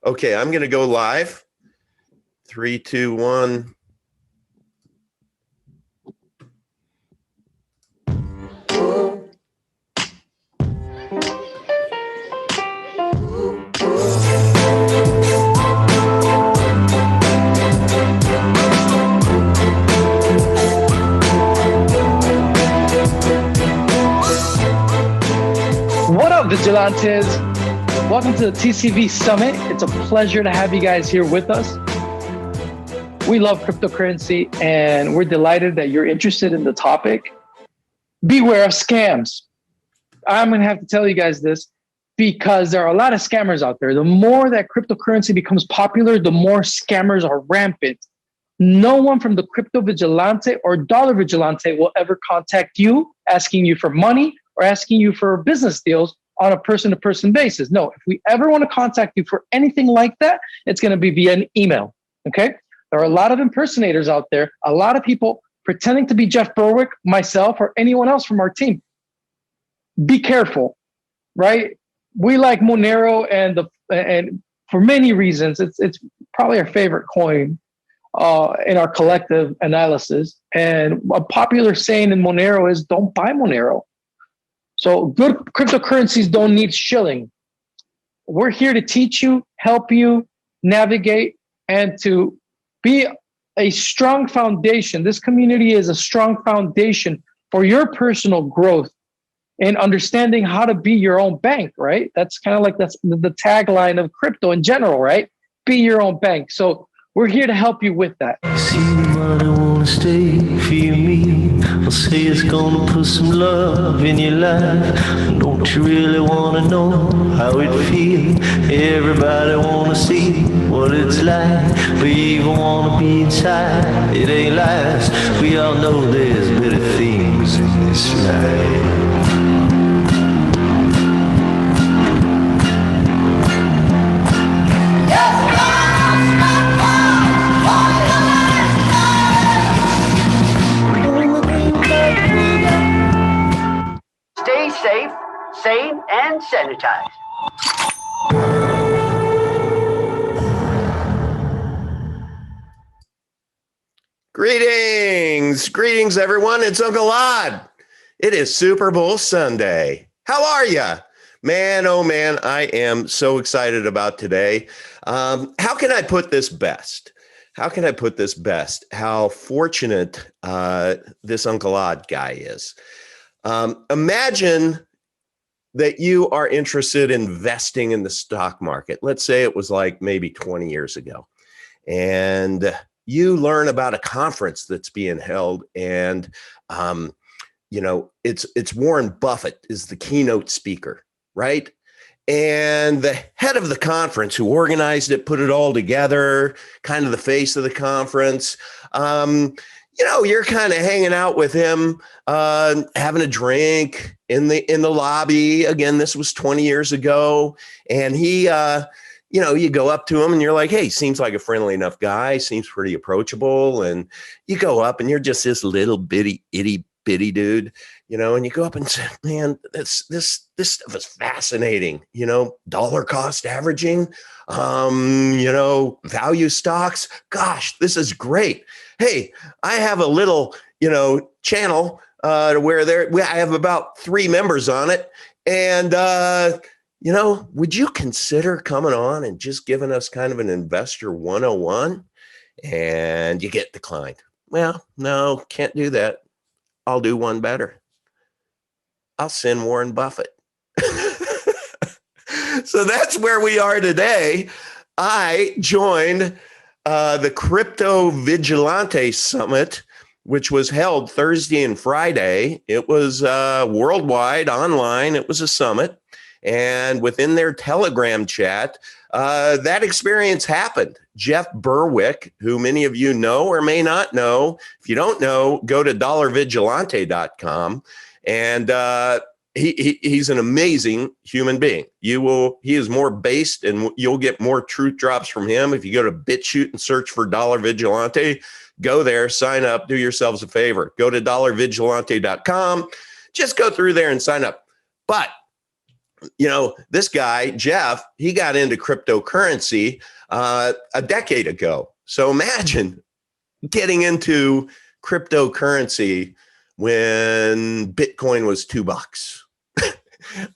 Okay, I'm going to go live. 3, 2, 1. What up, Vigilantes? Welcome to the TCV Summit. It's a pleasure to have you guys here with us. We love cryptocurrency, and we're delighted that you're interested in the topic. Beware of scams. I'm going to have to tell you guys this because there are a lot of scammers out there. The more that cryptocurrency becomes popular, the more scammers are rampant. No one from the Crypto Vigilante or Dollar Vigilante will ever contact you asking you for money or asking you for business deals on a person-to-person basis. No, if we ever want to contact you for anything like that, it's going to be via an email, okay? There are a lot of impersonators out there, a lot of people pretending to be Jeff Berwick, myself, or anyone else from our team. Be careful, right? We like Monero, and for many reasons, it's probably our favorite coin in our collective analysis. And a popular saying in Monero is, don't buy Monero. So good cryptocurrencies don't need shilling. We're here to teach you, help you navigate, and to be a strong foundation. This community is a strong foundation for your personal growth and understanding how to be your own bank, right? That's kind of like that's the tagline of crypto in general, right? Be your own bank. So we're here to help you with that. See somebody wanna stay, feel me. I'll say it's gonna put some love in your life. Don't you really wanna know how it feels? Everybody wanna see what it's like. We even wanna be inside. It ain't lies. We all know there's better things in this life. Stay safe, sane, and sanitized. Greetings, everyone. It's Uncle Odd. It is Super Bowl Sunday. How are you? Man, oh man, I am so excited about today. How can I put this best? How fortunate this Uncle Odd guy is. Imagine that you are interested in investing in the stock market. Let's say it was like maybe 20 years ago. And you learn about a conference that's being held, and it's Warren Buffett is the keynote speaker, right? And the head of the conference who organized it, put it all together, kind of the face of the conference. You're kind of hanging out with him, having a drink in the lobby. Again, this was 20 years ago. And he, you go up to him and you're like, hey, seems like a friendly enough guy, seems pretty approachable. And you go up and you're just this little bitty, itty bitty dude, and you go up and say, man, this stuff is fascinating. Dollar cost averaging, value stocks. Gosh, this is great. Hey, I have a little, channel where I have about 3 members on it. And, would you consider coming on and just giving us kind of an investor 101? And you get declined. Well, no, can't do that. I'll do one better. I'll send Warren Buffett. So that's where we are today. I joined the Crypto Vigilante Summit, which was held Thursday and Friday. It was worldwide, online. It was a summit. And within their Telegram chat, that experience happened. Jeff Berwick, who many of you know or may not know, if you don't know, go to dollarvigilante.com. And he's an amazing human being. He is more based, and you'll get more truth drops from him. If you go to BitChute and search for Dollar Vigilante, go there, sign up, do yourselves a favor. Go to dollarvigilante.com. Just go through there and sign up. But this guy, Jeff, he got into cryptocurrency a decade ago. So imagine getting into cryptocurrency when Bitcoin was $2.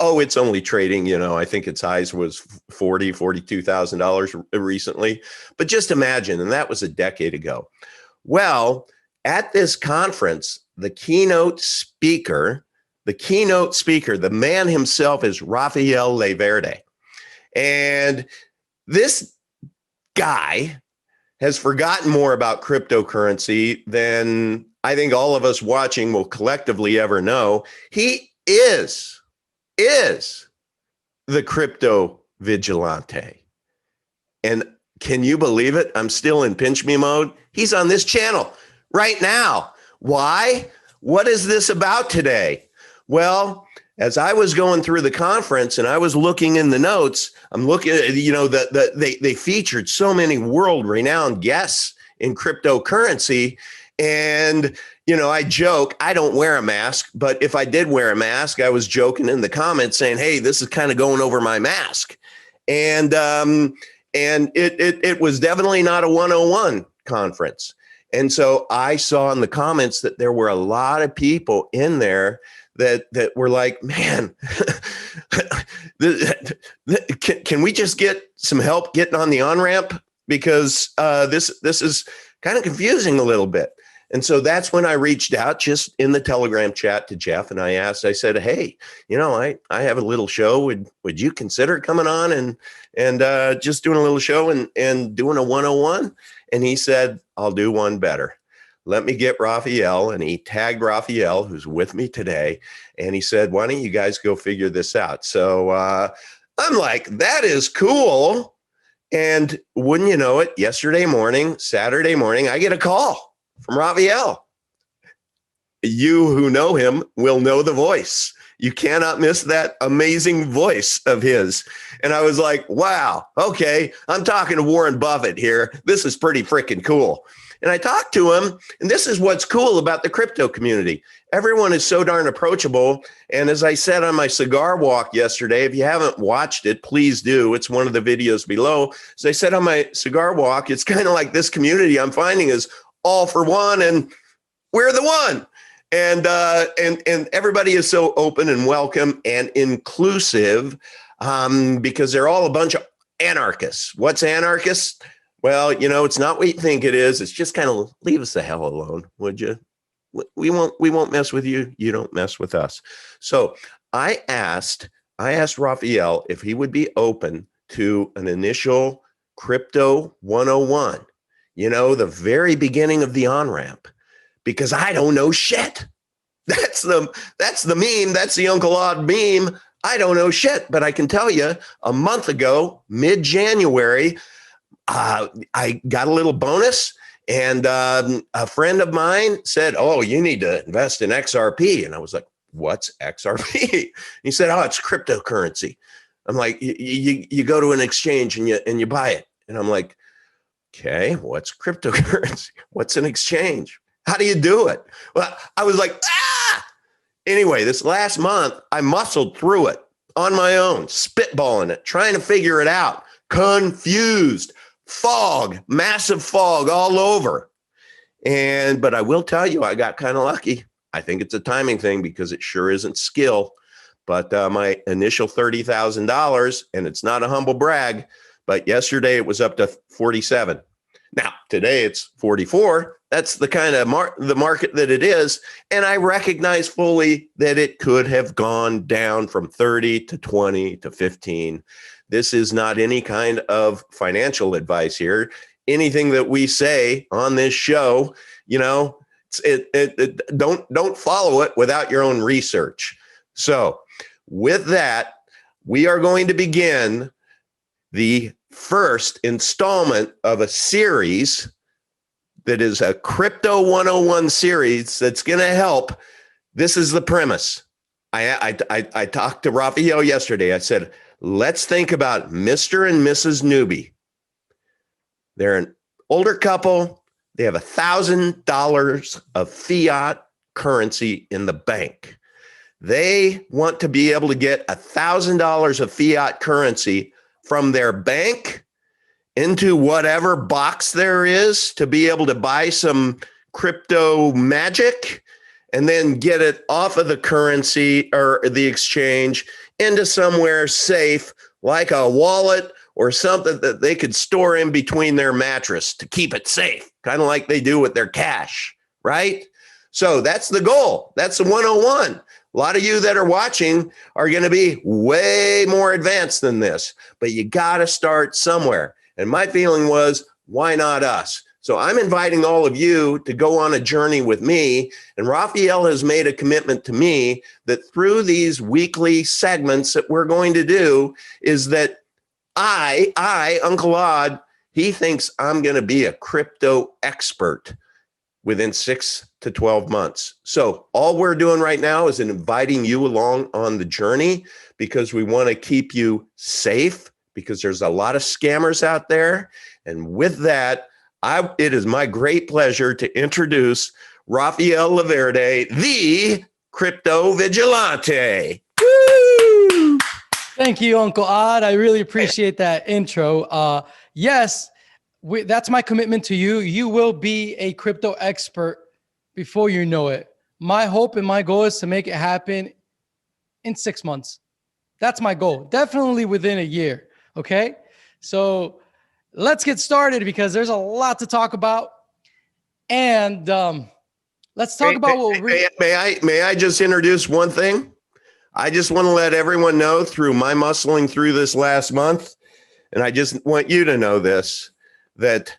Oh, it's only trading, I think its highs was $42,000 recently. But just imagine, and that was a decade ago. Well, at this conference, the keynote speaker, the man himself is Rafael LeVerde. And this guy has forgotten more about cryptocurrency than I think all of us watching will collectively ever know. He is the crypto vigilante. And can you believe it? I'm still in pinch me mode. He's on this channel right now. Why? What is this about today? Well, as I was going through the conference and I was looking in the notes, I'm looking at, they featured so many world-renowned guests in cryptocurrency. And, I joke, I don't wear a mask, but if I did wear a mask, I was joking in the comments saying, hey, this is kind of going over my mask. And it was definitely not a 101 conference. And so I saw in the comments that there were a lot of people in there that were like, man, can we just get some help getting on the on-ramp? Because this is kind of confusing a little bit. And so that's when I reached out just in the Telegram chat to Jeff, and I said, hey, I have a little show. Would you consider coming on and just doing a little show and doing a 101? And he said, I'll do one better. Let me get Rafael. And he tagged Rafael, who's with me today. And he said, why don't you guys go figure this out? So I'm like, that is cool. And wouldn't you know it, Saturday morning, I get a call from Rafael. You who know him will know the voice. You cannot miss that amazing voice of his. And I was like, wow, okay, I'm talking to Warren Buffett here. This is pretty freaking cool. And I talked to him, and this is what's cool about the crypto community. Everyone is so darn approachable. And as I said on my cigar walk yesterday, if you haven't watched it, please do. It's one of the videos below. As I said on my cigar walk, it's kind of like this community I'm finding is all for one, and we're the one. And everybody is so open and welcome and inclusive because they're all a bunch of anarchists. What's anarchists? Well, it's not what you think it is. It's just kind of leave us the hell alone, would you? We won't mess with you. You don't mess with us. So I asked Rafael if he would be open to an initial crypto 101. The very beginning of the on-ramp, because I don't know shit. That's the meme. That's the Uncle Odd meme. I don't know shit, but I can tell you a month ago, mid-January, I got a little bonus, and a friend of mine said, oh, you need to invest in XRP. And I was like, what's XRP? He said, oh, it's cryptocurrency. I'm like, you go to an exchange and you buy it. And I'm like, okay, what's cryptocurrency? What's an exchange? How do you do it? Well, I was like, Anyway, this last month, I muscled through it on my own, spitballing it, trying to figure it out, confused, fog, massive fog all over. But I will tell you, I got kind of lucky. I think it's a timing thing because it sure isn't skill. But my initial $30,000, and it's not a humble brag, but yesterday it was up to 47. Now, today it's 44. That's the kind of the market that it is. And I recognize fully that it could have gone down from 30 to 20 to 15. This is not any kind of financial advice here. Anything that we say on this show, don't follow it without your own research. So with that, we are going to begin the first installment of a series that is a Crypto 101 series that's going to help. This is the premise. I talked to Rafael yesterday. I said, let's think about Mr. and Mrs. Newbie. They're an older couple. They have $1,000 of fiat currency in the bank. They want to be able to get $1,000 of fiat currency from their bank into whatever box there is to be able to buy some crypto magic and then get it off of the currency or the exchange into somewhere safe, like a wallet or something that they could store in between their mattress to keep it safe, kind of like they do with their cash, right? So that's the goal. That's the 101. A lot of you that are watching are going to be way more advanced than this, but you got to start somewhere. And my feeling was, why not us? So I'm inviting all of you to go on a journey with me. And Rafael has made a commitment to me that through these weekly segments that we're going to do is that Uncle Odd, he thinks I'm going to be a crypto expert within 6 to 12 months. So all we're doing right now is inviting you along on the journey because we want to keep you safe because there's a lot of scammers out there. And with that, it is my great pleasure to introduce Rafael LeVerde, the Crypto Vigilante. Woo! Thank you, Uncle Odd. I really appreciate that intro. Yes, that's my commitment to you. You will be a crypto expert before you know it. My hope and my goal is to make it happen in 6 months. That's my goal. Definitely within a year. Okay. So let's get started because there's a lot to talk about. And let's talk about what may I just introduce one thing? I just want to let everyone know through my muscling through this last month, and I just want you to know this, that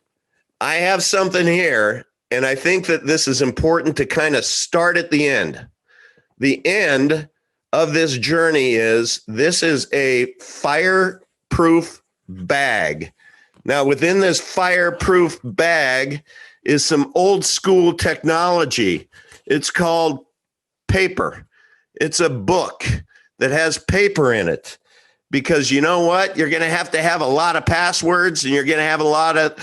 I have something here, and I think that this is important to kind of start at the end. The end of this journey is a fireproof bag. Now, within this fireproof bag is some old school technology. It's called paper. It's a book that has paper in it. Because you know what? You're going to have a lot of passwords, and you're going to have a lot of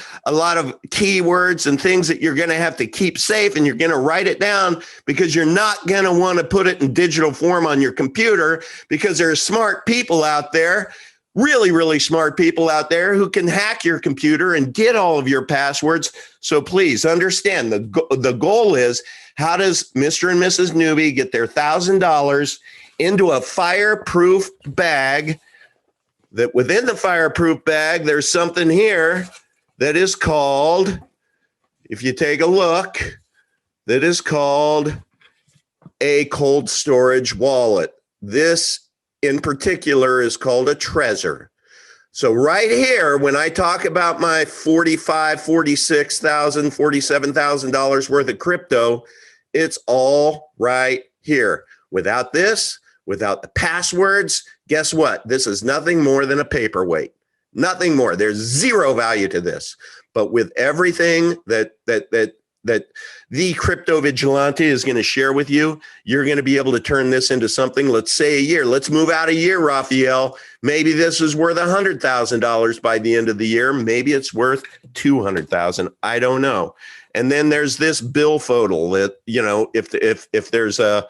keywords and things that you're going to have to keep safe, and you're going to write it down because you're not going to want to put it in digital form on your computer because there are smart people out there, really, really smart people out there who can hack your computer and get all of your passwords. So please understand the goal is, how does Mr. and Mrs. Newbie get their $1,000 into a fireproof bag? That within the fireproof bag, there's something here that is called, if you take a look, that is called a cold storage wallet. This in particular is called a treasure. So right here, when I talk about my $45,000, $46,000, $47,000 worth of crypto, it's all right here. Without this, without the passwords, guess what? This is nothing more than a paperweight. Nothing more. There's zero value to this. But with everything that the Crypto Vigilante is going to share with you, you're going to be able to turn this into something, let's say a year. Let's move out a year, Rafael. Maybe this is worth $100,000 by the end of the year. Maybe it's worth $200,000. I don't know. And then there's this billfold that, you know, if there's a,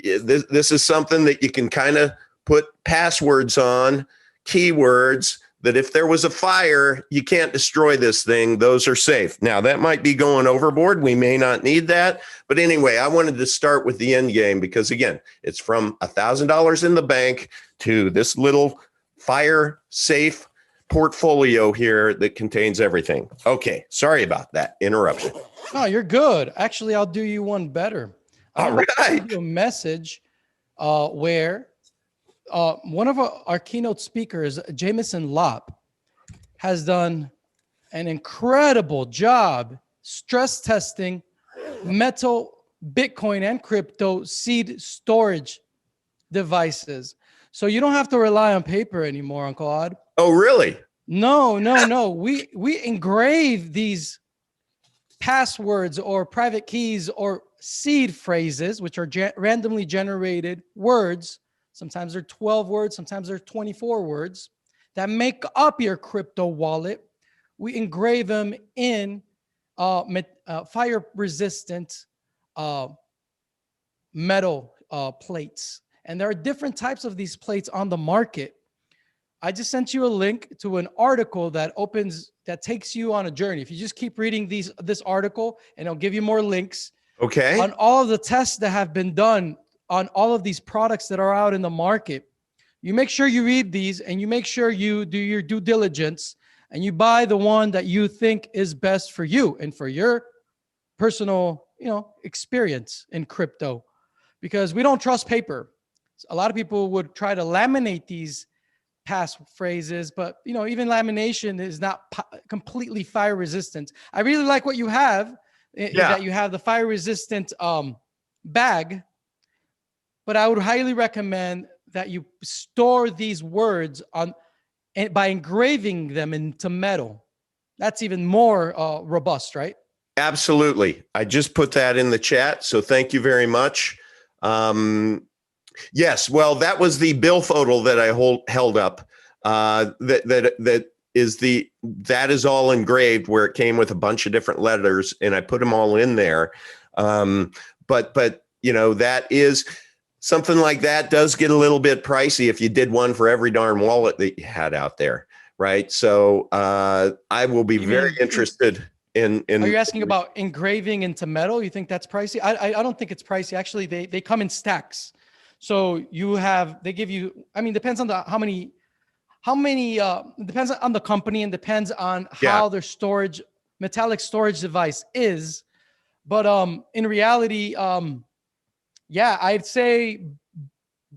this is something that you can kind of put passwords on, keywords, that if there was a fire, you can't destroy this thing. Those are safe. Now, that might be going overboard. We may not need that. But anyway, I wanted to start with the end game because, again, it's from $1,000 in the bank to this little fire safe portfolio here that contains everything. Okay, sorry about that interruption. No, you're good. Actually, I'll do you one better. All right. Send you a message where one of our keynote speakers, Jameson Lopp, has done an incredible job stress testing metal, Bitcoin, and crypto seed storage devices. So you don't have to rely on paper anymore, Uncle Odd. Oh, really? No. We engrave these passwords or private keys or seed phrases, which are randomly generated words. Sometimes they're 12 words, sometimes they're 24 words that make up your crypto wallet. We engrave them in fire-resistant metal plates. And there are different types of these plates on the market. I just sent you a link to an article that takes you on a journey. If you just keep reading this article, and it'll give you more links Okay. on all of the tests that have been done on all of these products that are out in the market. You make sure you read these, and you make sure you do your due diligence, and you buy the one that you think is best for you and for your personal, experience in crypto, because we don't trust paper. A lot of people would try to laminate these pass phrases, but even lamination is not completely fire resistant. I really like what you have, that you have the fire resistant bag, but I would highly recommend that you store these words by engraving them into metal. That's even more robust, right? Absolutely. I just put that in the chat, so thank you very much. Yes, well, that was the bill photo that I held up. That is all engraved, where it came with a bunch of different letters, and I put them all in there. But that is something like that does get a little bit pricey if you did one for every darn wallet that you had out there, right? So I will be very interested in. Are you asking about engraving into metal? You think that's pricey? I don't think it's pricey. Actually, they come in stacks. So they give you, depends on how many, depends on the company, and depends on how their metallic storage device is. But in reality, I'd say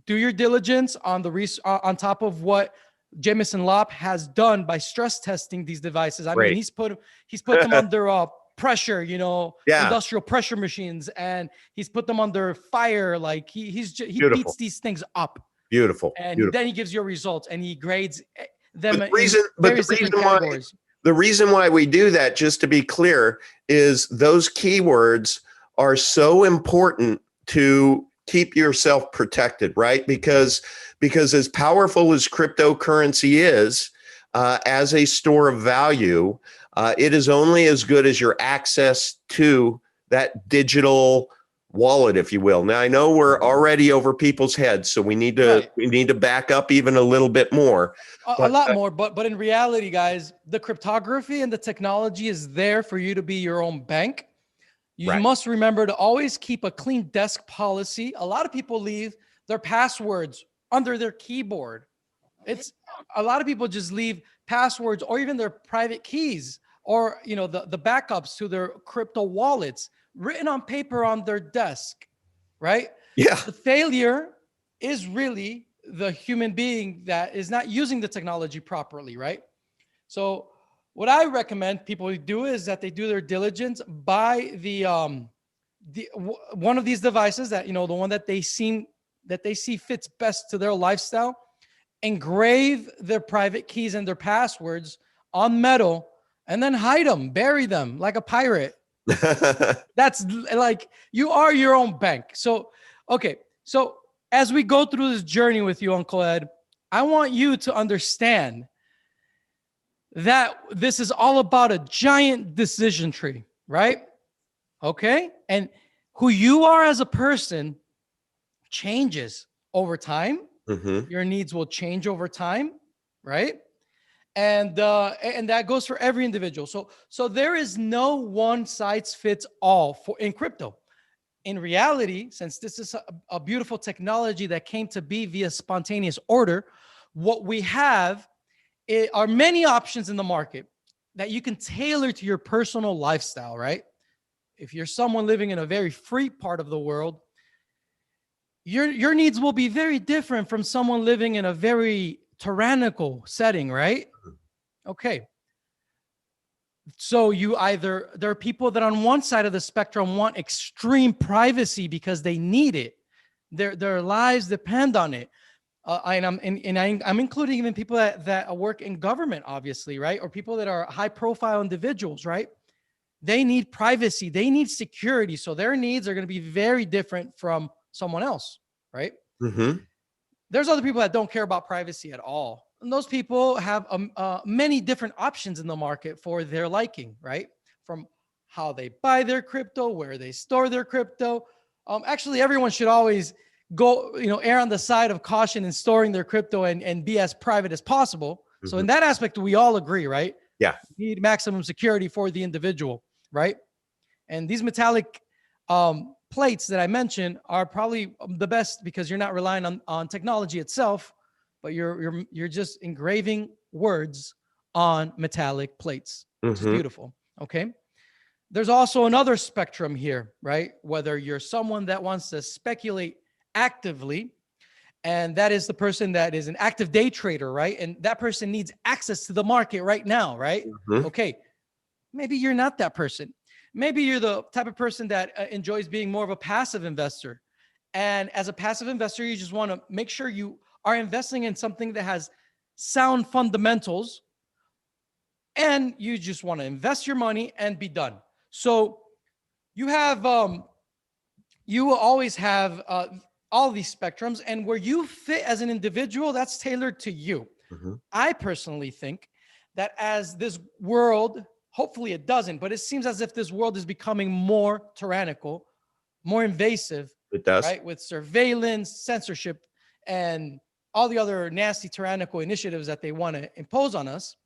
do your diligence on on top of what Jameson Lopp has done by stress testing these devices. I mean, he's put them under pressure, industrial pressure machines, and he's put them under fire. Like he beats these things up. Beautiful. And then he gives you results, and he grades them the reason why we do that, just to be clear, is those keywords are so important to keep yourself protected, right? Because as powerful as cryptocurrency is as a store of value, it is only as good as your access to that digital wallet, if you will. Now, I know we're already over people's heads, so we need to back up even a little bit more. A lot more, but in reality, guys, the cryptography and the technology is there for you to be your own bank. You must remember to always keep a clean desk policy. A lot of people leave their passwords under their keyboard. A lot of people just leave passwords or even their private keys or the backups to their crypto wallets written on paper on their desk, right? Yeah. The failure is really the human being that is not using the technology properly, right? So what I recommend people do is that they do their diligence, buy one of these devices that, the one that they see fits best to their lifestyle, engrave their private keys and their passwords on metal, and then hide them, bury them like a pirate. That's like, you are your own bank. So, okay. So as we go through this journey with you, Uncle Ed, I want you to understand that this is all about a giant decision tree, right? Okay. And who you are as a person changes over time. Mm-hmm. Your needs will change over time, right? And that goes for every individual. So there is no one size fits all in crypto. In reality, since this is a beautiful technology that came to be via spontaneous order, what we have are many options in the market that you can tailor to your personal lifestyle, right? If you're someone living in a very free part of the world, your needs will be very different from someone living in a very tyrannical setting, right? Okay. So there are people that on one side of the spectrum want extreme privacy because they need it. Their lives depend on it. I'm including even people that work in government, obviously, right? Or people that are high profile individuals, right? They need privacy. They need security. So their needs are going to be very different from someone else, right? Mm-hmm. There's other people that don't care about privacy at all. And those people have many different options in the market for their liking, right? From how they buy their crypto, where they store their crypto. Actually, everyone should always go, err on the side of caution in storing their crypto and be as private as possible. So in that aspect, we all agree, right? Yeah. You need maximum security for the individual, right? And these metallic plates that I mentioned are probably the best because you're not relying on technology itself, but you're just engraving words on metallic plates, which is beautiful. Okay. There's also another spectrum here, right? Whether you're someone that wants to speculate actively, and that is the person that is an active day trader, right? And that person needs access to the market right now, right? Okay. Maybe you're not that person. Maybe you're the type of person that enjoys being more of a passive investor. And as a passive investor, you just want to make sure you are investing in something that has sound fundamentals, and you just want to invest your money and be done. So you have, you will always have all these spectrums, and where you fit as an individual, that's tailored to you. I personally think that as this world, hopefully it doesn't, but it seems as if this world is becoming more tyrannical, more invasive. It does. Right? With surveillance, censorship, and all the other nasty tyrannical initiatives that they want to impose on us.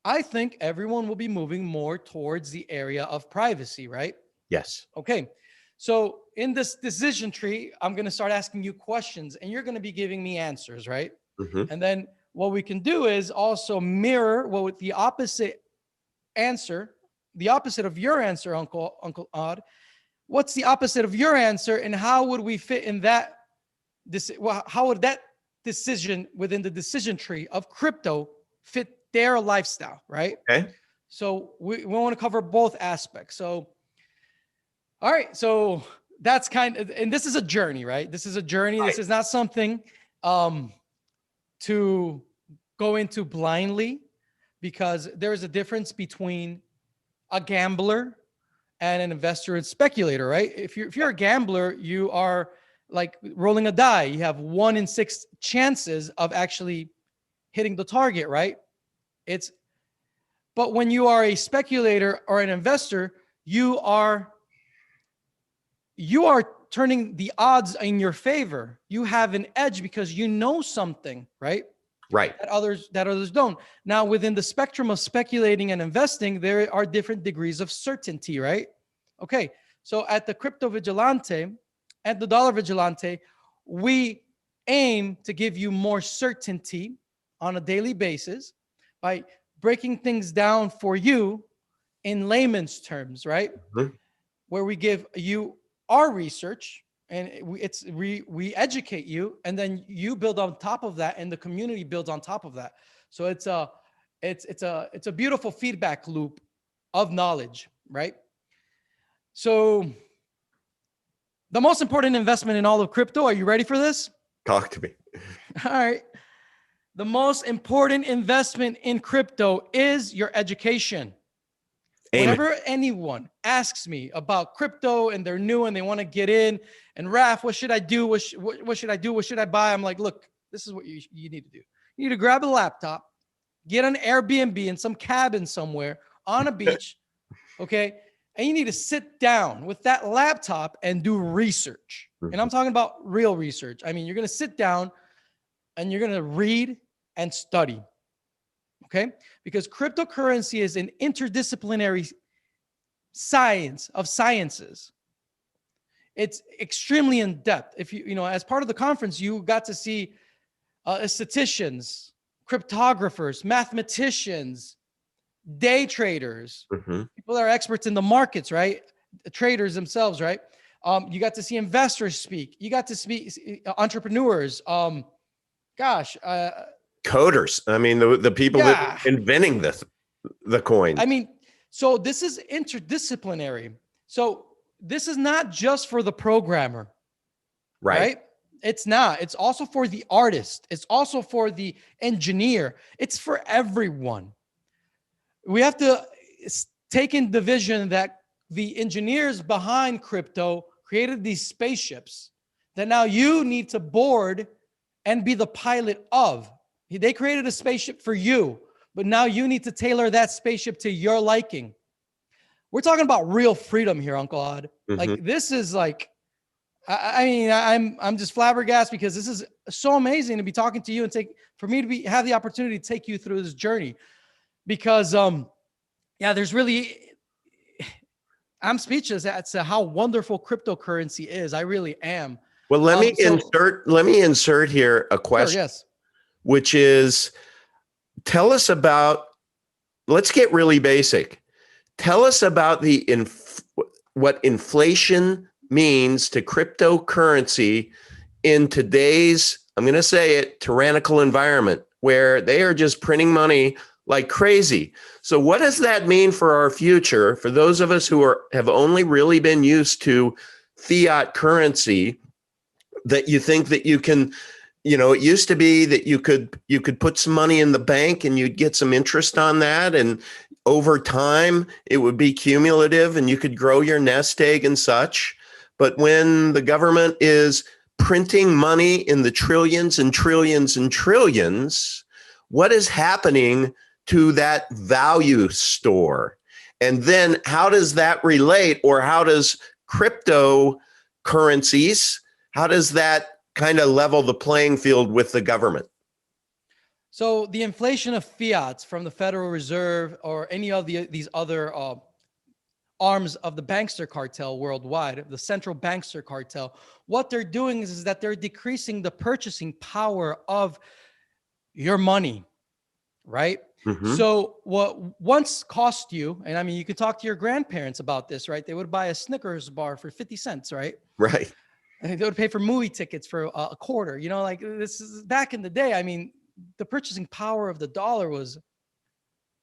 I think everyone will be moving more towards the area of privacy, right? Yes. Okay. So in this decision tree, I'm going to start asking you questions and you're going to be giving me answers, right? And then what we can do is also mirror what the opposite answer, the opposite of your answer, Uncle Odd. What's the opposite of your answer, and how would we fit in that? How would that decision within the decision tree of crypto fit their lifestyle, right? Okay. So we want to cover both aspects. So, all right. So that's and this is a journey, right? This is a journey. This is not something to go into blindly, because there is a difference between a gambler and an investor and speculator, right? If you're a gambler, you are like rolling a die. You have 1 in 6 chances of actually hitting the target, right? But when you are a speculator or an investor, you are turning the odds in your favor. You have an edge because you know something, right? Right. That others don't. Now, within the spectrum of speculating and investing, there are different degrees of certainty, right? Okay. So at the Crypto Vigilante and the Dollar Vigilante, we aim to give you more certainty on a daily basis by breaking things down for you in layman's terms, right? Where we give you our research, and we educate you, and then you build on top of that, and the community builds on top of that. So it's a beautiful feedback loop of knowledge, right? So the most important investment in all of crypto, are you ready for this? Talk to me. All right. The most important investment in crypto is your education. Amen. Whenever anyone asks me about crypto and they're new and they want to get in, and Raf, what should I do? What should I do? What should I buy? I'm like, look, this is what you need to do. You need to grab a laptop, get an Airbnb in some cabin somewhere on a beach, okay? And you need to sit down with that laptop and do research. And I'm talking about real research. I mean, you're going to sit down and you're going to read and study. Okay? Because cryptocurrency is an interdisciplinary science of sciences. It's extremely in depth. If as part of the conference, you got to see statisticians, cryptographers, mathematicians, day traders, people that are experts in the markets, right? The traders themselves, right? You got to see investors speak. You got to speak entrepreneurs. Coders. I mean, the people that are inventing the coin. I mean, so this is interdisciplinary. So this is not just for the programmer, right? It's not. It's also for the artist. It's also for the engineer. It's for everyone. We have to take in the vision that the engineers behind crypto created these spaceships that now you need to board and be the pilot of. They created a spaceship for you, but now you need to tailor that spaceship to your liking. We're talking about real freedom here, Uncle Odd. Like, this is like, I mean, I'm just flabbergasted because this is so amazing to be talking to you and for me to have the opportunity to take you through this journey, because yeah, there's really, I'm speechless as to how wonderful cryptocurrency is. I really am. Well, let me insert here a question, sure, yes. which is, tell us about, let's get really basic. Tell us about what inflation means to cryptocurrency in today's, I'm going to say it, tyrannical environment where they are just printing money like crazy. So what does that mean for our future? For those of us who have only really been used to fiat currency, that you think that you can, it used to be that you could put some money in the bank and you'd get some interest on that. And over time, it would be cumulative and you could grow your nest egg and such. But when the government is printing money in the trillions and trillions and trillions, what is happening to that value store? And then how does that relate, or how does cryptocurrencies, how does that kind of level the playing field with the government? So the inflation of fiats from the Federal Reserve or any of these other arms of the bankster cartel worldwide, the central bankster cartel, what they're doing is that they're decreasing the purchasing power of your money, right? Mm-hmm. So what once cost you, and I mean, you could talk to your grandparents about this, right? They would buy a Snickers bar for 50 cents, right? Right. And they would pay for movie tickets for a quarter, like this is back in the day. I mean, the purchasing power of the dollar was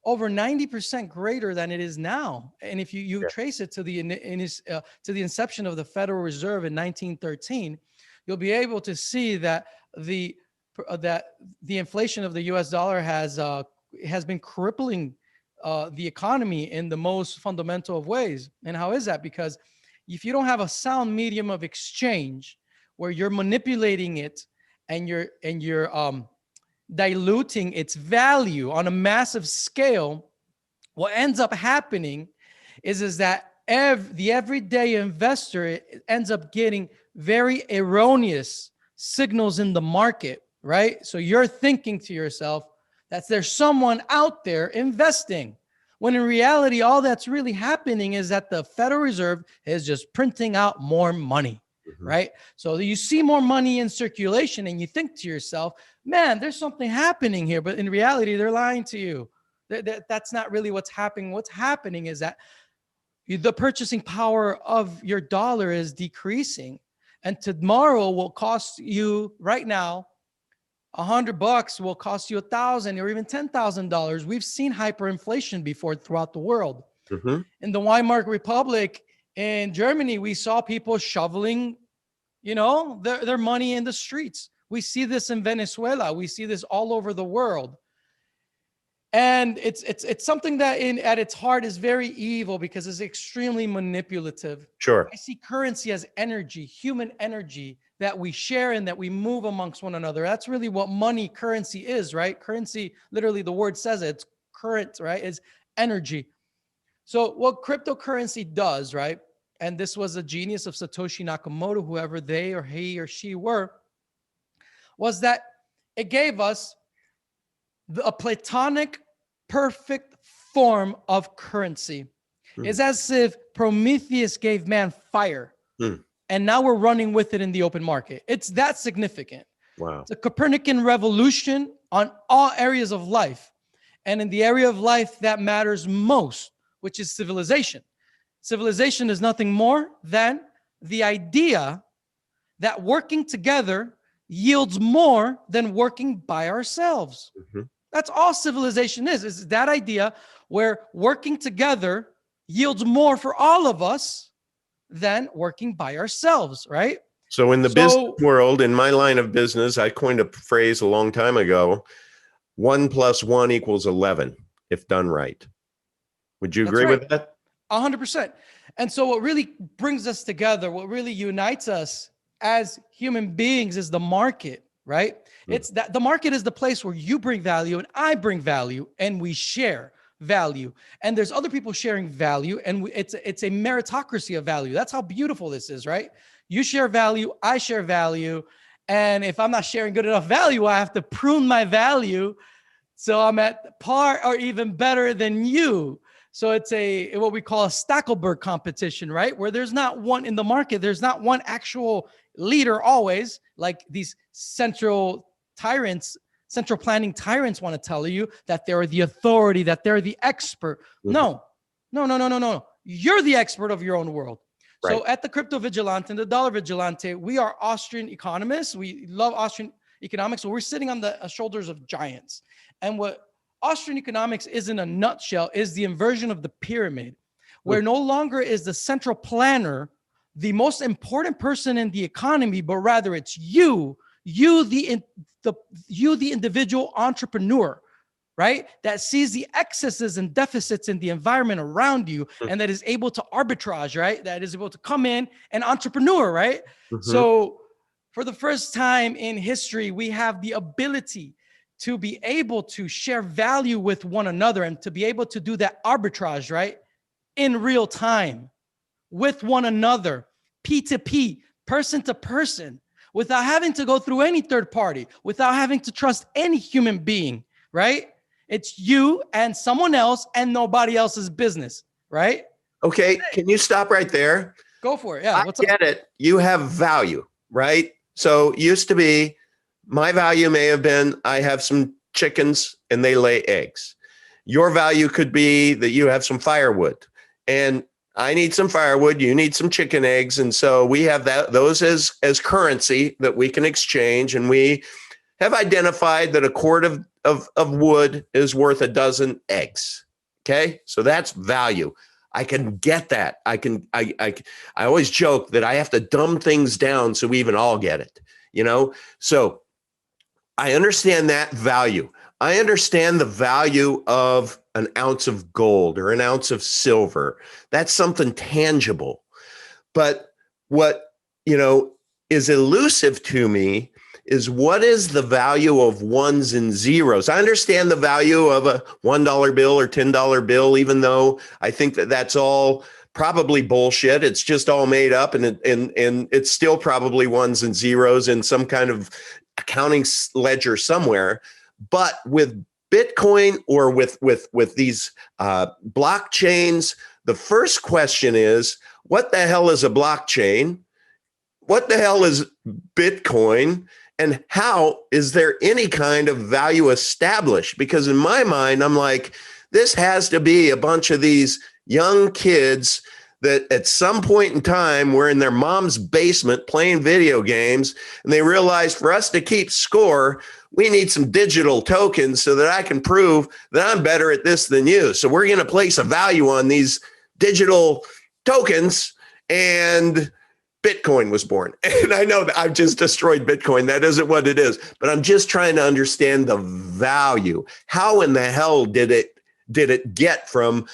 over 90% greater than it is now. And if you trace it to the inception of the Federal Reserve in 1913, you'll be able to see that the inflation of the US dollar has been crippling the economy in the most fundamental of ways. And how is that? Because if you don't have a sound medium of exchange where you're manipulating it and you're diluting its value on a massive scale, what ends up happening is that the everyday investor ends up getting very erroneous signals in the market, right? So you're thinking to yourself that there's someone out there investing, when in reality, all that's really happening is that the Federal Reserve is just printing out more money. Mm-hmm. Right? So you see more money in circulation and you think to yourself, man, there's something happening here. But in reality, they're lying to you. That's not really what's happening. What's happening is that the purchasing power of your dollar is decreasing. And tomorrow will cost you, right now, $100 will cost you $1,000 or even $10,000. We've seen hyperinflation before throughout the world. Mm-hmm. In the Weimar Republic, in Germany, we saw people shoveling, their money in the streets. We see this in Venezuela. We see this all over the world. And it's something that at its heart is very evil because it's extremely manipulative. Sure. I see currency as energy, human energy that we share and that we move amongst one another. That's really what money, currency is, right? Currency, literally the word says it, it's current, right? Is energy. So what cryptocurrency does, right? And this was a genius of Satoshi Nakamoto, whoever they or he or she were, was that it gave us a platonic, perfect form of currency. It's as if Prometheus gave man fire, and now we're running with it in the open market. It's that significant. Wow. It's a Copernican revolution on all areas of life. And in the area of life that matters most, which is civilization. Civilization is nothing more than the idea that working together yields more than working by ourselves. Mm-hmm. That's all civilization is that idea where working together yields more for all of us than working by ourselves, right? So in the business world, in my line of business, I coined a phrase a long time ago, 1 + 1 = 11, if done right. Would you agree with that? 100%. And so what really brings us together, what really unites us as human beings is the market, right? It's that the market is the place where you bring value and I bring value and we share value, and there's other people sharing value, and it's a meritocracy of value. That's how beautiful this is, right? You share value, I share value, and if I'm not sharing good enough value, I have to prune my value so I'm at par or even better than you. So it's what we call a Stackelberg competition, right? Where there's not one in the market, there's not one actual leader always, like these central planning tyrants want to tell you that they're the authority, that they're the expert. No. You're the expert of your own world. Right. So at the Crypto Vigilante and the Dollar Vigilante, we are Austrian economists. We love Austrian economics. So we're sitting on the shoulders of giants. And what Austrian economics is in a nutshell is the inversion of the pyramid, where no longer is the central planner the most important person in the economy, but rather it's you, the individual entrepreneur, right? That sees the excesses and deficits in the environment around you, and that is able to arbitrage, right? That is able to come in and entrepreneur, right? So for the first time in history, we have the ability to be able to share value with one another and to be able to do that arbitrage, right? In real time with one another, P2P, person to person, without having to go through any third party, without having to trust any human being, right? It's you and someone else and nobody else's business, right? Okay, can you stop right there? Go for it. Yeah, what's up? I get it. You have value, right? So it used to be, my value may have been, I have some chickens and they lay eggs. Your value could be that you have some firewood, and I need some firewood, you need some chicken eggs. And so we have those as currency that we can exchange. And we have identified that a quart of wood is worth a dozen eggs. Okay. So that's value. I can get that. I always joke that I have to dumb things down so we even all get it, you know? So I understand that value. I understand the value of an ounce of gold or an ounce of silver. That's something tangible. But what, is elusive to me is what is the value of ones and zeros. I understand the value of a $1 bill or $10 bill, even though I think that that's all probably bullshit. It's just all made up, and it's still probably ones and zeros in some kind of accounting ledger somewhere. But with Bitcoin or with these blockchains, the first question is, what the hell is a blockchain? What the hell is Bitcoin? And how is there any kind of value established? Because in my mind, I'm like, this has to be a bunch of these young kids that at some point in time were in their mom's basement playing video games, and they realized for us to keep score, we need some digital tokens so that I can prove that I'm better at this than you. So we're going to place a value on these digital tokens, and Bitcoin was born. And I know that I've just destroyed Bitcoin. That isn't what it is, but I'm just trying to understand the value. How in the hell did it get from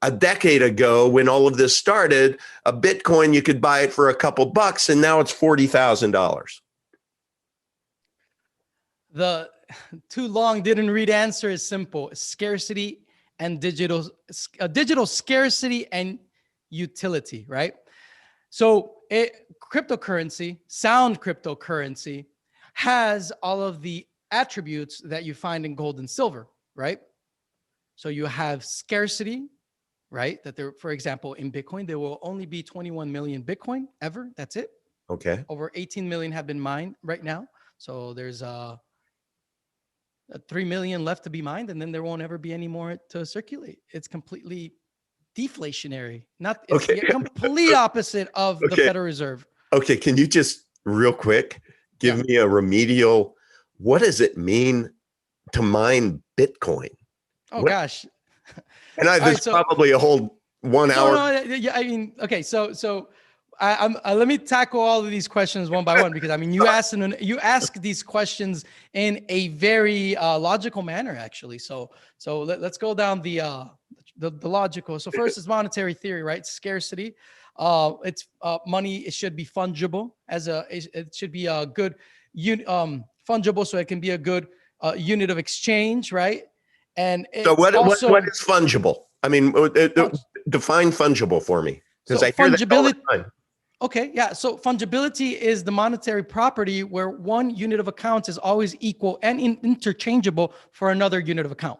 a decade ago, when all of this started, a Bitcoin, you could buy it for a couple bucks, and now it's $40,000. The too long didn't read answer is simple: scarcity and digital scarcity and utility, right? So sound cryptocurrency has all of the attributes that you find in gold and silver, right? So you have scarcity, right? That there, for example, in Bitcoin, there will only be 21 million Bitcoin ever. That's it. Okay. Over 18 million have been mined right now. So there's 3 million left to be mined, and then there won't ever be any more to circulate. It's completely deflationary. It's the complete opposite of the Federal Reserve. Okay. Can you just real quick give me a remedial, what does it mean to mine Bitcoin? Oh, gosh. And there's probably a whole 1 hour. Yeah, I mean, okay. So let me tackle all of these questions one by one, because I mean, you ask these questions in a very logical manner, actually. So let's go down the logical. So first is monetary theory, right? Scarcity. It's money. It should be fungible it should be a good fungible, so it can be a good unit of exchange, right? And So it's also what is fungible? I mean, define fungible for me, because so I hear that all the fungibility. time. Okay, yeah. So fungibility is the monetary property where one unit of accounts is always equal and interchangeable for another unit of account.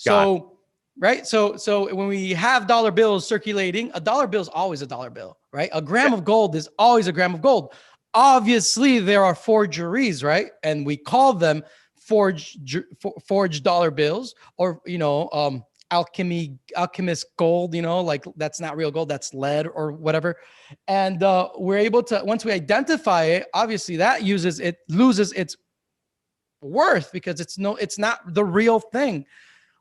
Got So, right. So when we have dollar bills circulating, a dollar bill is always a dollar bill, right? A gram of gold is always a gram of gold. Obviously, there are forgeries, right? And we call them forged dollar bills, or alchemist gold, like that's not real gold, that's lead or whatever. And we're able to, once we identify it, obviously that loses its worth because it's not the real thing.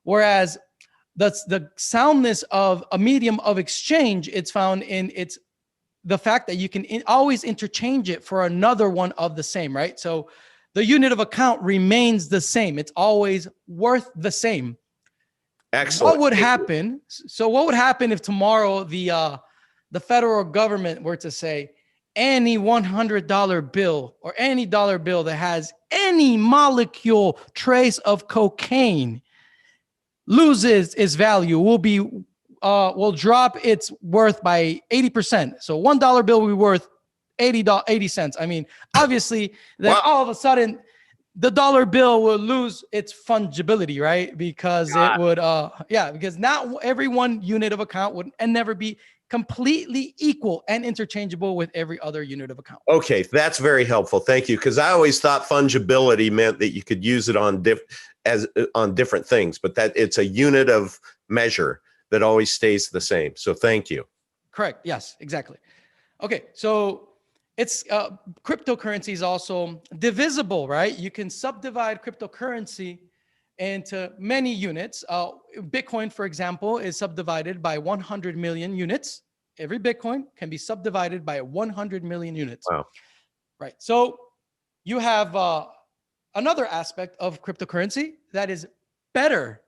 Whereas that's the soundness of a medium of exchange, it's found in the fact that you can always interchange it for another one of the same, right? So the unit of account remains the same. It's always worth the same. Excellent. What would happen? So what would happen if tomorrow the federal government were to say any $100 bill or any dollar bill that has any molecule trace of cocaine loses its value, will drop its worth by 80%. So $1 bill will be worth 80 cents. I mean, obviously, then all of a sudden, the dollar bill will lose its fungibility, right? Because it would, because not every one unit of account would and never be completely equal and interchangeable with every other unit of account. Okay, that's very helpful. Thank you. Because I always thought fungibility meant that you could use it on different things, but that it's a unit of measure that always stays the same. So thank you. Correct. Yes, exactly. Okay, so it's cryptocurrency is also divisible, right? You can subdivide cryptocurrency into many units. Bitcoin, for example, is subdivided by 100 million units. Every Bitcoin can be subdivided by 100 million units. Wow. Right. So you have another aspect of cryptocurrency that is better,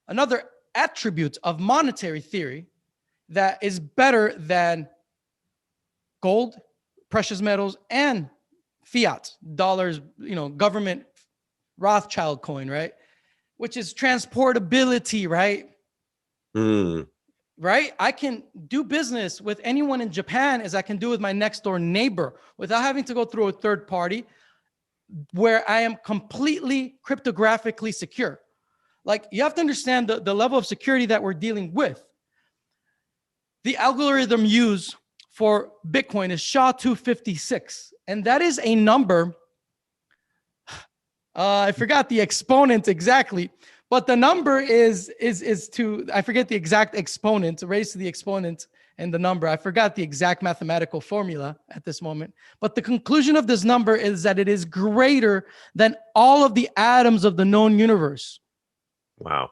another attribute of monetary theory that is better than gold, precious metals, and fiat dollars, government Rothschild coin, right? Which is transportability, right? Right? I can do business with anyone in Japan as I can do with my next door neighbor without having to go through a third party, where I am completely cryptographically secure. Like, you have to understand the level of security that we're dealing with. The algorithm used for Bitcoin is SHA-256, and that is a number. I forgot the exponent exactly, but the number is I forget the exact exponent, raised to the exponent, and the number. I forgot the exact mathematical formula at this moment. But the conclusion of this number is that it is greater than all of the atoms of the known universe. Wow.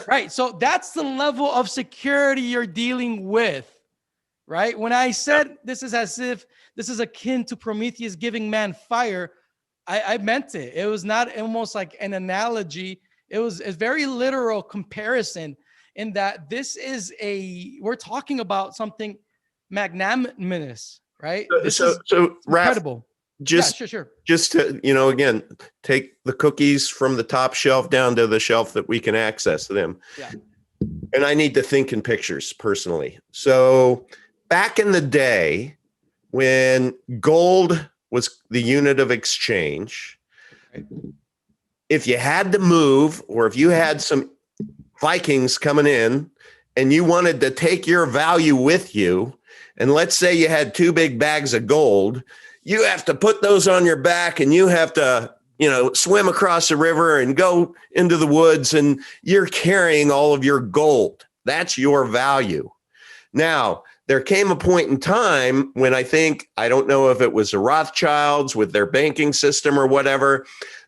Right. So that's the level of security you're dealing with. Right. When I said this is as if this is akin to Prometheus giving man fire, I meant it. It was not almost like an analogy. It was a very literal comparison in that we're talking about something magnanimous, right? So incredible. Just to, again, take the cookies from the top shelf down to the shelf that we can access them. Yeah. And I need to think in pictures personally. So back in the day when gold was the unit of exchange, right, if you had to move, or if you had some Vikings coming in and you wanted to take your value with you, and let's say you had 2 big bags of gold, you have to put those on your back and you have to, swim across the river and go into the woods, and you're carrying all of your gold. That's your value. Now, there came a point in time when I don't know if it was the Rothschilds with their banking system or whatever,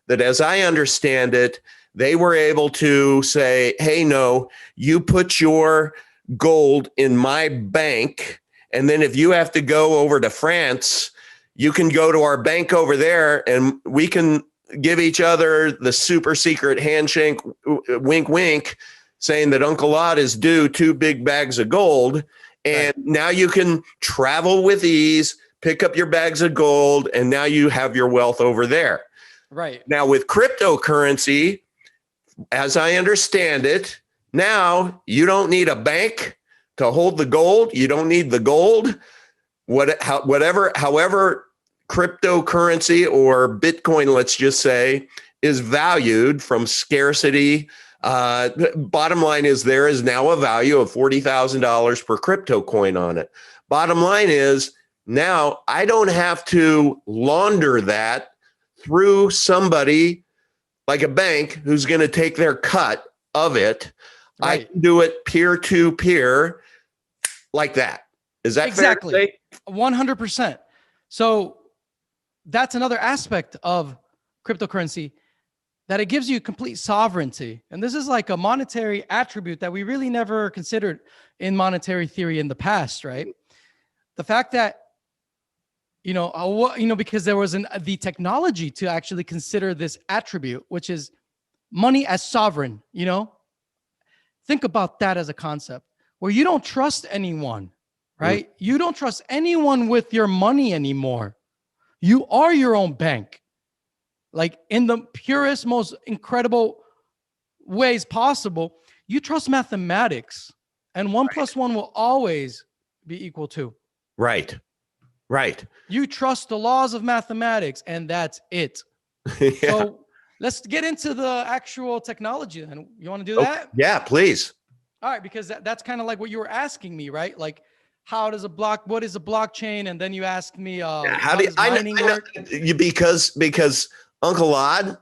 that as I understand it, they were able to say, hey, no, you put your gold in my bank. And then if you have to go over to France, you can go to our bank over there and we can give each other the super secret handshake, wink, wink, saying that Uncle Lot is due 2 big bags of gold. And now you can travel with ease, pick up your bags of gold, and now you have your wealth over there. Right. Now with cryptocurrency, as I understand it, now you don't need a bank to hold the gold. You don't need the gold. However, cryptocurrency or Bitcoin, let's just say, is valued from scarcity. Bottom line is there is now a value of $40,000 per crypto coin on it. Bottom line is now I don't have to launder that through somebody like a bank who's going to take their cut of it. Right. I can do it peer to peer like that. Is that exactly fair to say? 100%. So that's another aspect of cryptocurrency, that it gives you complete sovereignty. And this is like a monetary attribute that we really never considered in monetary theory in the past, right? The fact that, because there wasn't the technology to actually consider this attribute, which is money as sovereign, Think about that as a concept where you don't trust anyone, right? You don't trust anyone with your money anymore. You are your own bank. Like in the purest, most incredible ways possible, you trust mathematics, and 1 + 1 will always be equal to. Right. You trust the laws of mathematics, and that's it. Yeah. So let's get into the actual technology then. You want to do that? Yeah, please. All right, because that's kind of like what you were asking me, right? Like, what is a blockchain? And then you asked me, how does mining work? Because Uncle Odd,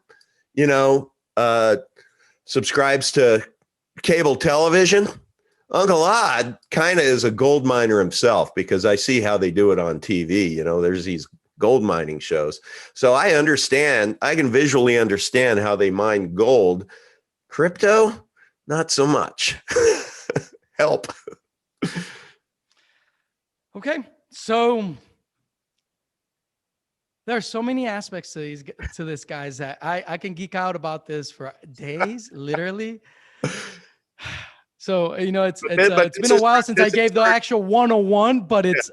subscribes to cable television. Uncle Odd kind of is a gold miner himself, because I see how they do it on TV. There's these gold mining shows. So I can visually understand how they mine gold. Crypto, not so much. Help. Okay. So there are so many aspects to this, guys, that I can geek out about this for days, literally. So, it's been a while since I gave the actual 101, but it's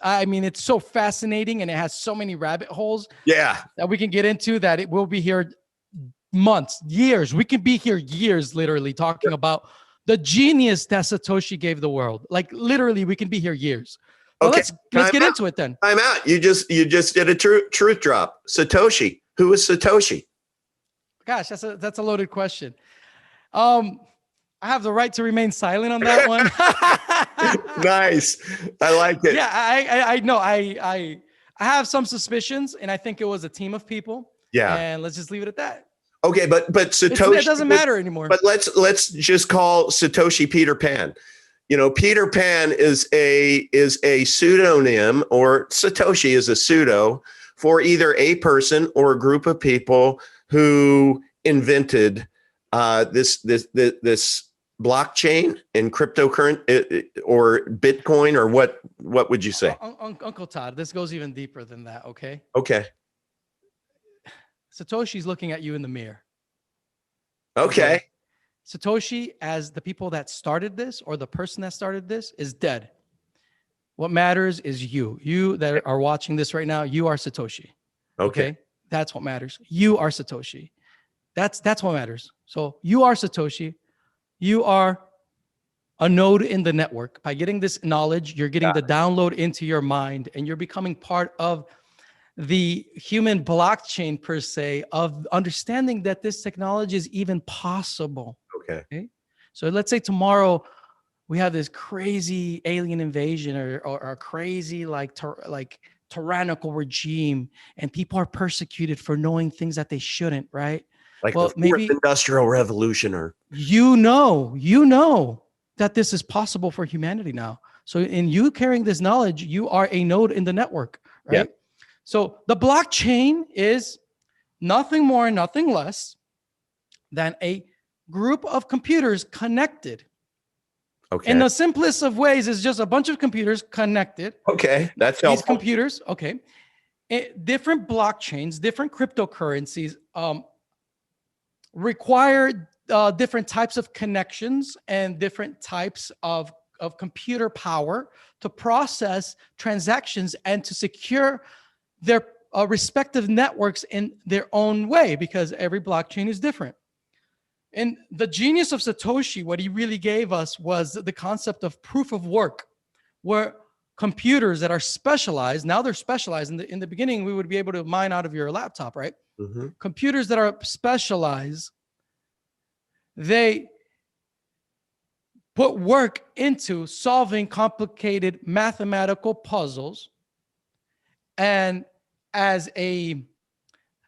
so fascinating, and it has so many rabbit holes that we can get into that it will be here months, years. We can be here years, literally talking about the genius that Satoshi gave the world. Like literally, we can be here years. Well, okay, let's get into it then. Time out. You just did a truth drop. Satoshi. Who is Satoshi? Gosh, that's a loaded question. I have the right to remain silent on that one. Nice. I like it. Yeah, I know. I have some suspicions, and I think it was a team of people. Yeah. And let's just leave it at that. Okay, but Satoshi, it doesn't matter anymore. But let's just call Satoshi Peter Pan. Peter Pan is a pseudonym, or Satoshi is a pseudo for either a person or a group of people who invented this blockchain and cryptocurrency or Bitcoin, or what would you say? Uncle Todd, this goes even deeper than that. Okay. Satoshi's looking at you in the mirror. Okay. Satoshi, as the people that started this, or the person that started this, is dead. What matters is you that are watching this right now. You are Satoshi. Okay. That's what matters. You are Satoshi. That's what matters. So you are Satoshi. You are a node in the network. By getting this knowledge, you're getting the download into your mind, and you're becoming part of the human blockchain, per se, of understanding that this technology is even possible. Okay. So let's say tomorrow we have this crazy alien invasion or a crazy tyrannical regime, and people are persecuted for knowing things that they shouldn't, right? Like the fourth industrial revolution, or you know that this is possible for humanity now. So in you carrying this knowledge, you are a node in the network, right? Yeah. So the blockchain is nothing more, nothing less than a group of computers connected. Okay. In the simplest of ways, is just a bunch of computers connected. Okay, that's helpful. These computers, different blockchains, different cryptocurrencies require different types of connections and different types of computer power to process transactions and to secure their respective networks in their own way, because every blockchain is different. And the genius of Satoshi, what he really gave us was the concept of proof of work, where computers that are specialized, now they're specialized. In the beginning, we would be able to mine out of your laptop, right? Mm-hmm. Computers that are specialized, they put work into solving complicated mathematical puzzles. And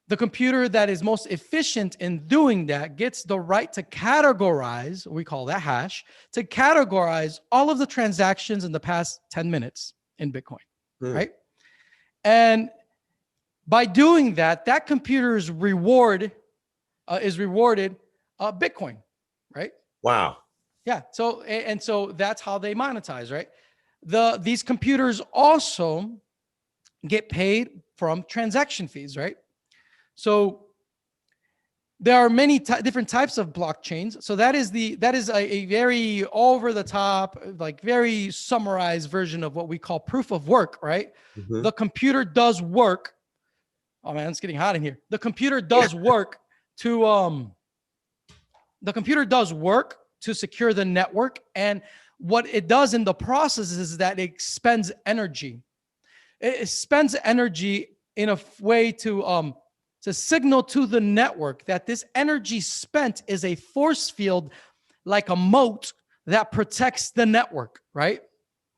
the computer that is most efficient in doing that gets the right to categorize, we call that hash, to categorize all of the transactions in the past 10 minutes in Bitcoin, right? And by doing that, that computer is rewarded Bitcoin, right? Wow. Yeah. So that's how they monetize, right? These computers also get paid from transaction fees, right? So there are many different types of blockchains. So that is a very over the top, like very summarized version of what we call proof of work, right? Mm-hmm. The computer does work. Oh man, it's getting hot in here. The computer does work to secure the network. And what it does in the process is that it expends energy. It spends energy in a way to signal to the network that this energy spent is a force field, like a moat that protects the network, right?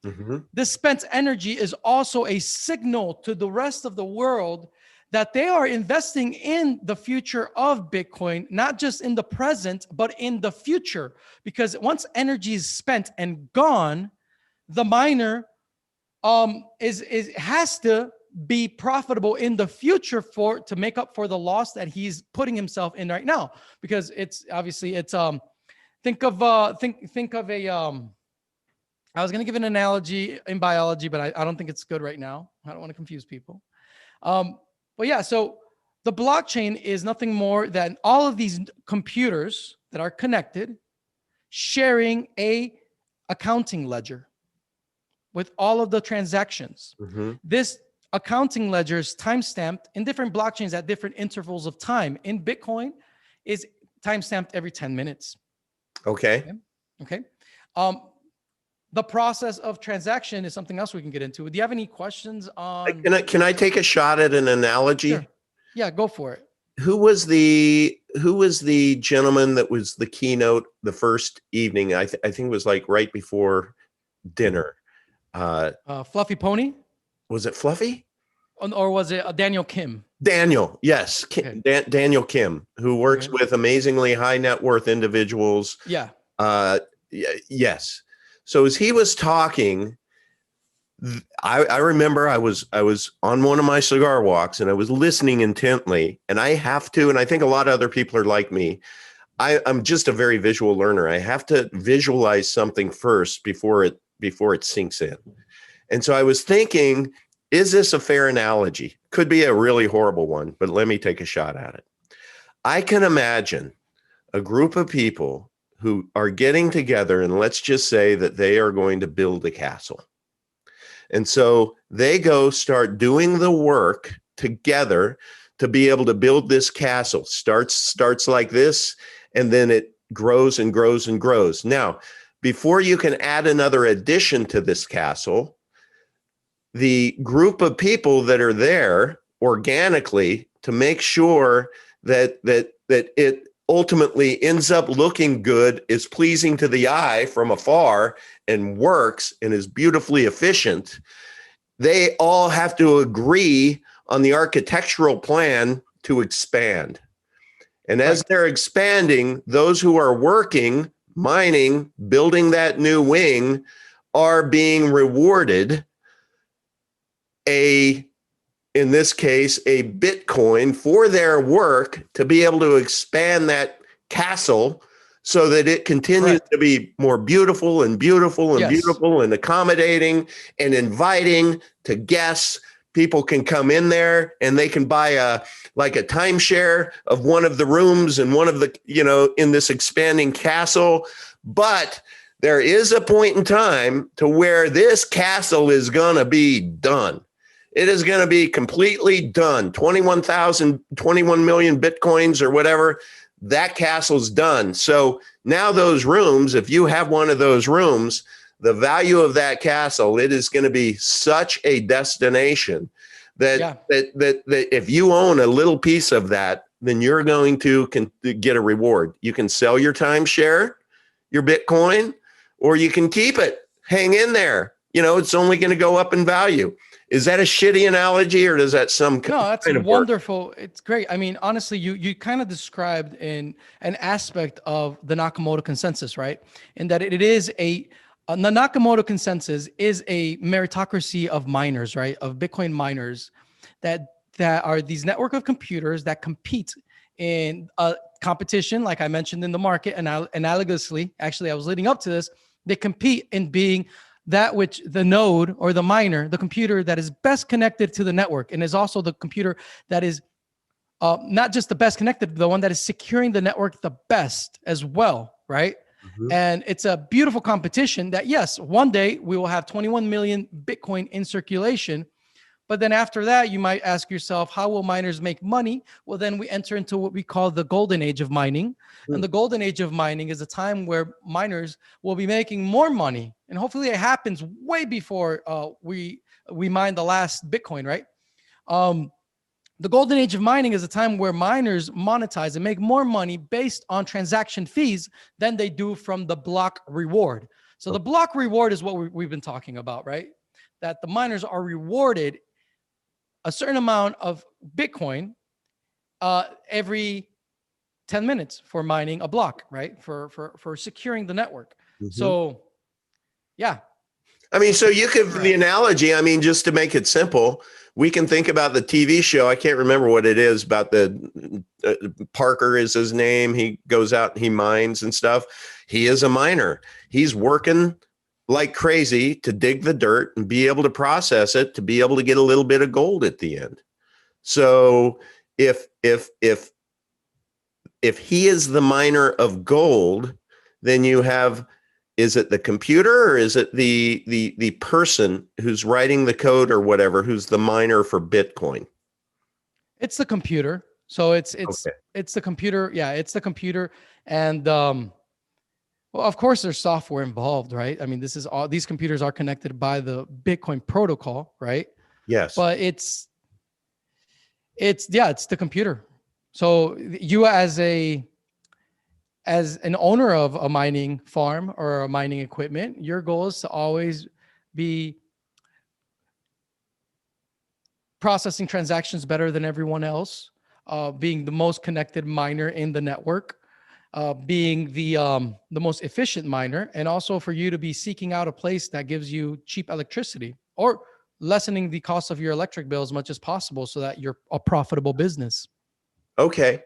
Mm-hmm. This spent energy is also a signal to the rest of the world that they are investing in the future of Bitcoin, not just in the present, but in the future. Because once energy is spent and gone, the miner has to be profitable in the future to make up for the loss that he's putting himself in right now. Because think of a I was going to give an analogy in biology, but I don't think it's good right now. I don't want to confuse people. But yeah, so the blockchain is nothing more than all of these computers that are connected, sharing a accounting ledger with all of the transactions. Mm-hmm. This accounting ledger is timestamped in different blockchains at different intervals of time. In Bitcoin, is timestamped every 10 minutes. Okay. Okay. The process of transaction is something else we can get into. Do you have any questions on? Can I take a shot at an analogy? Sure. Yeah, go for it. Who was the gentleman that was the keynote the first evening? I think it was like right before dinner. Fluffy Pony? Was it Fluffy? Or was it Daniel Kim? Daniel, yes. Okay. Daniel Kim, who works with amazingly high net worth individuals. Yeah. Yes. So as he was talking, I remember I was on one of my cigar walks and I was listening intently, and I have to, and I think a lot of other people are like me. I'm just a very visual learner. I have to visualize something first before it sinks in. And so I was thinking, is this a fair analogy? Could be a really horrible one, but let me take a shot at it. I can imagine a group of people who are getting together, and let's just say that they are going to build a castle. And so they go start doing the work together to be able to build this castle. Starts like this, and then it grows and grows and grows. Now, before you can add another addition to this castle, the group of people that are there organically to make sure that it ultimately ends up looking good, is pleasing to the eye from afar, and works and is beautifully efficient, they all have to agree on the architectural plan to expand. And as they're expanding, those who are working, mining, building that new wing are being rewarded in this case, a Bitcoin for their work to be able to expand that castle so that it continues to be more beautiful and beautiful and beautiful and accommodating and inviting to guests. People can come in there and they can buy a timeshare of one of the rooms and one of the, in this expanding castle. But there is a point in time to where this castle is going to be done. It is going to be completely done. 21 million Bitcoins or whatever. that castle's done. So now those rooms, if you have one of those rooms, the value of that castle, it is going to be such a destination that if you own a little piece of that, then you're going to get a reward. You can sell your timeshare, your Bitcoin, or you can keep it. Hang in there. You know, it's only going to go up in value. Is that a shitty analogy, or does that some No, that's kind of wonderful. Work? It's great. I mean, honestly, you kind of described in an aspect of the Nakamoto consensus, right? In that it is the Nakamoto consensus is a meritocracy of miners, right? Of Bitcoin miners that are these network of computers that compete in a competition, like I mentioned in the market, and analogously, actually, I was leading up to this. They compete in being that which the node or the miner, the computer that is best connected to the network, and is also the computer that is not just the best connected, the one that is securing the network the best as well, right? Mm-hmm. And it's a beautiful competition that, yes, one day we will have 21 million Bitcoin in circulation. But then after that, you might ask yourself, how will miners make money? Well, then we enter into what we call the golden age of mining. Mm. And the golden age of mining is a time where miners will be making more money. And hopefully it happens way before we mine the last Bitcoin, right? The golden age of mining is a time where miners monetize and make more money based on transaction fees than they do from the block reward. So the block reward is what we've been talking about, right? That the miners are rewarded a certain amount of Bitcoin every 10 minutes for mining a block, right? For securing the network. Mm-hmm. So, yeah. I mean, so you could, the analogy, I mean, just to make it simple, we can think about the TV show. I can't remember what it is about the Parker is his name. He goes out and he mines and stuff. He is a miner. He's working like crazy to dig the dirt and be able to process it to be able to get a little bit of gold at the end. So if he is the miner of gold, then you have, is it the computer or is it the person who's writing the code or whatever, who's the miner for Bitcoin? It's the computer. So it's the computer. Yeah, it's the computer. And well, of course, there's software involved, right? I mean, these computers are connected by the Bitcoin protocol, right? Yes. But it's the computer. So you as an owner of a mining farm or a mining equipment, your goal is to always be processing transactions better than everyone else, being the most connected miner in the network. Being the most efficient miner, and also for you to be seeking out a place that gives you cheap electricity or lessening the cost of your electric bill as much as possible so that you're a profitable business. Okay.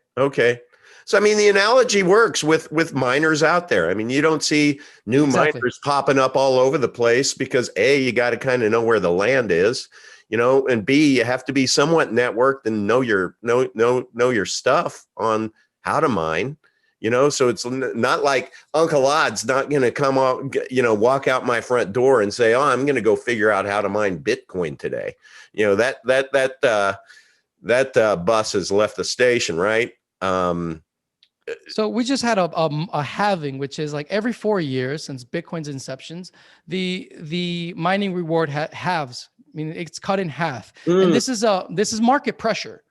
So, I mean, the analogy works with miners out there. I mean, you don't see new miners popping up all over the place because A, you got to kind of know where the land is, you know, and B, you have to be somewhat networked and know your stuff on how to mine. You know, so it's not like Uncle Odd's not going to come out, you know, walk out my front door and say, "Oh, I'm going to go figure out how to mine Bitcoin today." You know, that bus has left the station, right? So we just had a halving, which is like every 4 years since Bitcoin's inceptions, the mining reward halves. I mean, it's cut in half, and this is market pressure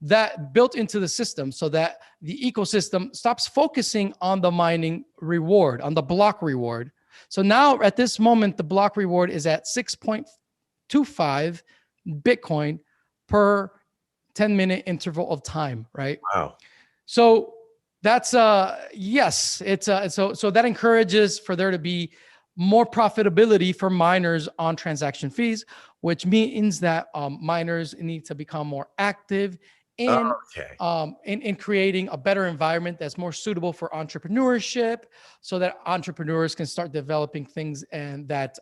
that built into the system so that the ecosystem stops focusing on the mining reward, on the block reward. So now at this moment, the block reward is at 6.25 Bitcoin per 10-minute interval of time, right? Wow. So that's yes, it's so that encourages for there to be more profitability for miners on transaction fees, which means that miners need to become more active in creating a better environment that's more suitable for entrepreneurship, so that entrepreneurs can start developing things and that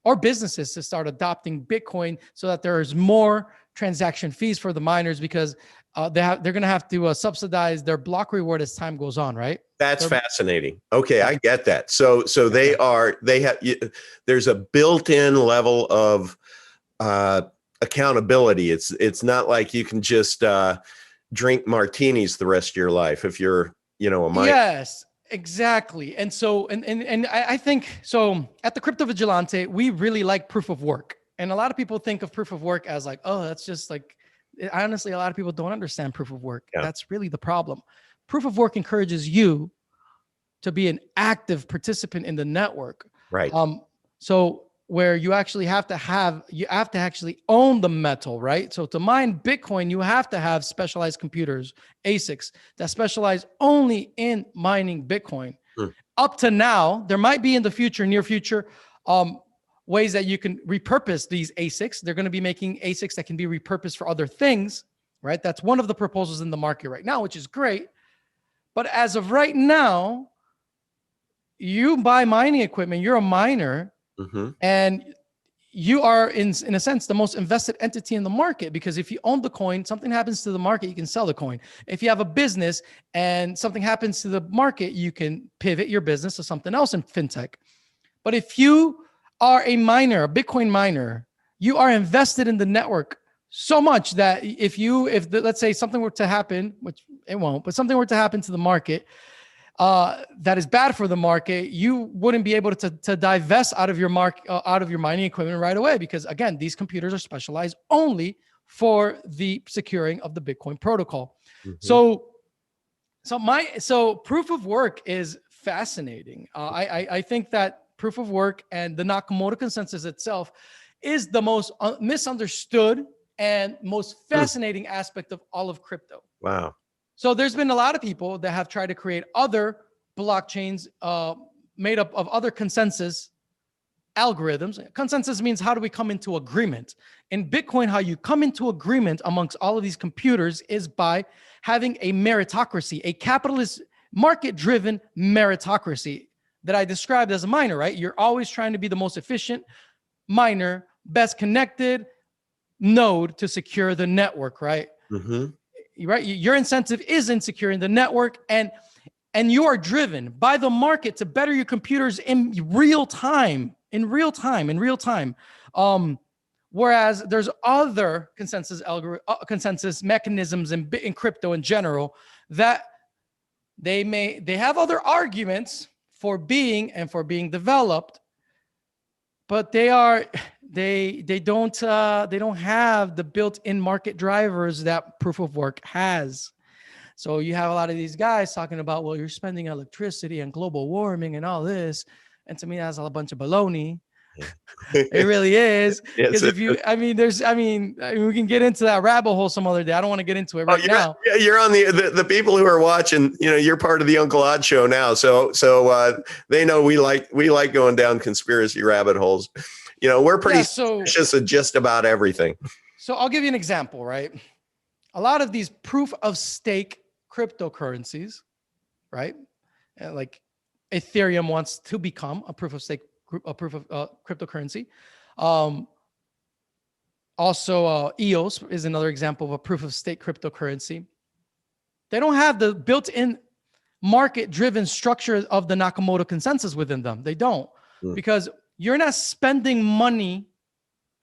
or businesses to start adopting Bitcoin, so that there is more transaction fees for the miners, because they're going to have to subsidize their block reward as time goes on, right? That's fascinating. Okay, I get that. So there's a built-in level of accountability. It's not like you can just drink martinis the rest of your life if you're, a miner. Yes, exactly. And so, and I think so at the Crypto Vigilante, we really like proof of work. And a lot of people think of proof of work as like, oh, that's just like, honestly, a lot of people don't understand proof of work. Yeah. That's really the problem. Proof of work encourages you to be an active participant in the network. Right. So where you actually have to actually own the metal, right? So to mine Bitcoin, you have to have specialized computers, ASICs, that specialize only in mining Bitcoin. Up to now, there might be in the future, near future, ways that you can repurpose these ASICs. They're going to be making ASICs that can be repurposed for other things, right? That's one of the proposals in the market right now, which is great. But as of right now, you buy mining equipment, you're a miner, and you are in a sense the most invested entity in the market, because if you own the coin, something happens to the market, you can sell the coin. If you have a business and something happens to the market, you can pivot your business to something else in fintech. But if you are a miner, a Bitcoin miner, you are invested in the network so much that let's say something were to happen, which it won't, but something were to happen to the market that is bad for the market, you wouldn't be able to divest out of your mining equipment right away, because again, these computers are specialized only for the securing of the Bitcoin protocol. So proof of work is fascinating. I think that proof of work and the Nakamoto consensus itself is the most misunderstood and most fascinating aspect of all of crypto. Wow. So there's been a lot of people that have tried to create other blockchains made up of other consensus algorithms. Consensus means how do we come into agreement? In Bitcoin, how you come into agreement amongst all of these computers is by having a meritocracy, a capitalist market-driven meritocracy that I described as a miner, right? You're always trying to be the most efficient miner, best connected node to secure the network, right? Right. Your incentive is in securing the network, and you are driven by the market to better your computers in real time. Whereas there's other consensus mechanisms in crypto in general that they have other arguments for being developed, but they don't have the built-in market drivers that proof of work has. So you have a lot of these guys talking about, well, you're spending electricity and global warming and all this, and to me that's all a bunch of baloney. It really is. Because we can get into that rabbit hole some other day. I don't want to get into it right now. Yeah, you're on the people who are watching. You're part of the Uncle Odd show now, so they know we like going down conspiracy rabbit holes. We're pretty suspicious of just about everything. So I'll give you an example, right? A lot of these proof of stake cryptocurrencies, right? Like Ethereum wants to become a proof of stake, a proof of cryptocurrency. Also, EOS is another example of a proof of stake cryptocurrency. They don't have the built-in market-driven structure of the Nakamoto consensus within them. They don't, because you're not spending money.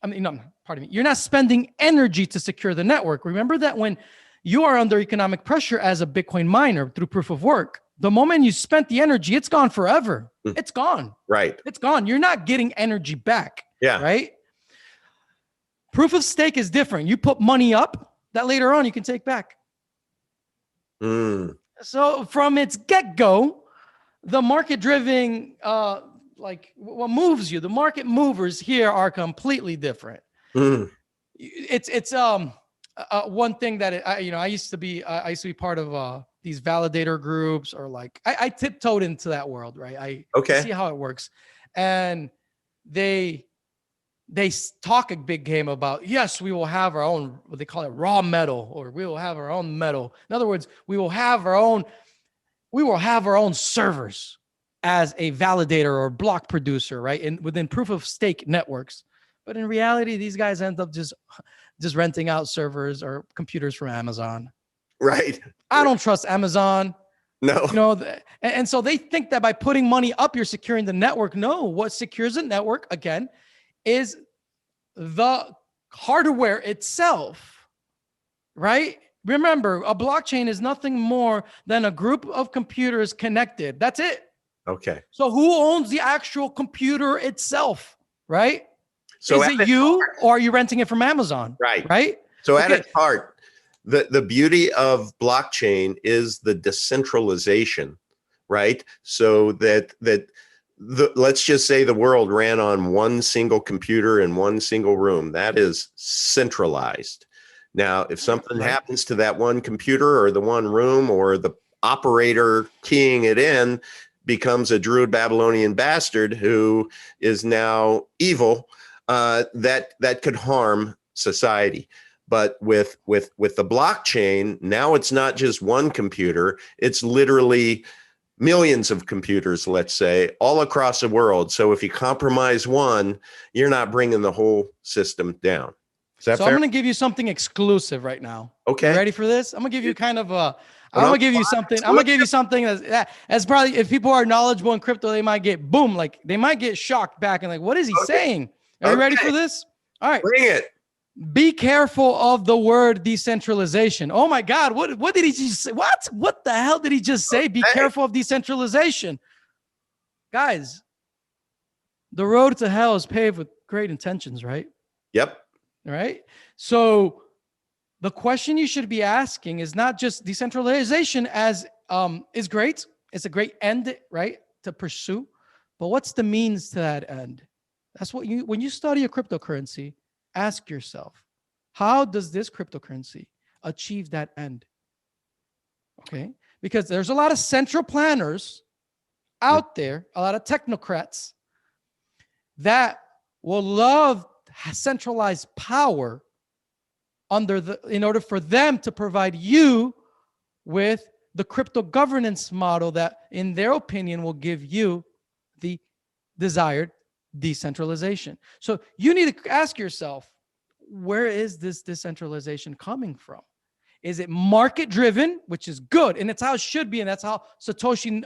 You're not spending energy to secure the network. Remember that when you are under economic pressure as a Bitcoin miner through proof of work, the moment you spent the energy, it's gone forever. It's gone. Right. It's gone. You're not getting energy back. Yeah. Right. Proof of stake is different. You put money up that later on you can take back. So from its get-go, the market-driven, what moves you, the market movers here are completely different. It's one thing that I used to be part of these validator groups, or I tiptoed into that world, right? I see how it works, and they talk a big game about, yes, we will have our own, what they call it, raw metal, or we will have our own metal. In other words, we will have our own servers as a validator or block producer, right? Within proof of stake networks. But in reality, these guys end up just renting out servers or computers from Amazon. Right. I don't trust Amazon. No. And so they think that by putting money up, you're securing the network. No, what secures the network, again, is the hardware itself, right? Remember, a blockchain is nothing more than a group of computers connected. That's it. Okay. So who owns the actual computer itself, right? So is it you or are you renting it from Amazon? Right. Right. So at its heart, the beauty of blockchain is the decentralization, right? So that let's just say the world ran on one single computer in one single room. That is centralized. Now, if something happens to that one computer or the one room, or the operator keying it in becomes a Druid Babylonian bastard who is now evil, that could harm society. But with the blockchain, now it's not just one computer, it's literally millions of computers, let's say, all across the world. So if you compromise one, you're not bringing the whole system down. Is that so fair? I'm going to give you something exclusive right now. Okay. You ready for this? I'm going to give you kind of a, I'm going to give you something that's probably, if people are knowledgeable in crypto, they might get boom, like they might get shocked back and like, what is he saying? Are you ready for this? All right. Bring it. Be careful of the word decentralization. Oh my God. What did he just say? What the hell did he just say? Be careful of decentralization. Guys, the road to hell is paved with great intentions, right? Yep. All right. So the question you should be asking is not just decentralization as is great. It's a great end, right, to pursue. But what's the means to that end? That's what when you study a cryptocurrency, ask yourself, how does this cryptocurrency achieve that end? Okay. Because there's a lot of central planners out there, a lot of technocrats that will love centralized power in order for them to provide you with the crypto governance model that, in their opinion, will give you the desired decentralization. So you need to ask yourself, where is this decentralization coming from? Is it market driven, which is good, and it's how it should be, and that's how Satoshi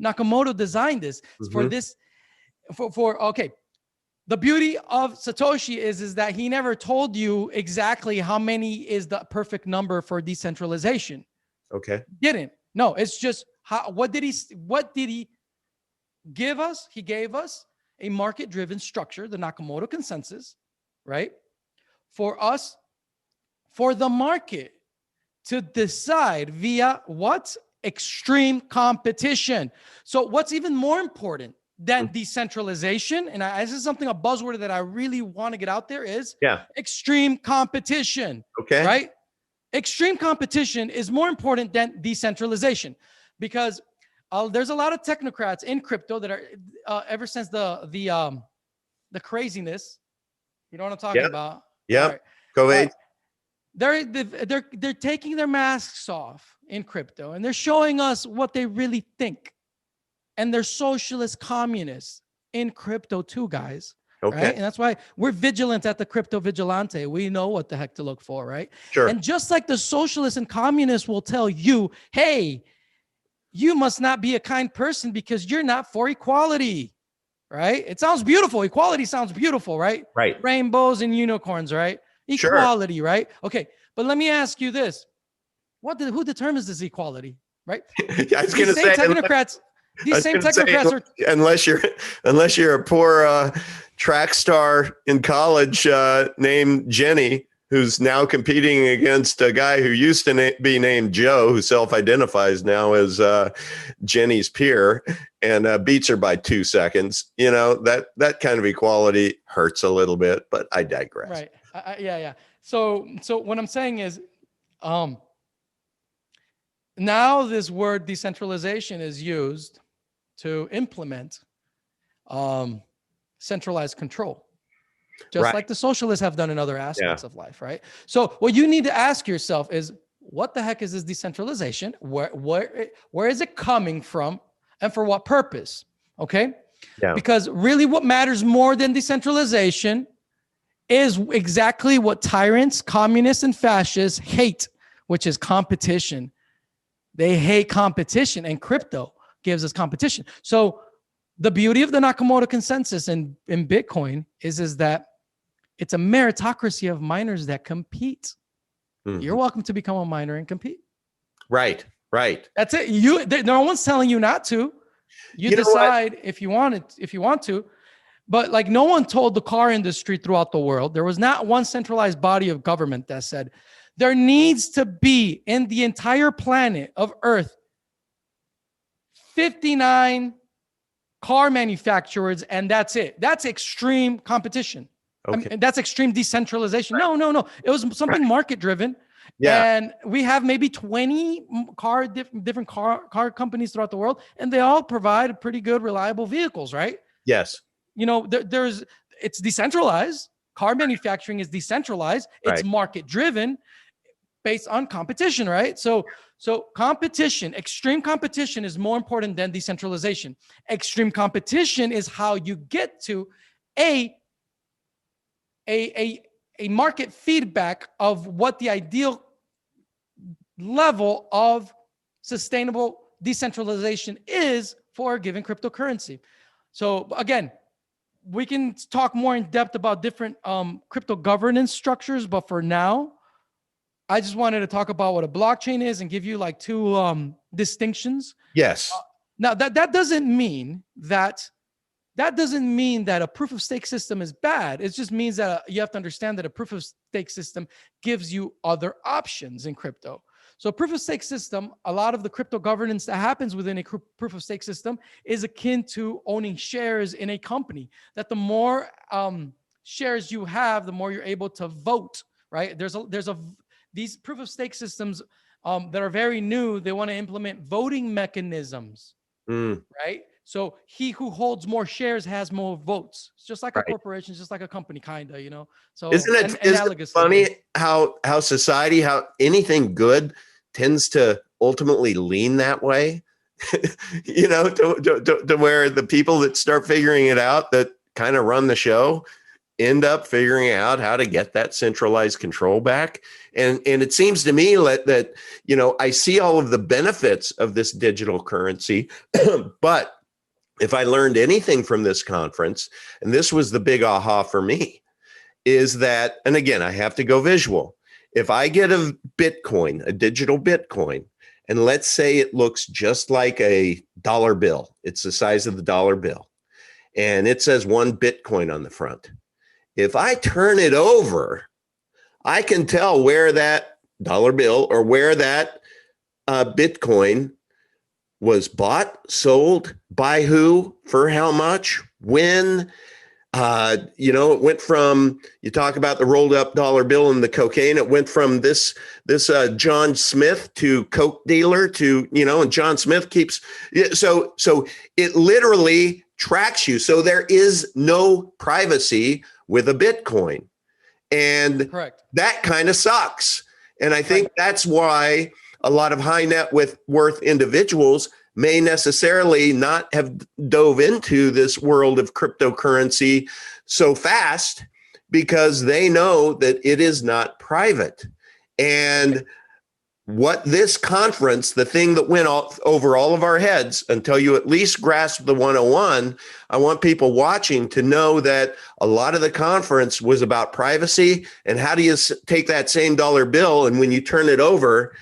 Nakamoto designed this for this. Okay. The beauty of Satoshi is that he never told you exactly how many is the perfect number for decentralization. Okay. Didn't. No, it's just what did he give us? He gave us a market-driven structure, the Nakamoto consensus, right? For us, for the market to decide via what? Extreme competition. So what's even more important than decentralization, and this is something, a buzzword that I really want to get out there, is extreme competition. Okay. Right? Extreme competition is more important than decentralization, because there's a lot of technocrats in crypto that are ever since the craziness. You know what I'm talking about? Yeah. Right. COVID. They're taking their masks off in crypto, and they're showing us what they really think. And they're socialist communists in crypto too, guys. Okay. Right? And that's why we're vigilant at the Crypto Vigilante. We know what the heck to look for, right? Sure. And just like the socialists and communists will tell you, hey, you must not be a kind person because you're not for equality, right? It sounds beautiful. Equality sounds beautiful, right? Right. Rainbows and unicorns, right? Equality, right? Okay. But let me ask you this. Who determines this equality, right? I was going to say, technocrats. These same technocrats are, unless you're a poor track star in college named Jenny, who's now competing against a guy who used to be named Joe, who self-identifies now as Jenny's peer, and beats her by 2 seconds. You know, that kind of equality hurts a little bit, but I digress. Right. Yeah. So what I'm saying is, now this word decentralization is used to implement centralized control, just like the socialists have done in other aspects of life, right? So what you need to ask yourself is, what the heck is this decentralization? Where is it coming from, and for what purpose? Okay? Yeah. Because really what matters more than decentralization is exactly what tyrants, communists, and fascists hate, which is competition. They hate competition, and crypto gives us competition. So the beauty of the Nakamoto consensus in Bitcoin is that it's a meritocracy of miners that compete. you're welcome to become a miner and compete. Right. That's it. No one's telling you not to. You decide if you want to. But like, no one told the car industry throughout the world. There was not one centralized body of government that said there needs to be in the entire planet of Earth 59 car manufacturers, and that's it. That's extreme competition. Okay. I mean, that's extreme decentralization. No. It was something market driven. Yeah. And we have maybe 20 different car companies throughout the world, and they all provide pretty good, reliable vehicles, right? Yes. It's decentralized. Car manufacturing is decentralized. It's market driven based on competition, right? So competition, extreme competition is more important than decentralization. Extreme competition is how you get to a market feedback of what the ideal level of sustainable decentralization is for a given cryptocurrency. So again, we can talk more in depth about different crypto governance structures, but for now, I just wanted to talk about what a blockchain is and give you like two distinctions. Yes. Now that doesn't mean that a proof of stake system is bad. It just means that you have to understand that a proof of stake system gives you other options in crypto. So proof of stake system, a lot of the crypto governance that happens within a proof of stake system is akin to owning shares in a company. That the more shares you have, the more you're able to vote, right? These proof of stake systems that are very new, they want to implement voting mechanisms, right? So he who holds more shares has more votes. It's just like a corporation, just like a company, kind of, So isn't it funny how society, how anything good tends to ultimately lean that way? To where the people that start figuring it out, that kind of run the show, end up figuring out how to get that centralized control back. And it seems to me that I see all of the benefits of this digital currency, but if I learned anything from this conference, and this was the big aha for me, is that, and again, I have to go visual. If I get a Bitcoin, a digital Bitcoin, and let's say it looks just like a dollar bill, it's the size of the dollar bill, and it says 1 Bitcoin on the front. If I turn it over, I can tell where that dollar bill or where that Bitcoin was bought, sold, by who, for how much, when. It went from, you talk about the rolled up dollar bill and the cocaine. It went from this John Smith to coke dealer to, and John Smith keeps, so it literally tracks you. So there is no privacy with a Bitcoin. And correct, that kind of sucks. And I think that's why a lot of high net worth individuals may necessarily not have dove into this world of cryptocurrency so fast, because they know that it is not private. And what this conference, the thing that went over all of our heads until you at least grasp the 101, I want people watching to know that a lot of the conference was about privacy and how do you take that same dollar bill, and when you turn it over,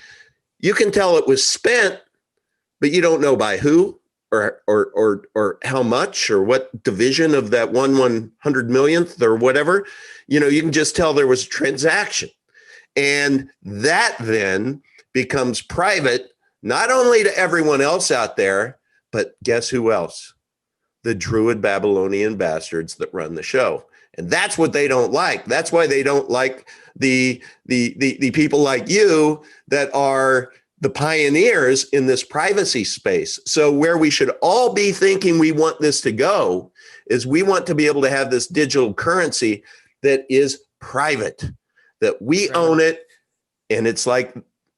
you can tell it was spent, but you don't know by who or how much or what division of that 1/100 millionth or whatever. You can just tell there was a transaction. And that then becomes private, not only to everyone else out there, but guess who else? The Druid Babylonian bastards that run the show. And that's what they don't like. That's why they don't like the people like you that are the pioneers in this privacy space. So where we should all be thinking we want this to go is we want to be able to have this digital currency that is private, that we own it. And it's like,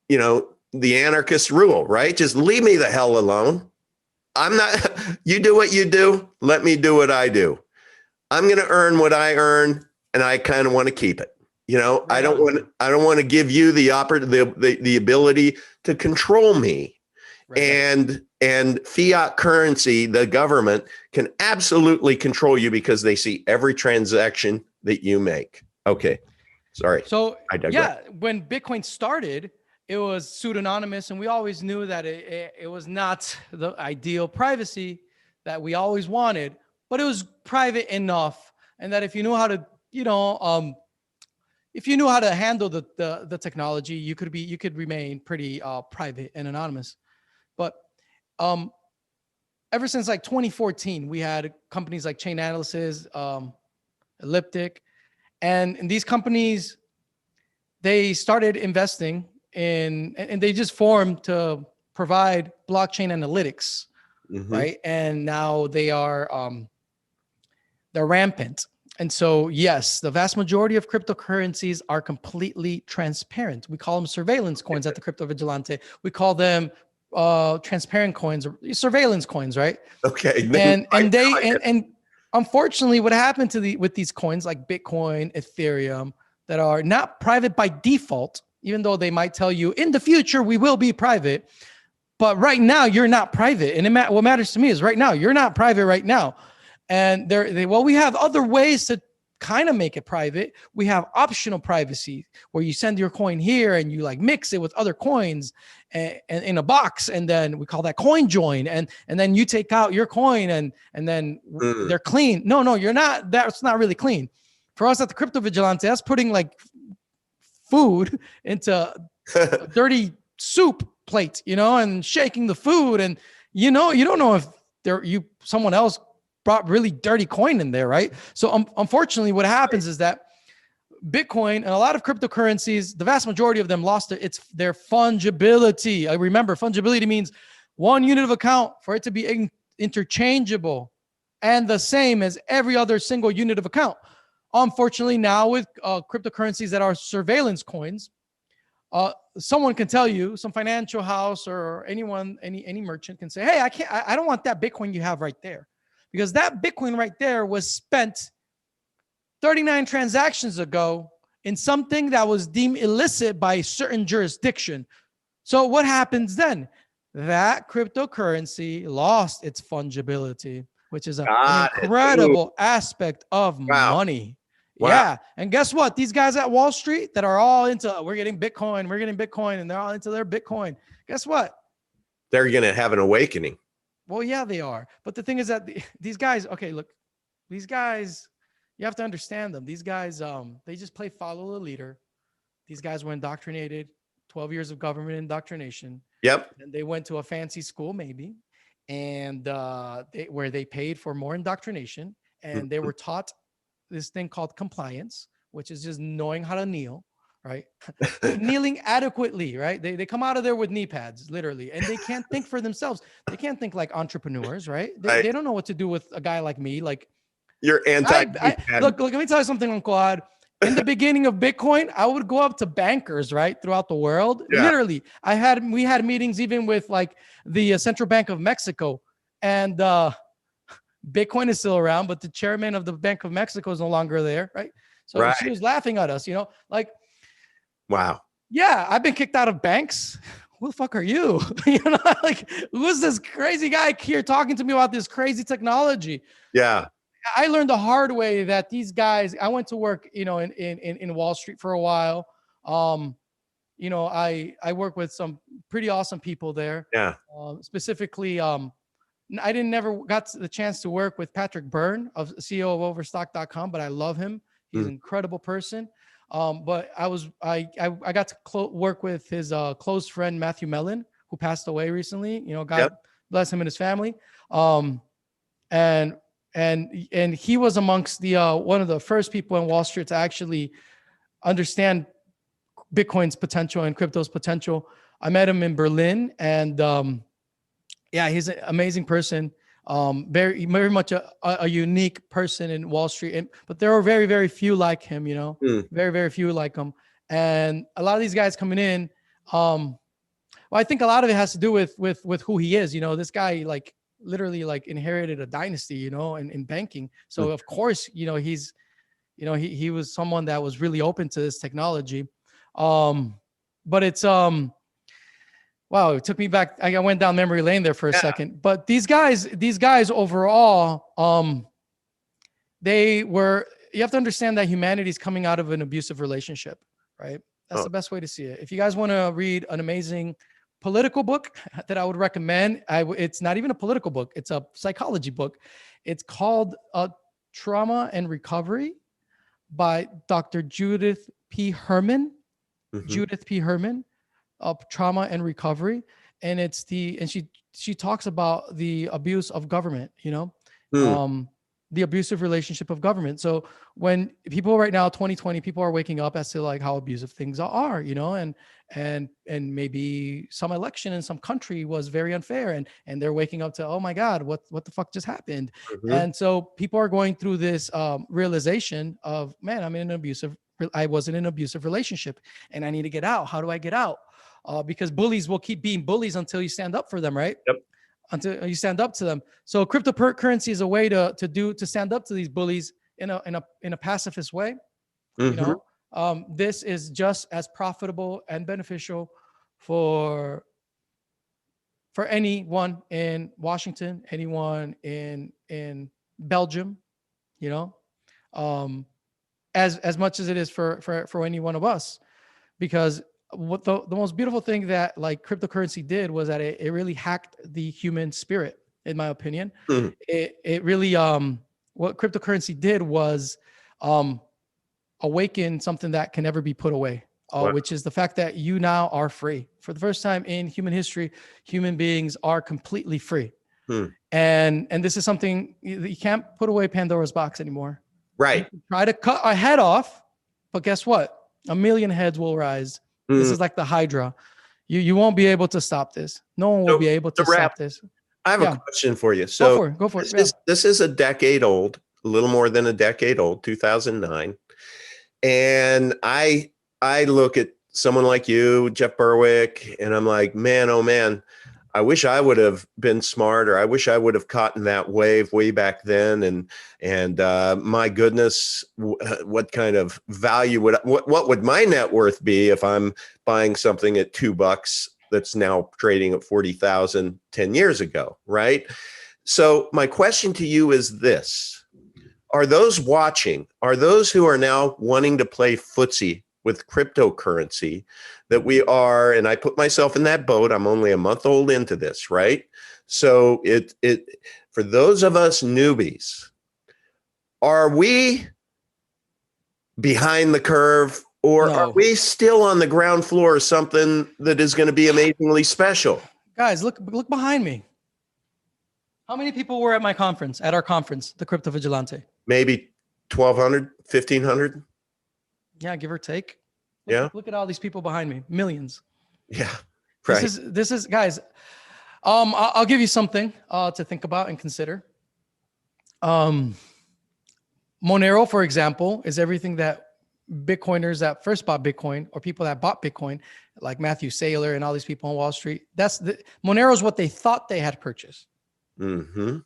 the anarchist rule, right? Just leave me the hell alone. You do what you do. Let me do what I do. I'm going to earn what I earn, and I kind of want to keep it. I don't want to give you the ability to control me. Right. And fiat currency, the government can absolutely control you because they see every transaction that you make. Okay. Sorry. So I digress. yeah, when Bitcoin started, it was pseudonymous, and we always knew that it was not the ideal privacy that we always wanted, but it was private enough, and that if you knew how to, if you knew how to handle the technology, you could remain pretty private and anonymous. But ever since like 2014, we had companies like Chain Analysis, Elliptic, and these companies, they started investing in, and they just formed to provide blockchain analytics, right? And now they are they're rampant. And so, yes, the vast majority of cryptocurrencies are completely transparent. We call them surveillance coins at the Crypto Vigilante. We call them transparent coins, or surveillance coins, right? Okay. And unfortunately, what happened with these coins like Bitcoin, Ethereum, that are not private by default, even though they might tell you in the future we will be private, but right now you're not private. And what matters to me is right now you're not private right now. And we have other ways to kind of make it private. We have optional privacy where you send your coin here and you like mix it with other coins and in a box, and then we call that coin join. And then you take out your coin and then they're clean. No, you're not. That's not really clean. For us at the Crypto Vigilante, that's putting like food into a dirty soup plate, and shaking the food, and you don't know if someone else brought really dirty coin in there, right? So unfortunately, what happens is that Bitcoin and a lot of cryptocurrencies, the vast majority of them lost their fungibility. I remember fungibility means one unit of account for it to be interchangeable and the same as every other single unit of account. Unfortunately, now with cryptocurrencies that are surveillance coins, someone can tell you, some financial house or anyone, any merchant can say, hey, I don't want that Bitcoin you have right there. Because that Bitcoin right there was spent 39 transactions ago in something that was deemed illicit by a certain jurisdiction. So what happens then? That cryptocurrency lost its fungibility, which is an incredible aspect of money. Wow. Yeah. And guess what? These guys at Wall Street that are all into, we're getting Bitcoin, and they're all into their Bitcoin. Guess what? They're going to have an awakening. Well, yeah, they are. But the thing is that these guys, okay, look, these guys, you have to understand them. These guys, they just follow the leader. These guys were indoctrinated, 12 years of government indoctrination. Yep. And they went to a fancy school, maybe, and where they paid for more indoctrination. And they were taught this thing called compliance, which is just knowing how to kneel. Right? Kneeling adequately, right? They come out of there with knee pads, literally, and they can't think for themselves. They can't think like entrepreneurs, right? They don't know what to do with a guy like me. Like, you're look, let me tell you something, Uncle Ad. In the beginning of Bitcoin, I would go up to bankers, right, throughout the world. Yeah. Literally, we had meetings even with like the Central Bank of Mexico, and Bitcoin is still around, but the chairman of the Bank of Mexico is no longer there, right? So she was laughing at us, like. Wow. Yeah, I've been kicked out of banks. Who the fuck are you? Like, who's this crazy guy here talking to me about this crazy technology? Yeah. I learned the hard way that these guys, I went to work, in Wall Street for a while. I work with some pretty awesome people there. Yeah. Specifically, I never got the chance to work with Patrick Byrne, CEO of Overstock.com, but I love him. He's an incredible person. But I got to work with his close friend Matthew Mellon, who passed away recently. God bless him and his family. And he was amongst the one of the first people in Wall Street to actually understand Bitcoin's potential and crypto's potential. I met him in Berlin, and he's an amazing person. Very, very much a unique person in Wall Street, but there are very, very few like him, very, very few like him. And a lot of these guys coming in, I think a lot of it has to do with who he is. This guy like literally like inherited a dynasty, in banking. So of course, he's, he was someone that was really open to this technology. But it's, wow, it took me back. I went down memory lane there for a second. But these guys overall, they were you have to understand that humanity is coming out of an abusive relationship, right? That's Oh. the best way to see it. If you guys want to read an amazing political book that I would recommend, it's not even a political book. It's a psychology book. It's called Trauma and Recovery by Dr. Judith P. Herman. Mhm. Judith P. Herman, Trauma and Recovery. And she talks about the abuse of government, the abusive relationship of government. So when people right now, 2020, people are waking up as to like how abusive things are, and maybe some election in some country was very unfair, and they're waking up to, oh my God, what the fuck just happened? Mhm. And so people are going through this realization of, man, I was in an abusive relationship and I need to get out. How do I get out? Because bullies will keep being bullies until you stand up for them, right? Yep. Until you stand up to them. So cryptocurrency is a way to stand up to these bullies in a pacifist way. Mhm. This is just as profitable and beneficial for anyone in Washington, anyone in Belgium, as much as it is for any one of us, because what the most beautiful thing that like cryptocurrency did was that it really hacked the human spirit, in my opinion. Mhm. It really what cryptocurrency did was awaken something that can never be put away, Wow. which is the fact that you now are free. For the first time in human history, human beings are completely free. Hmm. And this is something you can't put away Pandora's box anymore. Right. You can try to cut a head off, but guess what? A million heads will rise. This is like the Hydra. You won't be able to stop this. No one will So, be able to wrap, stop this. I have Yeah. a question for you. So Go for it. this is a decade old, a little more than a decade old, 2009. And I look at someone like you, Jeff Berwick, and I'm like, man, oh man, I wish I would have been smarter. I wish I would have caught in that wave way back then. And my goodness, what kind of value what would my net worth be if I'm buying something at $2 that's now trading at 40,000 10 years ago, right? So my question to you is this: are those watching, are those who are now wanting to play footsie with cryptocurrency, that we are, and I put myself in that boat, I'm only a month old into this, right? So it for those of us newbies, are we behind the curve, or are we still on the ground floor of something that is going to be amazingly special? Guys, look behind me. How many people were at our conference, the Crypto Vigilante? Maybe 1,200, 1,500. Yeah, give or take. Look at all these people behind me. Millions. Yeah. Right. This is guys. I'll give you something to think about and consider. Monero, for example, is everything that Bitcoiners that first bought Bitcoin, or people that bought Bitcoin, like Matthew Saylor and all these people on Wall Street. Monero is what they thought they had purchased. Mm-hmm.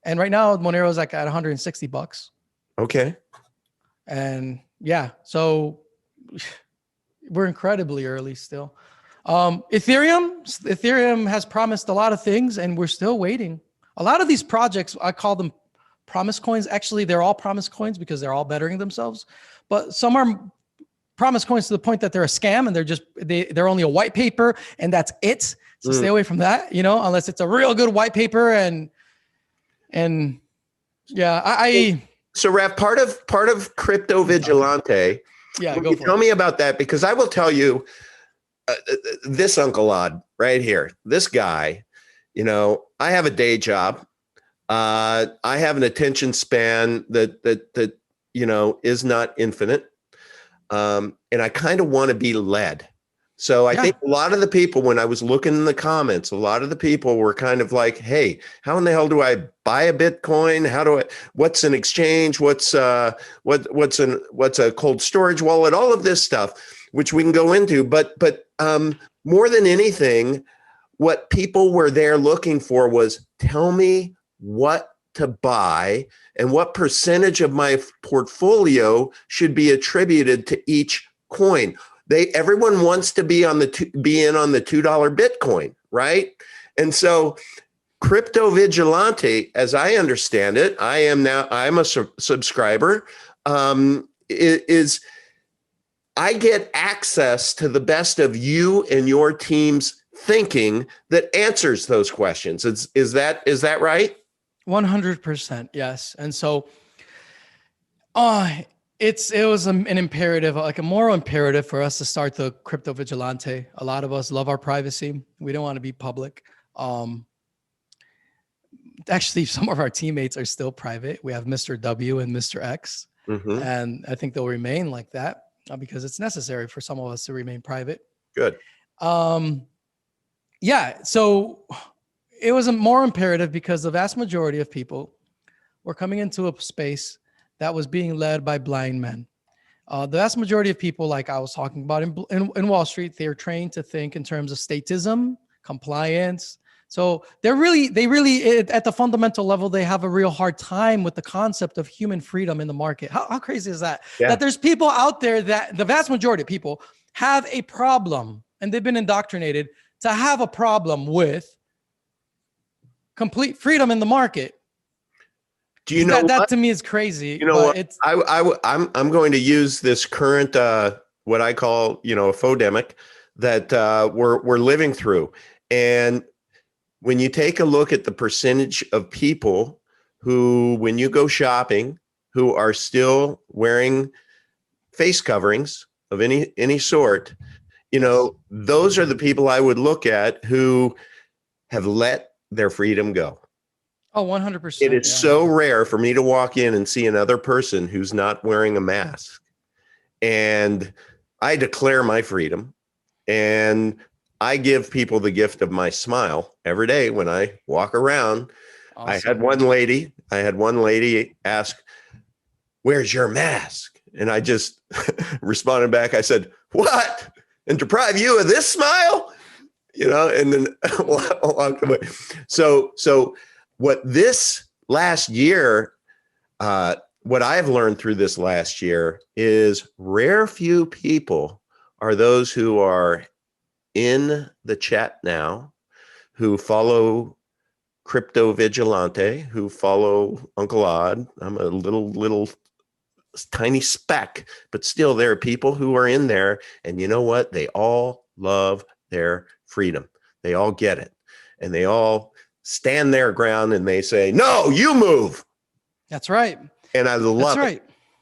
And right now, Monero is like at $160. Okay. And yeah, so we're incredibly early still. Ethereum has promised a lot of things, and we're still waiting. A lot of these projects, I call them promise coins. Actually, they're all promise coins because they're all bettering themselves. But some are promise coins to the point that they're a scam, and they're only a white paper, and that's it. So stay away from that, unless it's a real good white paper. And yeah, So Raph, part of Crypto Vigilante. Yeah, go for it. Tell me about that, because I will tell you, this Uncle Odd right here, this guy, I have a day job. I have an attention span that is not infinite. And I kind of want to be led. So I think a lot of the people, when I was looking in the comments, a lot of the people were kind of like, hey, how in the hell do I buy a Bitcoin? What's an exchange? What's a cold storage wallet? All of this stuff, which we can go into. But more than anything, what people were there looking for was, tell me what to buy and what percentage of my portfolio should be attributed to each coin. Everyone wants to be in on the $2 Bitcoin, right? And so Crypto Vigilante, as I understand it, I'm a subscriber. is I get access to the best of you and your team's thinking that answers those questions. Is that right? 100%. Yes. And so, it was an imperative, like a moral imperative for us to start the Crypto Vigilante. A lot of us love our privacy. We don't want to be public. Actually, some of our teammates are still private. We have Mr. W and Mr. X, Mm-hmm. and I think they'll remain like that because it's necessary for some of us to remain private. Good. Yeah. So it was a more imperative because the vast majority of people were coming into a space that was being led by blind men. The vast majority of people, like I was talking about in Wall Street, they're trained to think in terms of statism, compliance. So they really, at the fundamental level, they have a real hard time with the concept of human freedom in the market. How crazy is that? Yeah. That there's people out there that the vast majority of people have a problem, and they've been indoctrinated to have a problem with complete freedom in the market. Do you know that to me is crazy? You know what? I'm going to use this current what I call a fodemic that we're living through, and when you take a look at the percentage of people who, when you go shopping, who are still wearing face coverings of any sort, those are the people I would look at who have let their freedom go. Oh, 100%. It is so rare for me to walk in and see another person who's not wearing a mask. And I declare my freedom, and I give people the gift of my smile every day when I walk around. Awesome. I had one lady ask, "Where's your mask?" And I just responded back. I said, "What? And deprive you of this smile?" And then walked away. So what this last year, what I've learned through this last year is rare few people are those who are in the chat now, who follow Crypto Vigilante, who follow Uncle Odd. I'm a little tiny speck, but still there are people who are in there, and you know what? They all love their freedom. They all get it, and they all stand their ground, and they say, "No, you move." That's right. And I love it.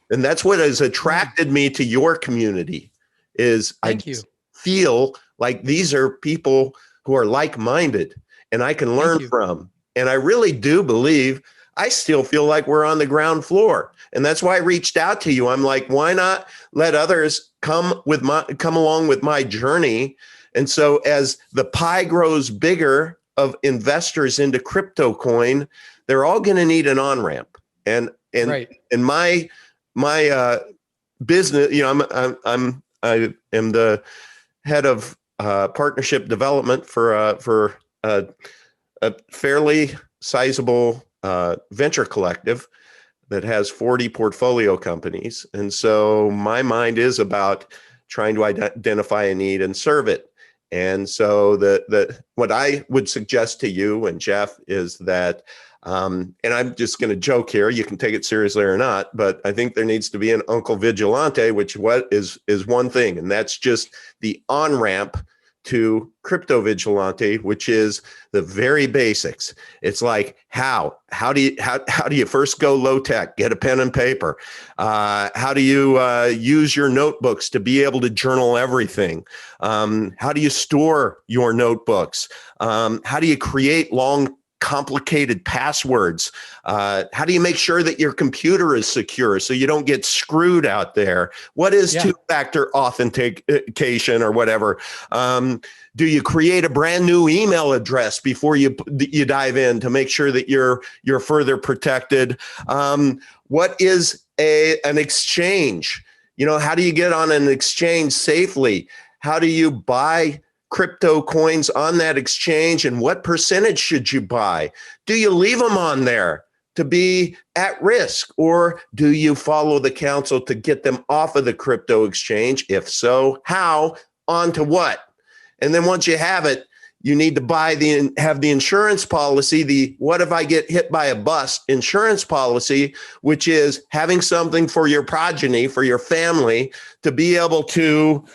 And that's what has attracted me to your community is Thank you. Feel like these are people who are like-minded and I can learn from. And I really do believe, I still feel like we're on the ground floor. And that's why I reached out to you. I'm like, why not let others come along with my journey? And so as the pie grows bigger of investors into crypto coin, they're all going to need an on-ramp. And right. in my business, I am the head of partnership development for a fairly sizable venture collective that has 40 portfolio companies. And so my mind is about trying to identify a need and serve it. And so what I would suggest to you and Jeff is that, and I'm just going to joke here, you can take it seriously or not, but I think there needs to be an Uncle Vigilante, which is one thing, and that's just the on-ramp to Crypto Vigilante, which is the very basics. It's like how do you first go low tech, get a pen and paper? How do you use your notebooks to be able to journal everything? How do you store your notebooks? How do you create long, complicated passwords? How do you make sure that your computer is secure so you don't get screwed out there? What is two-factor authentication or whatever? Do you create a brand new email address before you dive in to make sure that you're further protected? What is an exchange? How do you get on an exchange safely? How do you buy crypto coins on that exchange, and what percentage should you buy? Do you leave them on there to be at risk, or do you follow the counsel to get them off of the crypto exchange? If so, how? On to what? And then once you have it, You need to have the insurance policy, the what if I get hit by a bus insurance policy, which is having something for your progeny, for your family to be able to,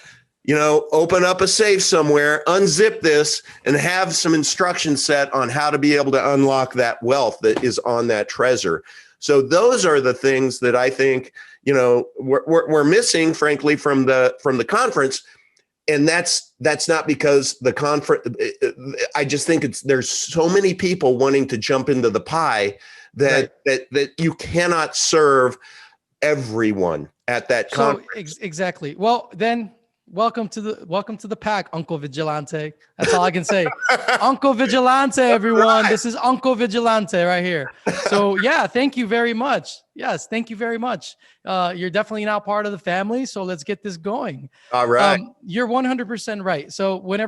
open up a safe somewhere, unzip this, and have some instruction set on how to be able to unlock that wealth that is on that treasure. So those are the things that I think, we're missing, frankly, from the conference. And that's not because the conference, I just think there's so many people wanting to jump into the pie that you cannot serve everyone at that conference. Exactly. Well, then welcome to the pack, Uncle Vigilante. That's all I can say. Uncle Vigilante, everyone. This is Uncle Vigilante right here. So yeah, thank you very much. Yes, thank you very much. You're definitely now part of the family. So let's get this going. All right. You're 100% right. So when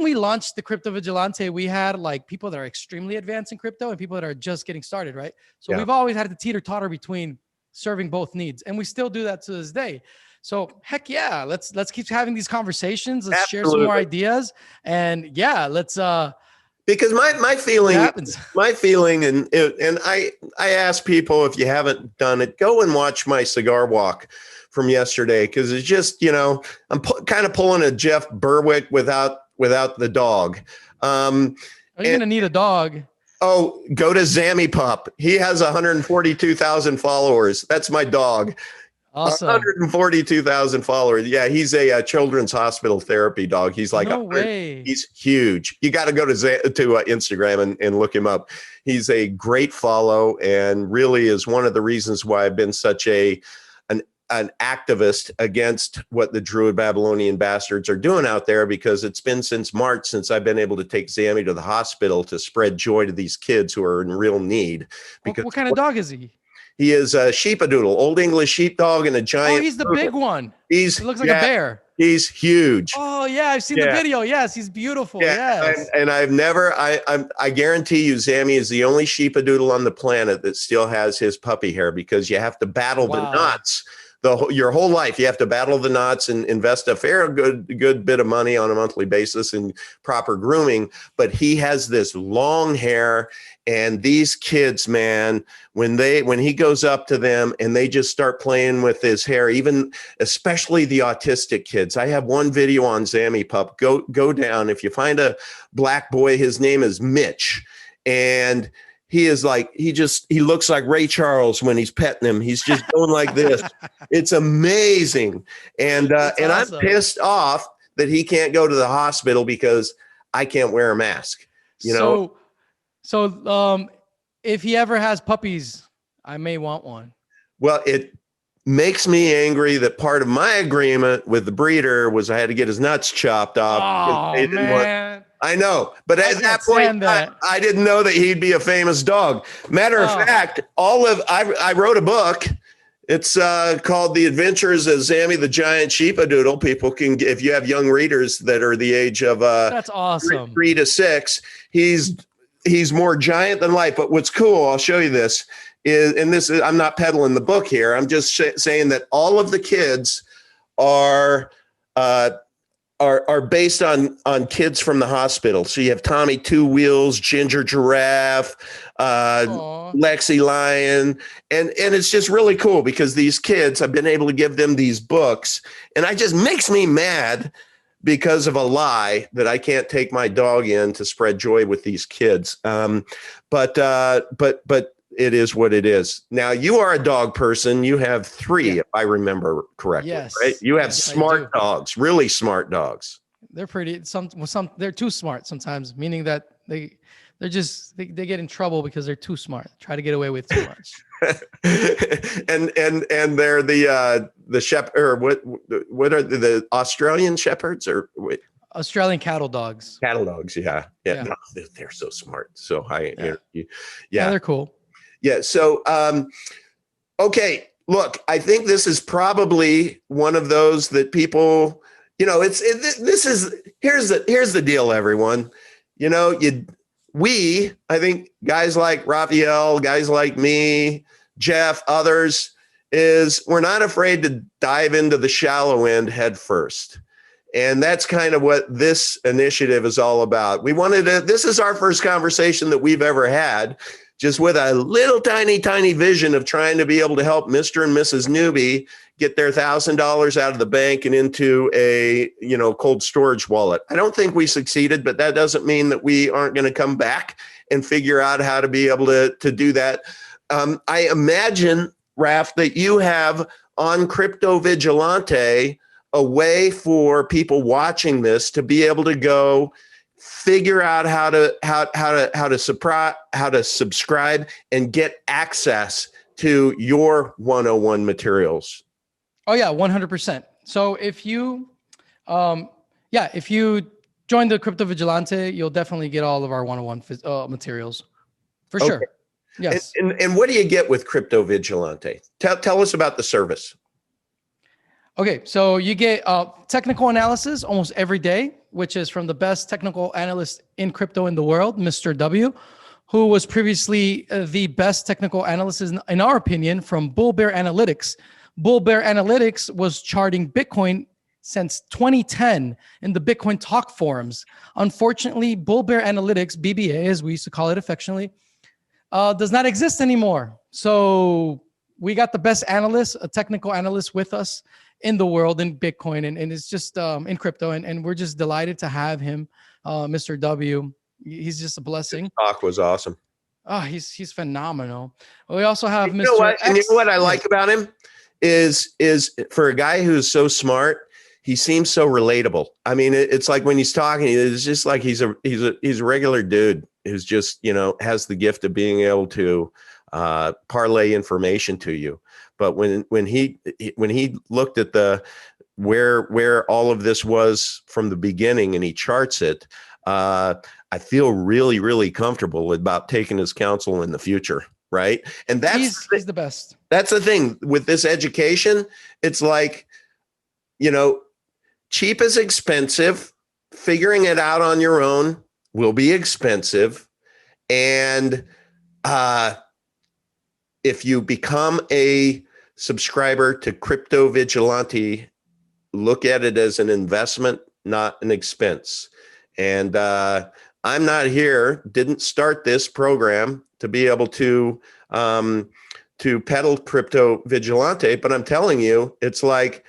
we launched the Crypto Vigilante, we had like people that are extremely advanced in crypto and people that are just getting started, right? So we've always had to teeter-totter between serving both needs, and we still do that to this day. So heck yeah, let's keep having these conversations. Let's share some more ideas, and yeah, let's because my feeling, and I ask people, if you haven't done it, go and watch my cigar walk from yesterday, because it's just, I'm kind of pulling a Jeff Berwick without the dog. Are you gonna need a dog? Oh, go to Zammy Pup. He has 142,000 followers. That's my dog. Awesome. 142,000 followers. Yeah, he's a children's hospital therapy dog. He's like, no way. He's huge. You got to go to Instagram and look him up. He's a great follow, and really is one of the reasons why I've been such an activist against what the Druid Babylonian bastards are doing out there, because it's been since March since I've been able to take Zammy to the hospital to spread joy to these kids who are in real need. Because what kind of dog is he? He is a sheepadoodle, Old English sheepdog, and a giant. Oh, he's the big one. He looks like a bear. He's huge. Oh yeah, I've seen the video. Yes, he's beautiful. Yeah, yes. and I've never. I guarantee you, Zammy is the only sheepadoodle on the planet that still has his puppy hair, because you have to battle the knots. Your whole life, you have to battle the knots and invest a good bit of money on a monthly basis in proper grooming. But he has this long hair, and these kids, man, when he goes up to them and they just start playing with his hair, especially the autistic kids. I have one video on Zammy Pup. Go down. If you find a black boy, his name is Mitch, and he is like, he looks like Ray Charles when he's petting him. He's just going like this. It's amazing. And awesome. I'm pissed off that he can't go to the hospital because I can't wear a mask. So if he ever has puppies, I may want one. Well, it makes me angry that part of my agreement with the breeder was I had to get his nuts chopped off. Oh, man. I know, but at that point, I didn't know that he'd be a famous dog. Matter of fact, I wrote a book. It's called The Adventures of Zammy the Giant Sheepadoodle. People can, if you have young readers that are the age of that's awesome, 3 to 6, he's more giant than life. But what's cool, I'll show you this, I'm not peddling the book here. I'm just saying that all of the kids are based on kids from the hospital. So you have Tommy Two Wheels, Ginger Giraffe, Lexi Lion, and it's just really cool because these kids, I've been able to give them these books, and it just makes me mad because of a lie that I can't take my dog in to spread joy with these kids. But it is what it is. Now, you are a dog person. You have 3, if I remember correctly. Yes. Right? You have smart dogs, really smart dogs. They're pretty. They're too smart sometimes, meaning that they get in trouble because they're too smart. Try to get away with too much. and they're the shepherd, or what are the Australian shepherds, or what? Australian cattle dogs. Cattle dogs, yeah. No, they're so smart. So They're cool. Yeah. So, okay, look, I think this is probably one of those that people, here's the deal, everyone. I think guys like Rafael, guys like me, Jeff, others, we're not afraid to dive into the shallow end head first. And that's kind of what this initiative is all about. This is our first conversation that we've ever had, just with a little tiny vision of trying to be able to help Mr. and Mrs. Newbie get their $1,000 out of the bank and into a, cold storage wallet. I don't think we succeeded, but that doesn't mean that we aren't going to come back and figure out how to be able to do that. I imagine, Raf, that you have on Crypto Vigilante a way for people watching this to be able to go figure out how to subscribe and get access to your 101 materials. Oh yeah, 100%. So if you join the Crypto Vigilante, you'll definitely get all of our 101 materials for sure. Yes. And what do you get with Crypto Vigilante? Tell us about the service. Okay, so you get technical analysis almost every day, which is from the best technical analyst in crypto in the world, Mr. W, who was previously the best technical analyst in our opinion from Bull Bear Analytics. Bull Bear Analytics was charting Bitcoin since 2010 in the Bitcoin talk forums. Unfortunately, Bull Bear Analytics, BBA, as we used to call it affectionately, does not exist anymore. So we got the best analyst, a technical analyst with us in the world in Bitcoin, and it's just in crypto. And we're just delighted to have him, Mr. W. He's just a blessing. His talk was awesome. Oh, he's phenomenal. We also have Mr. And you know what I like about him is for a guy who's so smart, he seems so relatable. I mean, it's like when he's talking, it's just like he's a regular dude who's just, has the gift of being able to parlay information to you. But when he looked at where all of this was from the beginning and he charts it, I feel really, really comfortable about taking his counsel in the future. Right. And he's the best. That's the thing with this education. It's like, cheap is expensive. Figuring it out on your own will be expensive. And if you become a subscriber to Crypto Vigilante, look at it as an investment, not an expense. And I'm not here, didn't start this program to be able to peddle Crypto Vigilante, but I'm telling you, it's like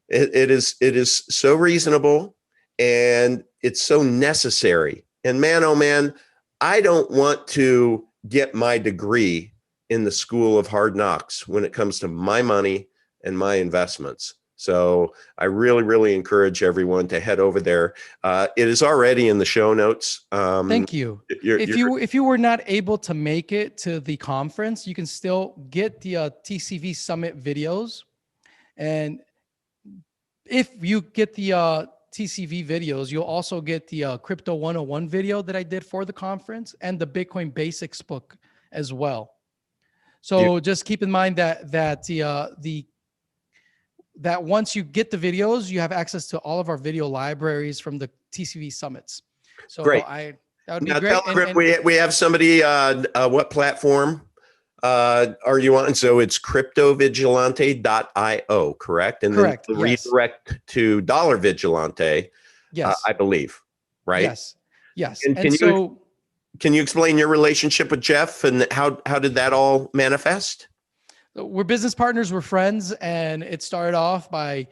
it is so reasonable and it's so necessary. And man, oh man, I don't want to get my degree in the school of hard knocks when it comes to my money and my investments. So I really, really encourage everyone to head over there. It is already in the show notes. Thank you. If you were not able to make it to the conference, you can still get the TCV Summit videos. And if you get the TCV videos, you'll also get the Crypto 101 video that I did for the conference and the Bitcoin Basics book as well. So just keep in mind that once you get the videos, you have access to all of our video libraries from the TCV summits. So great. That would be now great. We have somebody, what platform are you on? So it's cryptovigilante.io, correct? And correct. Then redirect to Dollar Vigilante, yes. I believe, right? Yes. Can you explain your relationship with Jeff and how did that all manifest? We're business partners, we're friends, and it started off by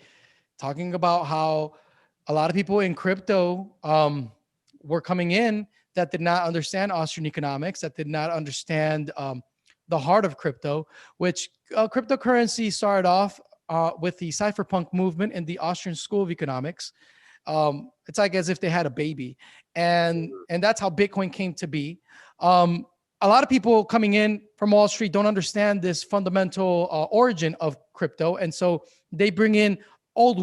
talking about how a lot of people in crypto were coming in that did not understand Austrian economics, that did not understand the heart of crypto, which cryptocurrency started off with the cypherpunk movement in the Austrian School of Economics. It's like as if they had a baby, and that's how Bitcoin came to be. A lot of people coming in from Wall Street don't understand this fundamental origin of crypto, and so they bring in new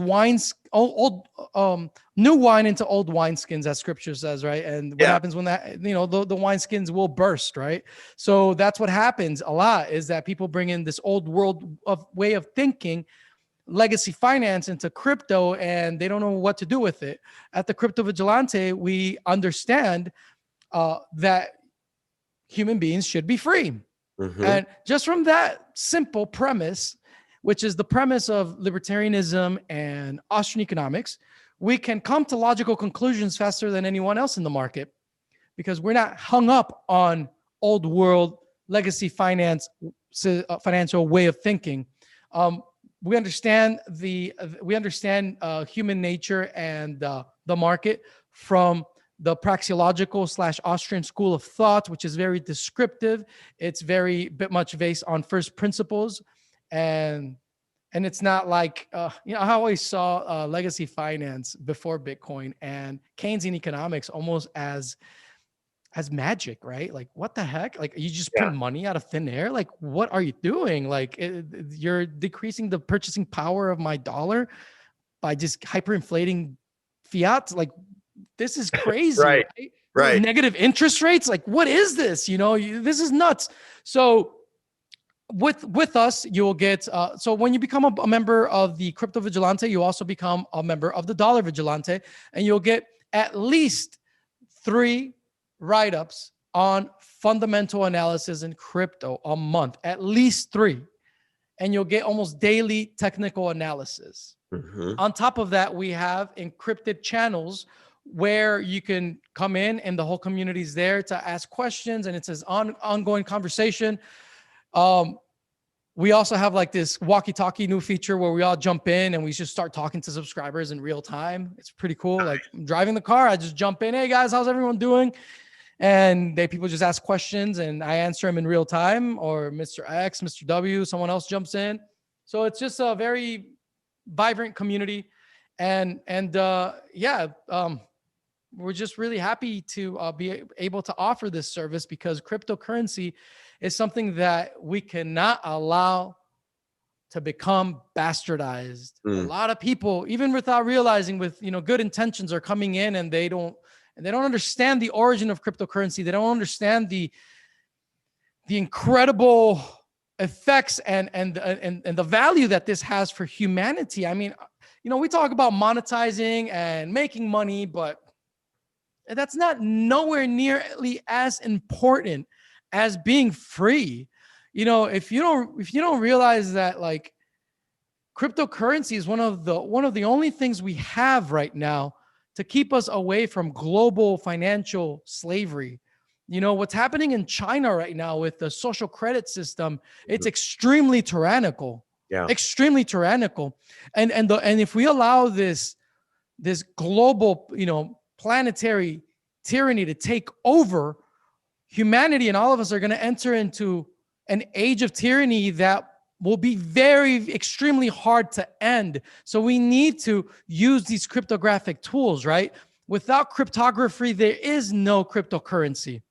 wine into old wineskins, as scripture says, right? And what happens when that, the wineskins will burst, right? So that's what happens a lot, is that people bring in this old world of way of thinking, legacy finance, into crypto, and they don't know what to do with it. At the Crypto Vigilante, we understand that human beings should be free. Mm-hmm. And just from that simple premise, which is the premise of libertarianism and Austrian economics, we can come to logical conclusions faster than anyone else in the market because we're not hung up on old world legacy finance, financial way of thinking. We understand human nature and the market from the praxeological / Austrian school of thought, which is very descriptive. It's very bit much based on first principles, and it's not like I always saw legacy finance before Bitcoin and Keynesian economics almost as magic, right? Like, what the heck? Like, you just print money out of thin air? Like, what are you doing? Like, you're decreasing the purchasing power of my dollar by just hyperinflating fiat. Like, this is crazy. Right. Negative interest rates. Like, what is this? This is nuts. So with us, you will get, so when you become a member of the Crypto Vigilante, you also become a member of the Dollar Vigilante, and you'll get at least 3 write-ups on fundamental analysis in crypto a month, at least 3. And you'll get almost daily technical analysis. On top of that, we have encrypted channels where you can come in and the whole community is there to ask questions, and it's an ongoing conversation. We also have like this walkie-talkie new feature where we all jump in and we just start talking to subscribers in real time. It's pretty cool. Like, I'm driving the car, I just jump in. Hey guys, how's everyone doing? And people just ask questions and I answer them in real time, or Mr. X, Mr. W, someone else jumps in. So it's just a very vibrant community. And we're just really happy to be able to offer this service, because cryptocurrency is something that we cannot allow to become bastardized. A lot of people, even without realizing, with good intentions, are coming in and they don't understand the origin of cryptocurrency. They don't understand the incredible effects and the value that this has for humanity. I mean, we talk about monetizing and making money, but that's not nowhere nearly as important as being free. If you don't realize that, like, cryptocurrency is one of the only things we have right now to keep us away from global financial slavery. What's happening in China right now with the social credit system, it's extremely tyrannical. Extremely tyrannical. And if we allow this global, planetary tyranny to take over, humanity and all of us are going to enter into an age of tyranny that will be extremely hard to end. So we need to use these cryptographic tools, right? Without cryptography, there is no cryptocurrency.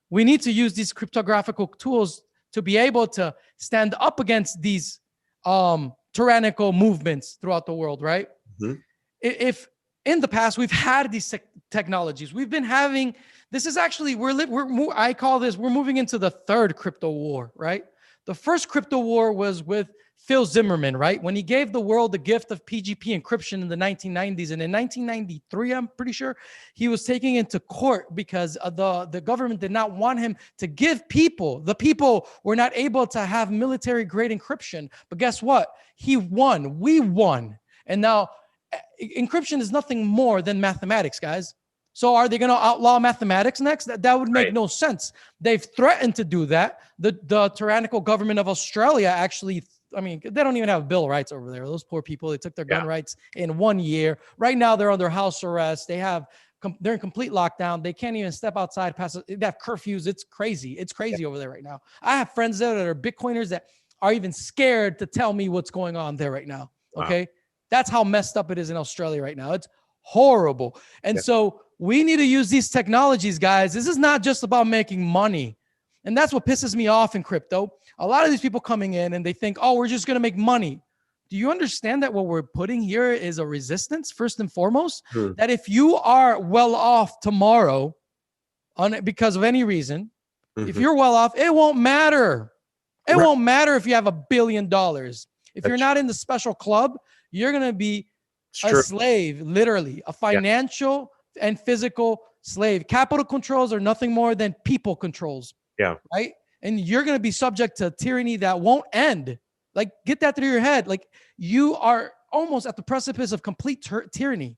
We need to use these cryptographical tools to be able to stand up against these tyrannical movements throughout the world, right? If in the past we've had these technologies, we've been having, this is actually, I call this, we're moving into the 3rd crypto war, right? The first crypto war was with Phil Zimmerman, right? When he gave the world the gift of PGP encryption in the 1990s. And in 1993, I'm pretty sure, he was taken into court because the government did not want him to give the people were not able to have military grade encryption. But guess what? He won. We won. And now encryption is nothing more than mathematics, guys. So are they going to outlaw mathematics next? That would make no sense. They've threatened to do that. The tyrannical government of Australia actually, they don't even have Bill of Rights over there. Those poor people, they took their gun rights in 1 year. Right now, they're under house arrest. They're in complete lockdown. They can't even step outside. They have curfews. It's crazy. It's crazy over there right now. I have friends there that are Bitcoiners that are even scared to tell me what's going on there right now. Okay. Wow. That's how messed up it is in Australia right now. It's horrible. And so we need to use these technologies, guys. This is not just about making money. And that's what pisses me off in crypto. A lot of these people coming in and they think, oh, we're just going to make money. Do you understand that what we're putting here is a resistance, first and foremost? That if you are well off tomorrow because of any reason, if you're well off, it won't matter. It won't matter if you have $1 billion. If you're not in the special club, you're going to be a slave, literally, a financial and physical slave. Capital controls are nothing more than people controls. Right? And you're going to be subject to tyranny that won't end. Like, get that through your head. Like, you are almost at the precipice of complete tyranny.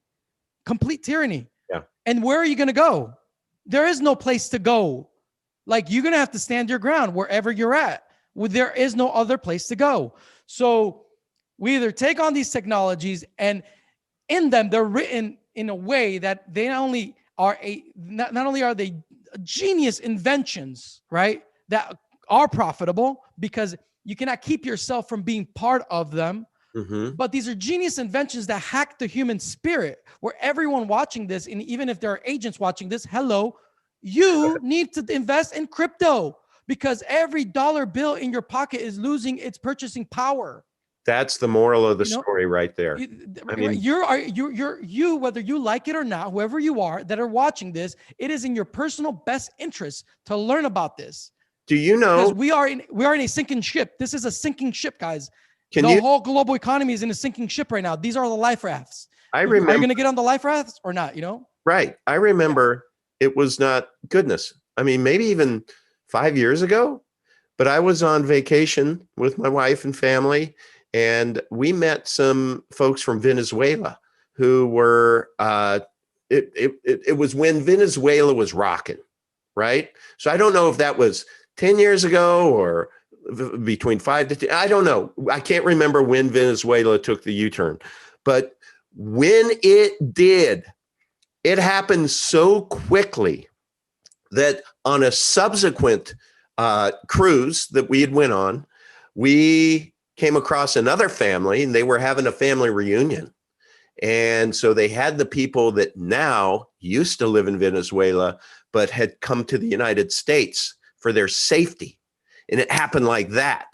complete tyranny. Yeah. And where are you going to go? There is no place to go. Like, you're going to have to stand your ground wherever you're at. Well, there is no other place to go. So we either take on these technologies, and in them, they're written in a way that they not only are not only are they genius inventions, right, that are profitable because you cannot keep yourself from being part of them. But these are genius inventions that hack the human spirit, where everyone watching this, and even if there are agents watching this, hello, you need to invest in crypto, because every dollar bill in your pocket is losing its purchasing power. That's the moral of the story right there. I mean, you, whether you like it or not, whoever you are that are watching this, it is in your personal best interest to learn about this. Do you know? Because we are in a sinking ship. This is a sinking ship, guys. The whole global economy is in a sinking ship right now. These are the life rafts. I remember. Are you going to get on the life rafts or not? You know? Right. I remember it was not goodness. I mean, maybe even 5 years ago, but I was on vacation with my wife and family, and we met some folks from Venezuela who were, it was when Venezuela was rocking, right? So I don't know if that was 10 years ago or between 5 to 10. I don't know. I can't remember when Venezuela took the U-turn, but when it did, it happened so quickly that on a subsequent cruise that we had went on, we came across another family, and they were having a family reunion. And so they had the people that now used to live in Venezuela, but had come to the United States for their safety. And it happened like that.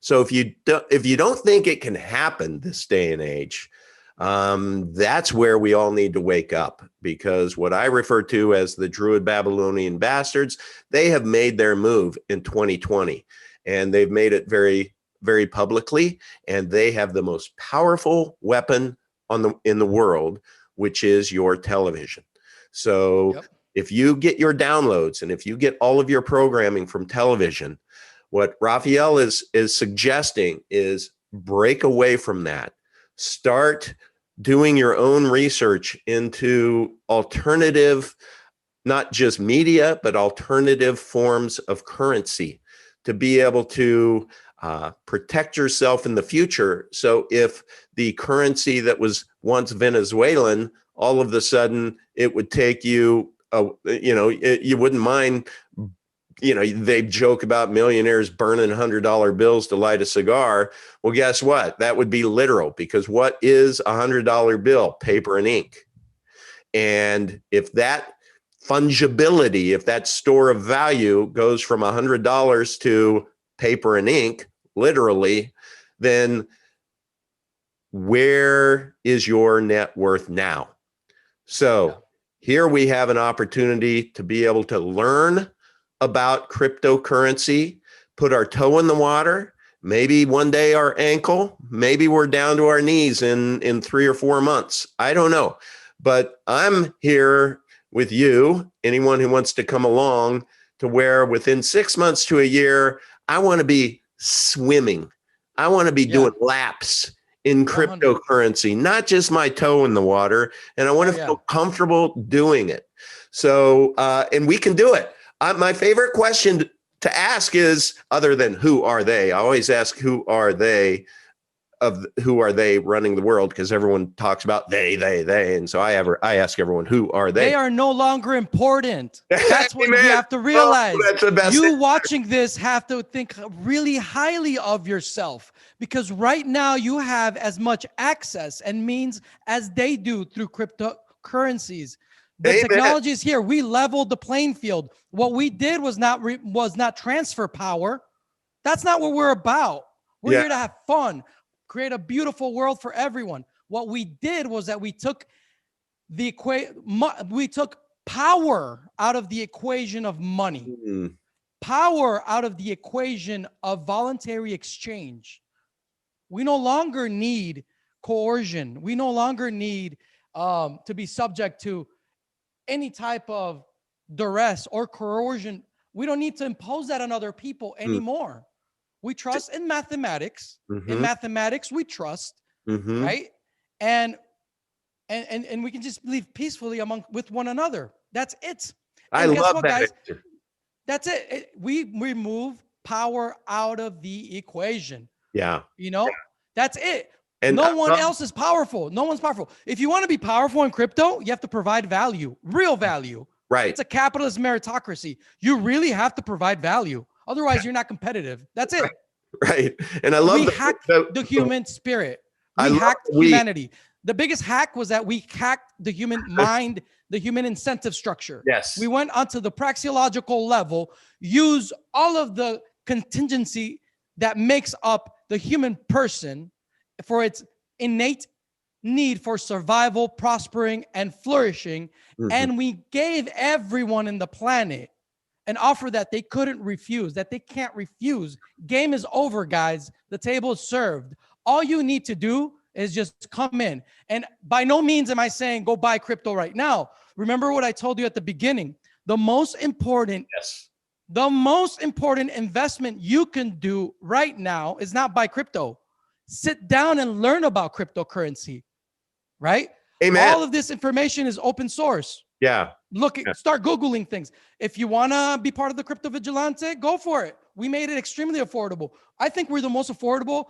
So if you don't think it can happen this day and age, that's where we all need to wake up, because what I refer to as the Druid Babylonian bastards, they have made their move in 2020, and they've made it very, very publicly, and they have the most powerful weapon in the world, which is your television. So if you get your downloads, and if you get all of your programming from television, what Rafael is suggesting is break away from that. Start doing your own research into alternative, not just media, but alternative forms of currency to be able to protect yourself in the future. So if the currency that was once Venezuelan, all of a sudden it would take you, you wouldn't mind. They joke about millionaires burning $100 bills to light a cigar. Well, guess what? That would be literal, because what is a $100 bill? Paper and ink. And if that fungibility, if that store of value goes from $100 to paper and ink, literally, then where is your net worth now? So here we have an opportunity to be able to learn about cryptocurrency, put our toe in the water, maybe one day our ankle, maybe we're down to our knees in 3 or 4 months. I don't know, but I'm here with you, anyone who wants to come along, to where within 6 months to a year, I want to be swimming. I want to be doing laps in cryptocurrency, not just my toe in the water. And I want to feel comfortable doing it. So, and we can do it. My favorite question to ask is, other than who are they? I always ask, who are they running the world? Because everyone talks about they. And so I ask everyone, who are they? They are no longer important. That's what you have to realize. That's the best. You watching this have to think really highly of yourself, because right now you have as much access and means as they do through cryptocurrencies. The technology is here. We leveled the playing field. What we did was not transfer power. That's not what we're about. We're here to have fun, create a beautiful world for everyone. What we did was that we took power out of the equation of money, power out of the equation of voluntary exchange. We no longer need coercion. We no longer need to be subject to any type of duress or coercion. We don't need to impose that on other people anymore. We trust in mathematics. In mathematics, we trust, right? And and we can just live peacefully with one another. That's it. I And guess love what, that guys? answer. That's it. We remove power out of the equation. Yeah. You know, that's it. And no one else is powerful. No one's powerful. If you want to be powerful in crypto, you have to provide value, real value. Right. It's a capitalist meritocracy. You really have to provide value. Otherwise, you're not competitive. That's it. Right. And I love we hacked the human spirit. We hacked humanity. The biggest hack was that we hacked the human mind, the human incentive structure. Yes. We went onto the praxeological level, use all of the contingency that makes up the human person for its innate need for survival, prospering, and flourishing. Mhm. And we gave everyone in the planet an offer that they couldn't refuse, that they can't refuse. Game is over, guys. The table is served. All you need to do is just come in. And by no means am I saying go buy crypto right now. Remember what I told you at the beginning. The most important investment you can do right now is not buy crypto. Sit down and learn about cryptocurrency, right? Amen. All of this information is open source. Yeah. Start Googling things. If you want to be part of the Crypto Vigilante, go for it. We made it extremely affordable. I think we're the most affordable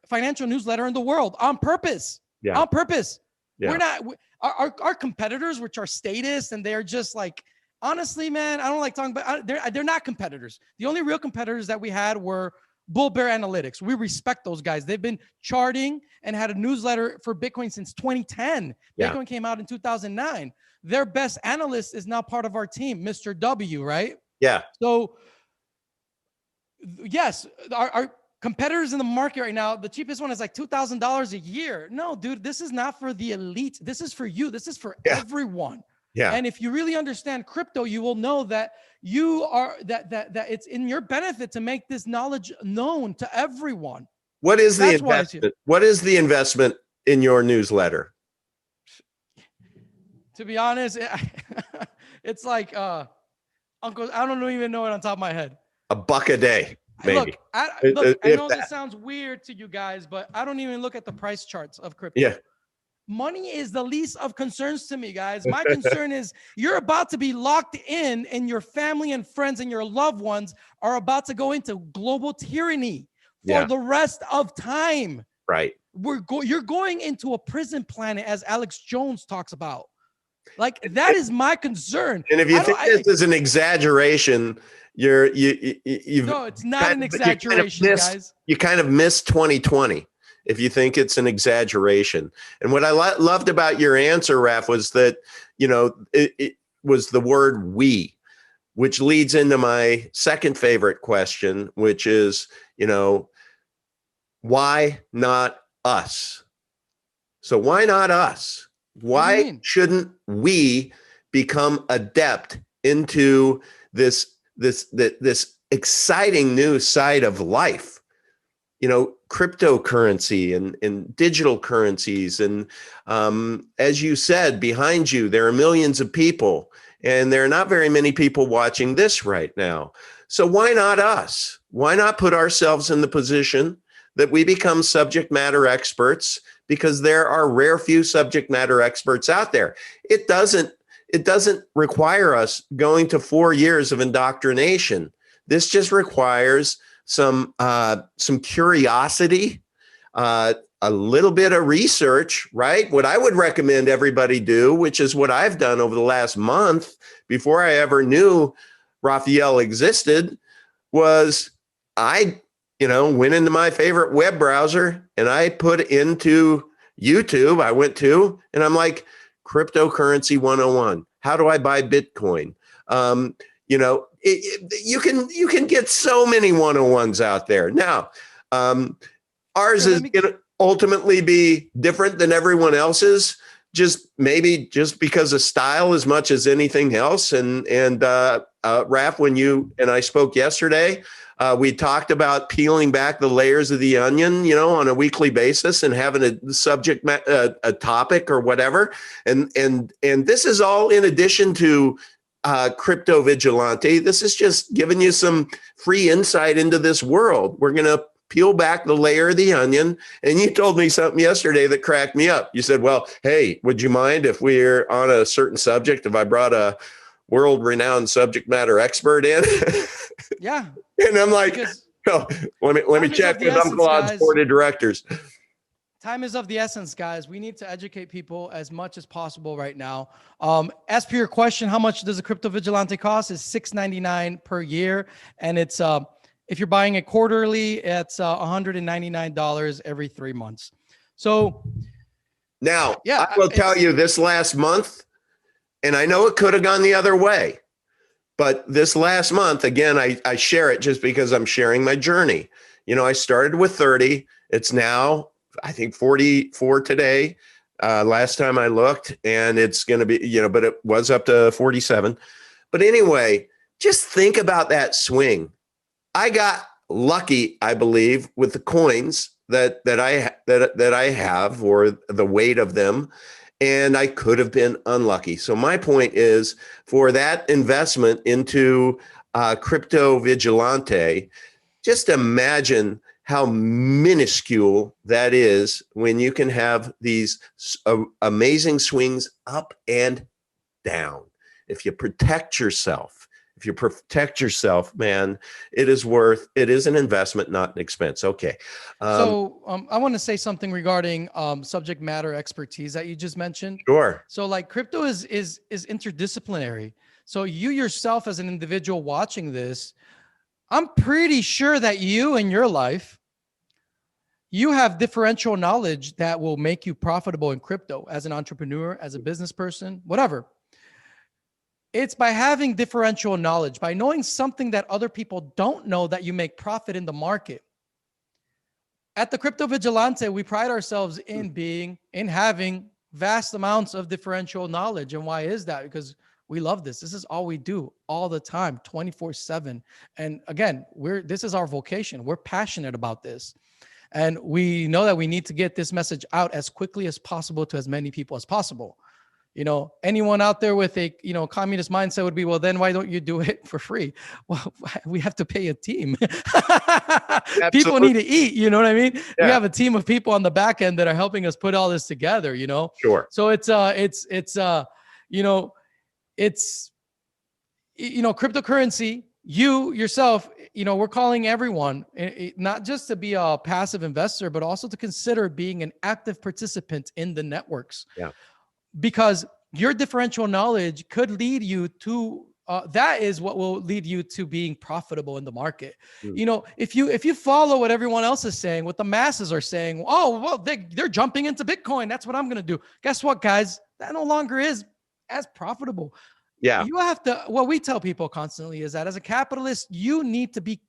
financial newsletter in the world on purpose. Yeah. On purpose. Yeah. We're not, our competitors, which are statists, and they're just like, honestly, man, I don't like talking about, they're not competitors. The only real competitors that we had were Bull Bear Analytics. We respect those guys. They've been charting and had a newsletter for Bitcoin since 2010. Yeah. Bitcoin came out in 2009. Their best analyst is now part of our team, Mr. W, right? Yeah. So, yes, our competitors in the market right now, the cheapest one is like $2,000 a year. No, dude, this is not for the elite. This is for you. This is for everyone. Yeah. And if you really understand crypto, you will know that that it's in your benefit to make this knowledge known to everyone. What is the investment? What is the investment in your newsletter? To be honest, it's like Uncle, I don't even know it on top of my head. $1 a day, maybe. Look, I know this sounds weird to you guys, but I don't even look at the price charts of crypto. Yeah. Money is the least of concerns to me, guys. My concern is you're about to be locked in, and your family and friends and your loved ones are about to go into global tyranny for the rest of time. Right. You're going into a prison planet, as Alex Jones talks about. Like, that is my concern. And if you think this is an exaggeration, you've no, it's not an exaggeration, guys. You kind of missed 2020 if you think it's an exaggeration. And what I loved about your answer, Raf, was that, it was the word we, which leads into my second favorite question, which is, why not us? So why not us? Why shouldn't we become adept into this exciting new side of life? Cryptocurrency and digital currencies. And as you said, behind you, there are millions of people, and there are not very many people watching this right now. So why not us? Why not put ourselves in the position that we become subject matter experts? Because there are rare few subject matter experts out there. It doesn't require us going to 4 years of indoctrination. This just requires some curiosity, a little bit of research, right? What I would recommend everybody do, which is what I've done over the last month before I ever knew Rafael existed, was I went into my favorite web browser and I put into YouTube, and I'm like, cryptocurrency 101. How do I buy Bitcoin? You can get so many 101s out there. Now, ours is going to ultimately be different than everyone else's, just because of style as much as anything else. And Raph, when you and I spoke yesterday, we talked about peeling back the layers of the onion, on a weekly basis and having a subject, a topic or whatever. And this is all in addition to Crypto Vigilante. This is just giving you some free insight into this world. We're going to peel back the layer of the onion. And you told me something yesterday that cracked me up. You said, well, hey, would you mind if we're on a certain subject, if I brought a world-renowned subject matter expert in? Yeah. And I'm like, Because oh, let me check with Uncle Odd's board of directors. time is of the essence, guys. We need to educate people as much as possible right now. As per your question, how much does a crypto vigilante cost? Is $6.99 per year, and it's if you're buying it quarterly, it's $199 every 3 months. So now, yeah, I will tell you this last month, and I know it could have gone the other way, but this last month, again, I share it just because I'm sharing my journey. You know, I started with 30. It's now, I think, 44 today. Last time I looked, and it's going to be, you know, but it was up to 47. But anyway, just think about that swing. I got lucky, I believe, with the coins that I have, or the weight of them, and I could have been unlucky. So my point is, for that investment into Crypto Vigilante, just imagine how minuscule that is when you can have these amazing swings up and down. If you protect yourself, man, it is an investment, not an expense. Okay. So I want to say something regarding subject matter expertise that you just mentioned. Sure. So like crypto is interdisciplinary. So you yourself as an individual watching this, I'm pretty sure that you in your life, you have differential knowledge that will make you profitable in crypto as an entrepreneur, as a business person, whatever. It's by having differential knowledge, by knowing something that other people don't know, that you make profit in the market. At the Crypto Vigilante, we pride ourselves in having vast amounts of differential knowledge. And why is that? Because we love this. This is all we do all the time, 24/7. And again, this is our vocation. We're passionate about this. And we know that we need to get this message out as quickly as possible to as many people as possible. You know, anyone out there with a, communist mindset would be, well, then why don't you do it for free? Well, we have to pay a team. People need to eat. You know what I mean? Yeah. We have a team of people on the back end that are helping us put all this together, Sure. So it's cryptocurrency, you yourself, we're calling everyone, not just to be a passive investor, but also to consider being an active participant in the networks. Yeah. Because your differential knowledge could lead you to, that is what will lead you to being profitable in the market. If you follow what everyone else is saying, what the masses are saying, oh, well, they're jumping into Bitcoin, that's what I'm going to do. Guess what, guys? That no longer is as profitable. Yeah. You have to, what we tell people constantly is that as a capitalist, you need to be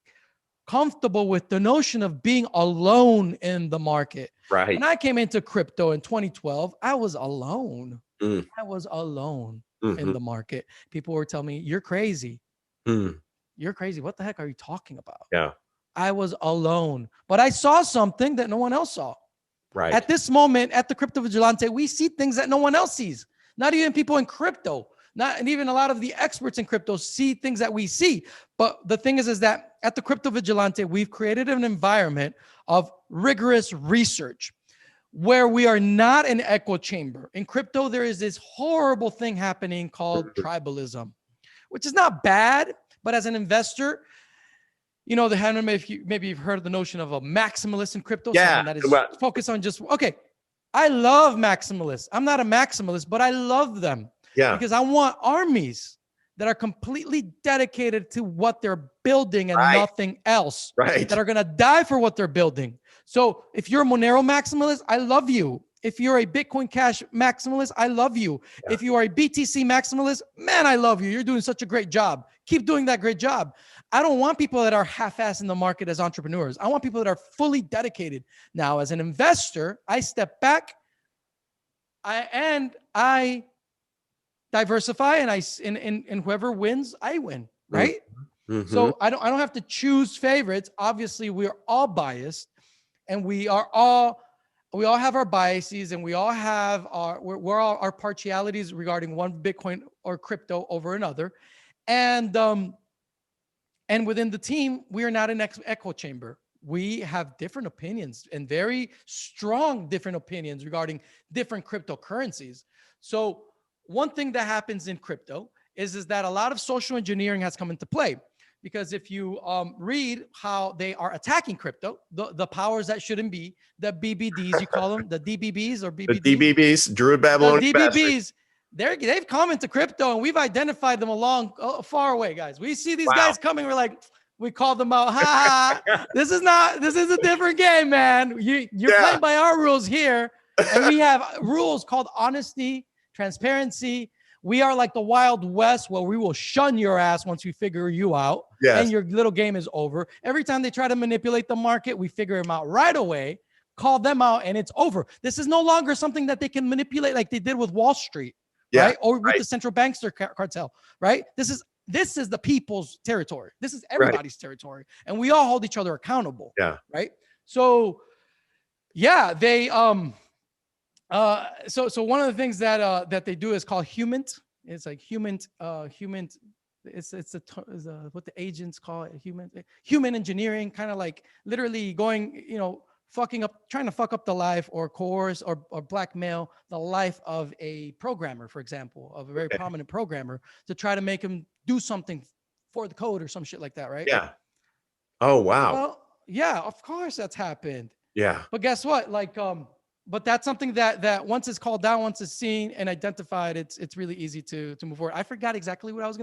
comfortable with the notion of being alone in the market. Right. When I came into crypto in 2012, I was alone. I was alone in the market. People were telling me, you're crazy. You're crazy. What the heck are you talking about? Yeah. I was alone, but I saw something that no one else saw. Right. At this moment, at the Crypto Vigilante, we see things that no one else sees. Not even people in crypto. And even a lot of the experts in crypto see things that we see. But the thing is that at the Crypto Vigilante, we've created an environment of rigorous research where we are not an echo chamber. In crypto, there is this horrible thing happening called tribalism, which is not bad, but as an investor, maybe you've heard of the notion of a maximalist in crypto. Yeah. Someone that is focused on okay, I love maximalists. I'm not a maximalist, but I love them. Yeah. Because I want armies that are completely dedicated to what they're building and nothing else. Right. That are going to die for what they're building. So if you're a Monero maximalist, I love you. If you're a Bitcoin Cash maximalist, I love you. Yeah. If you are a BTC maximalist, man, I love you. You're doing such a great job. Keep doing that great job. I don't want people that are half-assed in the market as entrepreneurs. I want people that are fully dedicated. Now, as an investor, I step back I diversify, and whoever wins, I win, right? Mm-hmm. So I don't have to choose favorites. Obviously, we're all biased, and we all have our biases, and we all have our partialities regarding one Bitcoin or crypto over another, and within the team, we are not an echo chamber. we have different opinions and very strong different opinions regarding different cryptocurrencies. So one thing that happens in crypto is that a lot of social engineering has come into play. Because if you read how they are attacking crypto, the powers that shouldn't be, the BBDs, you call them, the DBBs or BBDs? The DBBs, Druid Babylonian The DBBs, they've come into crypto and we've identified them far away, guys. We see these guys coming, we're like, we call them out. This is a different game, man. You're playing by our rules here. And we have rules called honesty, transparency. We are like the Wild West where we will shun your ass once we figure you out. Yes. And your little game is over. Every time they try to manipulate the market, we figure them out right away, call them out, and it's over. This is no longer something that they can manipulate like they did with Wall Street, right? Or with the central bankster cartel, right? This is the people's territory. This is everybody's territory. And we all hold each other accountable. Yeah. Right? So yeah, they so one of the things that they do is called human. It's like human. It's what the agents call it, human engineering, kind of like literally going, trying to fuck up the life or coerce or blackmail the life of a programmer, for example, of a very prominent programmer, to try to make him do something for the code or some shit like that, right? Yeah. Oh wow. Well, yeah, of course that's happened. Yeah. But guess what? But that's something that once it's called down, once it's seen and identified, it's really easy to move forward. I forgot exactly what I was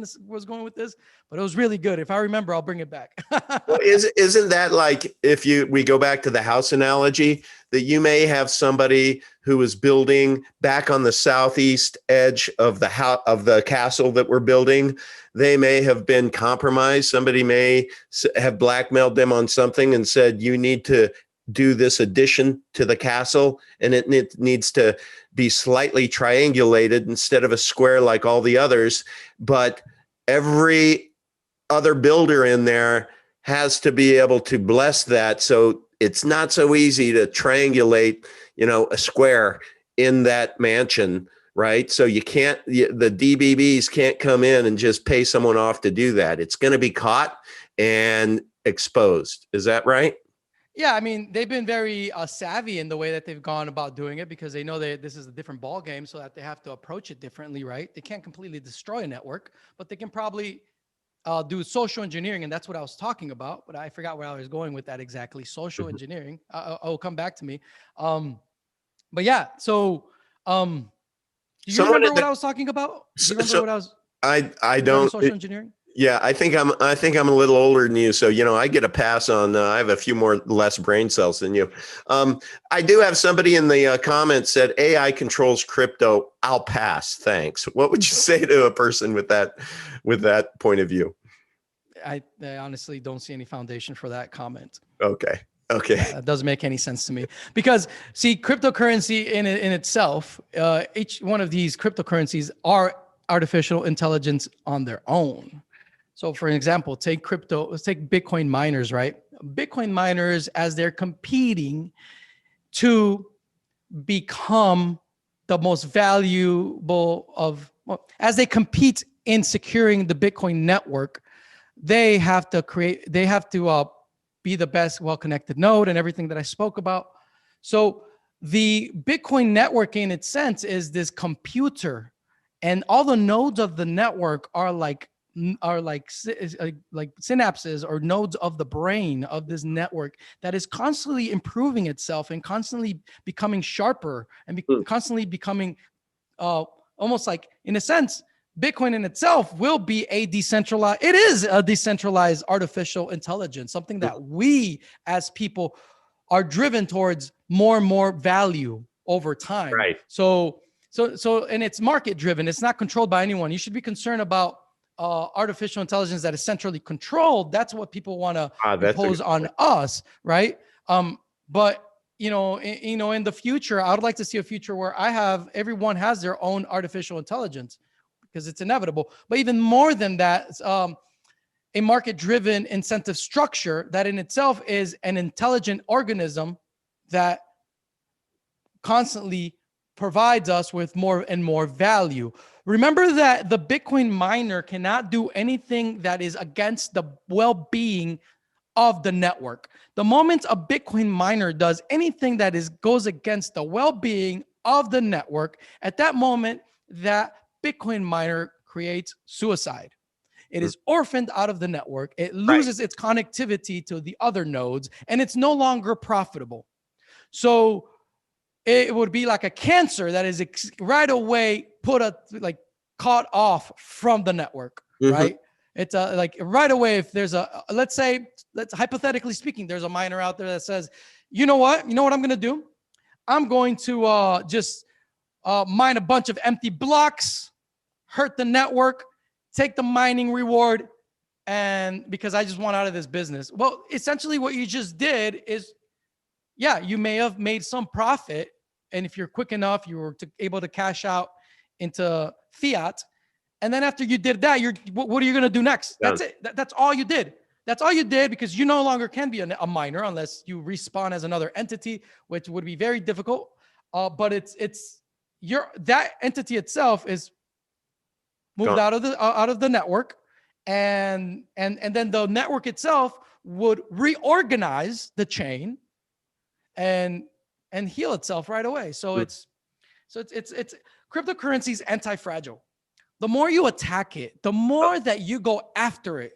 going with this, but it was really good. If I remember, I'll bring it back. Well, isn't that like, if we go back to the house analogy, that you may have somebody who is building back on the southeast edge of the castle that we're building? They may have been compromised. Somebody may have blackmailed them on something and said, you need to do this addition to the castle, and it needs to be slightly triangulated instead of a square like all the others. But every other builder in there has to be able to bless that. So it's not so easy to triangulate, a square in that mansion, right? So the DBBs can't come in and just pay someone off to do that. It's going to be caught and exposed. Is that right? Yeah, I mean, they've been very savvy in the way that they've gone about doing it, because they know that this is a different ball game, so that they have to approach it differently, right? They can't completely destroy a network, but they can probably do social engineering, and that's what I was talking about. But I forgot where I was going with that exactly. Social engineering. I'll come back to me. But yeah, so do you remember what I was talking about? Do you remember what I was? I don't. Social engineering. Yeah, I think I'm a little older than you, so I get a pass on. I have a few less brain cells than you. I do have somebody in the comments said AI controls crypto. I'll pass, thanks. What would you say to a person with that point of view? I honestly don't see any foundation for that comment. Okay. Yeah, that doesn't make any sense to me, because see, cryptocurrency in itself, each one of these cryptocurrencies are artificial intelligence on their own. So for example, let's take Bitcoin miners, right? Bitcoin miners, as they're competing to become the most valuable as they compete in securing the Bitcoin network, they have to be the best well-connected node and everything that I spoke about. So the Bitcoin network in its sense is this computer, and all the nodes of the network are like synapses or nodes of the brain of this network that is constantly improving itself and constantly becoming sharper and constantly becoming almost like, in a sense, Bitcoin in itself will be it is a decentralized artificial intelligence, something that we as people are driven towards more and more value over time. Right. So and it's market driven. It's not controlled by anyone. You should be concerned about artificial intelligence that is centrally controlled. That's what people want to impose on us, right? But in the future, I would like to see a future where everyone has their own artificial intelligence, because it's inevitable. But even more than that, a market-driven incentive structure that in itself is an intelligent organism that constantly provides us with more and more value. Remember that the Bitcoin miner cannot do anything that is against the well-being of the network. The moment a Bitcoin miner does anything that goes against the well-being of the network, at that moment, that Bitcoin miner creates suicide. It is orphaned out of the network. It loses its connectivity to the other nodes, and it's no longer profitable. So it would be like a cancer that is right away caught off from the network, right? It's like right away, if there's let's hypothetically speaking, there's a miner out there that says, you know what I'm going to do? I'm going to just mine a bunch of empty blocks, hurt the network, take the mining reward, and because I just want out of this business. Well, essentially what you just did is, yeah, you may have made some profit. And if you're quick enough, you were able to cash out into fiat. And then after you did that, what are you going to do next? That's it. That's all you did. That's all you did, because you no longer can be a miner unless you respawn as another entity, which would be very difficult. But that entity itself is moved out of the network, and then the network itself would reorganize the chain and heal itself right away. So it's cryptocurrency is anti-fragile. The more you attack it, the more that you go after it.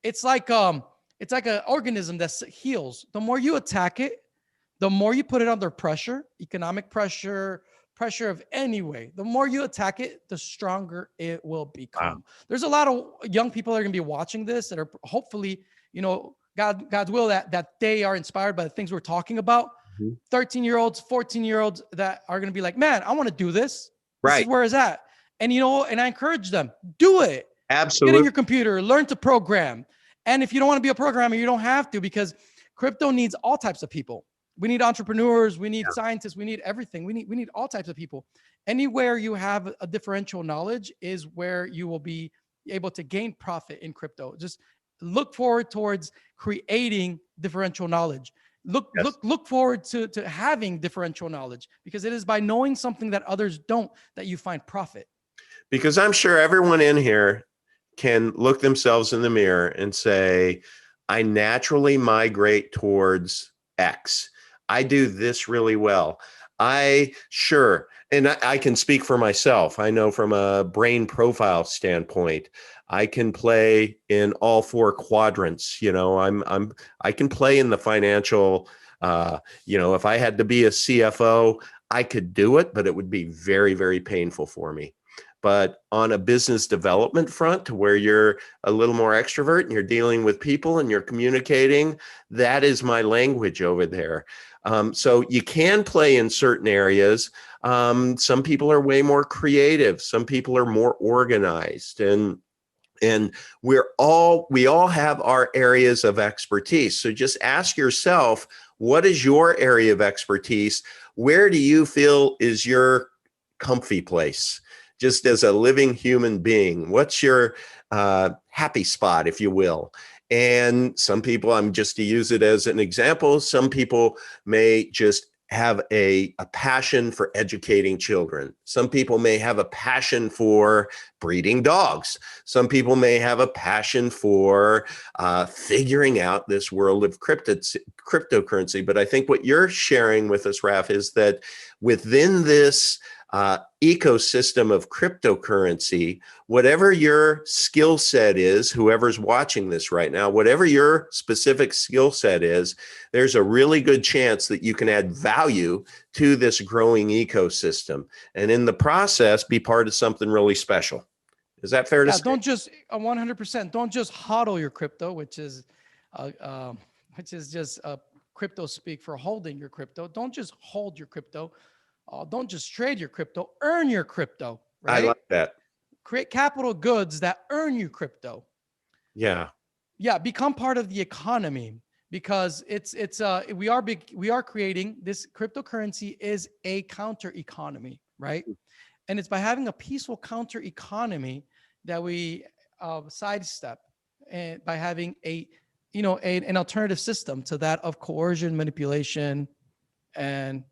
It's like an organism that heals. The more you attack it, the more you put it under pressure, economic pressure of any way. The more you attack it, the stronger it will become. Wow. There's a lot of young people that are going to be watching this that are hopefully, God's will that they are inspired by the things we're talking about. 13-year-olds, 14-year-olds that are going to be like, man, I want to do this. This is where it's at. And, and I encourage them, do it. Absolutely. Get in your computer, learn to program. And if you don't want to be a programmer, you don't have to, because crypto needs all types of people. We need entrepreneurs. We need scientists. We need everything. We need all types of people. Anywhere you have a differential knowledge is where you will be able to gain profit in crypto. Just look forward towards creating differential knowledge. Look forward to having differential knowledge, because it is by knowing something that others don't that you find profit. Because I'm sure everyone in here can look themselves in the mirror and say, I naturally migrate towards X. I do this really well. And I can speak for myself. I know from a brain profile standpoint, I can play in all four quadrants. I can play in the financial, if I had to be a CFO, I could do it, but it would be very, very painful for me. But on a business development front, to where you're a little more extrovert and you're dealing with people and you're communicating, that is my language over there. So you can play in certain areas. Some people are way more creative. Some people are more organized, and we all have our areas of expertise. So just ask yourself, what is your area of expertise? Where do you feel is your comfy place? Just as a living human being, what's your happy spot, if you will? And some people, I'm just to use it as an example, some people may just have a passion for educating children. Some people may have a passion for breeding dogs. Some people may have a passion for figuring out this world of cryptocurrency. But I think what you're sharing with us, Raf, is that within this ecosystem of cryptocurrency, whatever your skill set is, whoever's watching this right now, whatever your specific skill set is, there's a really good chance that you can add value to this growing ecosystem, and in the process, be part of something really special. Is that fair to say? Don't just 100%. Don't just hodl your crypto, which is just crypto speak for holding your crypto. Don't just hold your crypto. Don't just trade your crypto, earn your crypto, right? I like that. Create capital goods that earn you crypto. Yeah. Yeah, become part of the economy, because we are creating this cryptocurrency is a counter economy, right? And it's by having a peaceful counter economy that we sidestep, and by having an alternative system to that of coercion, manipulation, and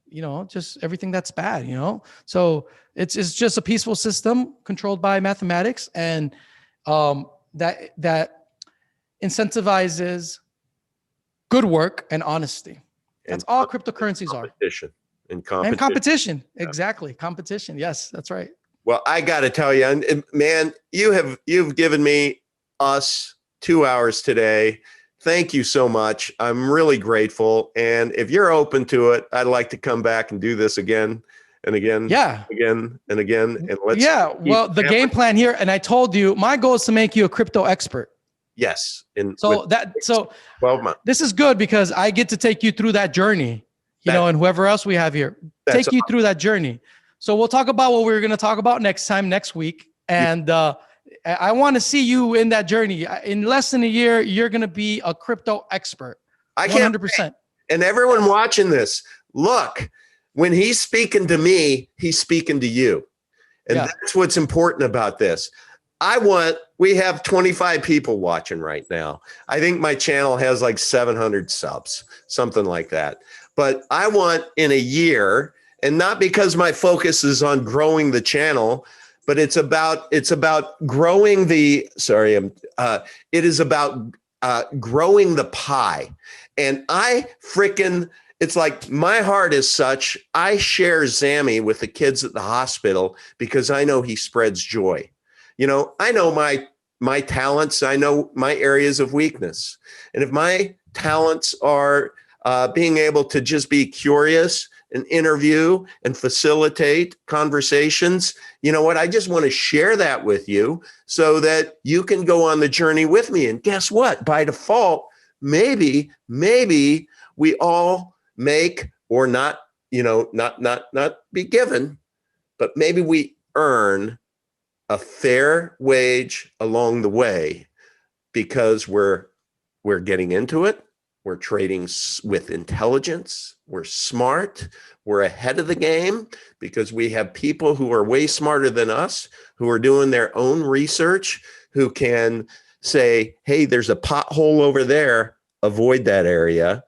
just everything that's bad. So it's just a peaceful system controlled by mathematics, and that incentivizes good work and honesty. That's And all cryptocurrencies are. competition. And Competition. Exactly. Competition. Yes, that's right. Well, I got to tell you, and man, you've given us 2 hours today. Thank you so much. I'm really grateful. And if you're open to it, I'd like to come back and do this again and again. Yeah. Again and again. And let's. Yeah. Well, the game plan here, and I told you, my goal is to make you a crypto expert. Yes. So 12 months. This is good because I get to take you through that journey, and whoever else we have here, take you through that journey. So we'll talk about what we're going to talk about next week. And I want to see you in that journey. In less than a year, you're going to be a crypto expert. 100%. And everyone watching this, look, when he's speaking to me, he's speaking to you. And that's what's important about this. We have 25 people watching right now. I think my channel has like 700 subs, something like that. But I want in a year, and not because my focus is on growing the channel, but it's about growing it is about growing the pie. And it's like my heart is such, I share Zammy with the kids at the hospital because I know he spreads joy. I know my talents, I know my areas of weakness. And if my talents are being able to just be curious and interview and facilitate conversations, you know what? I just want to share that with you so that you can go on the journey with me. And guess what? By default, maybe we all make or not be given, but maybe we earn a fair wage along the way because we're getting into it. We're trading with intelligence. We're smart. We're ahead of the game because we have people who are way smarter than us, who are doing their own research, who can say, hey, there's a pothole over there. Avoid that area.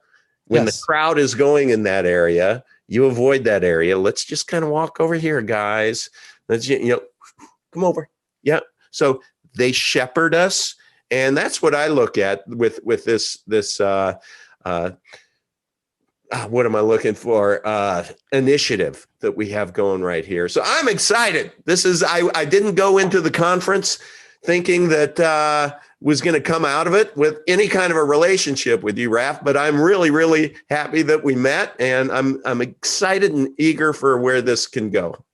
When the crowd is going in that area, you avoid that area. Let's just kind of walk over here, guys. Let's, come over. Yeah. So they shepherd us. And that's what I look at with this what am I looking for? Initiative that we have going right here. So I'm excited. I didn't go into the conference thinking that was going to come out of it with any kind of a relationship with you, Raf, but I'm really, really happy that we met, and I'm excited and eager for where this can go.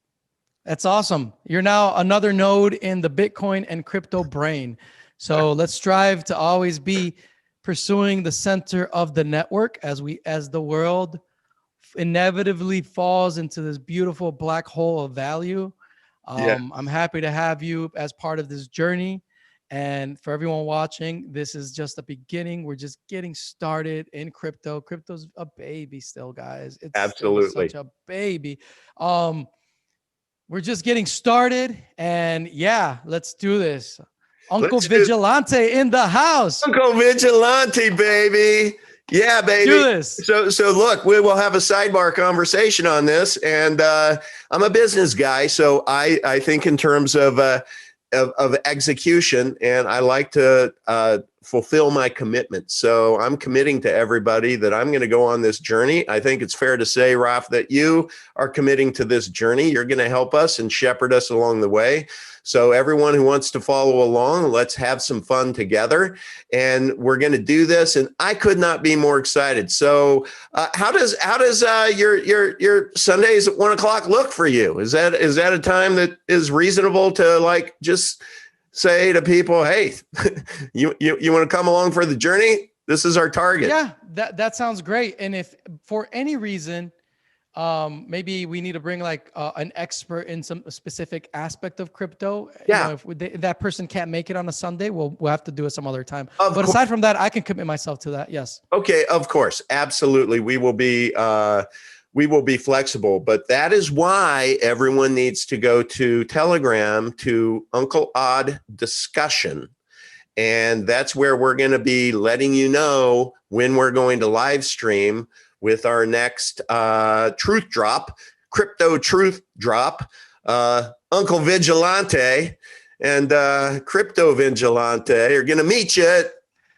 That's awesome. You're now another node in the Bitcoin and crypto brain. So let's strive to always be pursuing the center of the network as the world inevitably falls into this beautiful black hole of value. I'm happy to have you as part of this journey. And for everyone watching, this is just the beginning. We're just getting started in crypto. Crypto's a baby still, guys. It's absolutely such a baby. We're just getting started, and let's do this. Uncle Vigilante in the house. Uncle Vigilante, baby. Yeah, baby. Do this. So look, we will have a sidebar conversation on this. And I'm a business guy, so I think in terms of execution, and I like to fulfill my commitment. So I'm committing to everybody that I'm going to go on this journey. I think it's fair to say, Raf, that you are committing to this journey. You're going to help us and shepherd us along the way. So everyone who wants to follow along, let's have some fun together. And we're going to do this. And I could not be more excited. So how does your Sundays at 1 o'clock look for you? Is that a time that is reasonable to just say to people, hey, you want to come along for the journey? This is our target. Yeah, that sounds great. And if for any reason, maybe we need to bring an expert in some specific aspect of crypto. Yeah. If that person can't make it on a Sunday, we'll have to do it some other time. But aside from that, I can commit myself to that. Yes. Okay. Of course. Absolutely. We will be flexible, but that is why everyone needs to go to Telegram to Uncle Odd Discussion. And that's where we're going to be letting you know when we're going to live stream with our next truth drop, crypto truth drop. Uncle Vigilante and Crypto Vigilante are going to meet you at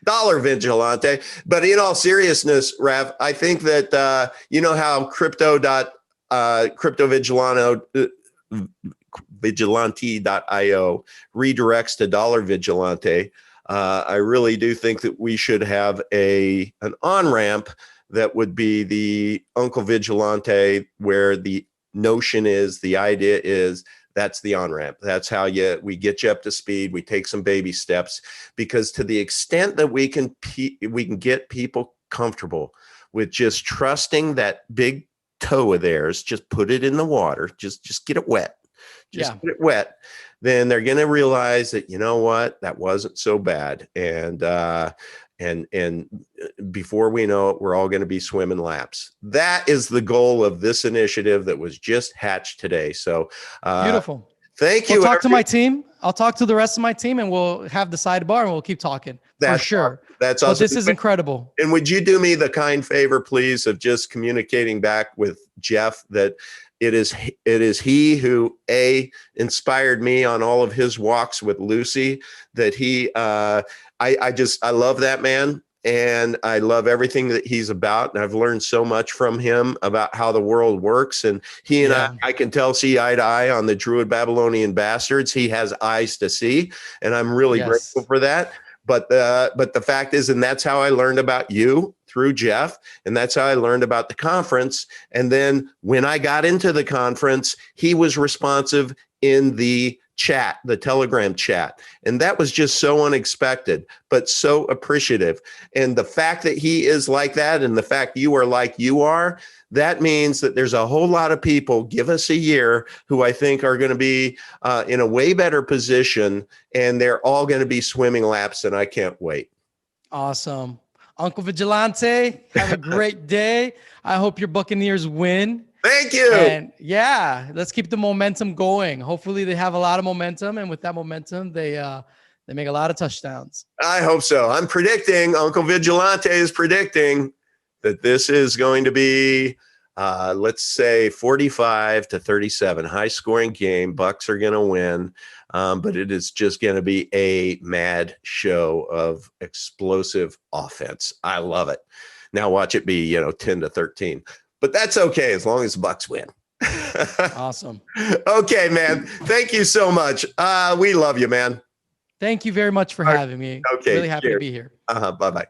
Dollar Vigilante. But in all seriousness, Rav, I think that you know how crypto.vigilante.io redirects to Dollar Vigilante. I really do think that we should have an on-ramp that would be the Uncle Vigilante, where the notion is, the idea is, that's the on-ramp. That's how we get you up to speed. We take some baby steps, because to the extent that we can get people comfortable with just trusting that big toe of theirs, just put it in the water, just get it wet. Get it wet. Then they're going to realize that, you know what, that wasn't so bad. And before we know it, we're all going to be swimming laps. That is the goal of this initiative that was just hatched today. So beautiful. Thank you. We'll talk to my team. I'll talk to the rest of my team, and we'll have the sidebar and we'll keep talking. For sure. That's awesome. But this is incredible. And would you do me the kind favor, please, of just communicating back with Jeff that it is he who inspired me on all of his walks with Lucy, that I love that man, and I love everything that he's about. And I've learned so much from him about how the world works. And he and I can tell, see eye to eye on the Druid Babylonian bastards. He has eyes to see, and I'm really grateful for that. But the fact is, and that's how I learned about you, through Jeff, and that's how I learned about the conference. And then when I got into the conference, he was responsive in the chat, the Telegram chat. And that was just so unexpected, but so appreciative. And the fact that he is like that, and the fact you are like you are, that means that there's a whole lot of people, give us a year, who I think are going to be in a way better position, and they're all going to be swimming laps, and I can't wait. Awesome. Uncle Vigilante, have a great day. I hope your Buccaneers win. Thank you. And yeah, let's keep the momentum going. Hopefully they have a lot of momentum, and with that momentum, they make a lot of touchdowns. I hope so. I'm predicting, Uncle Vigilante is predicting that this is going to be, let's say 45-37, high scoring game. Bucks are going to win. But it is just going to be a mad show of explosive offense. I love it. Now watch it be, 10-13, but that's okay as long as the Bucks win. Awesome. Okay, man. Thank you so much. We love you, man. Thank you very much for having me. Okay. Really happy to be here. Bye-bye.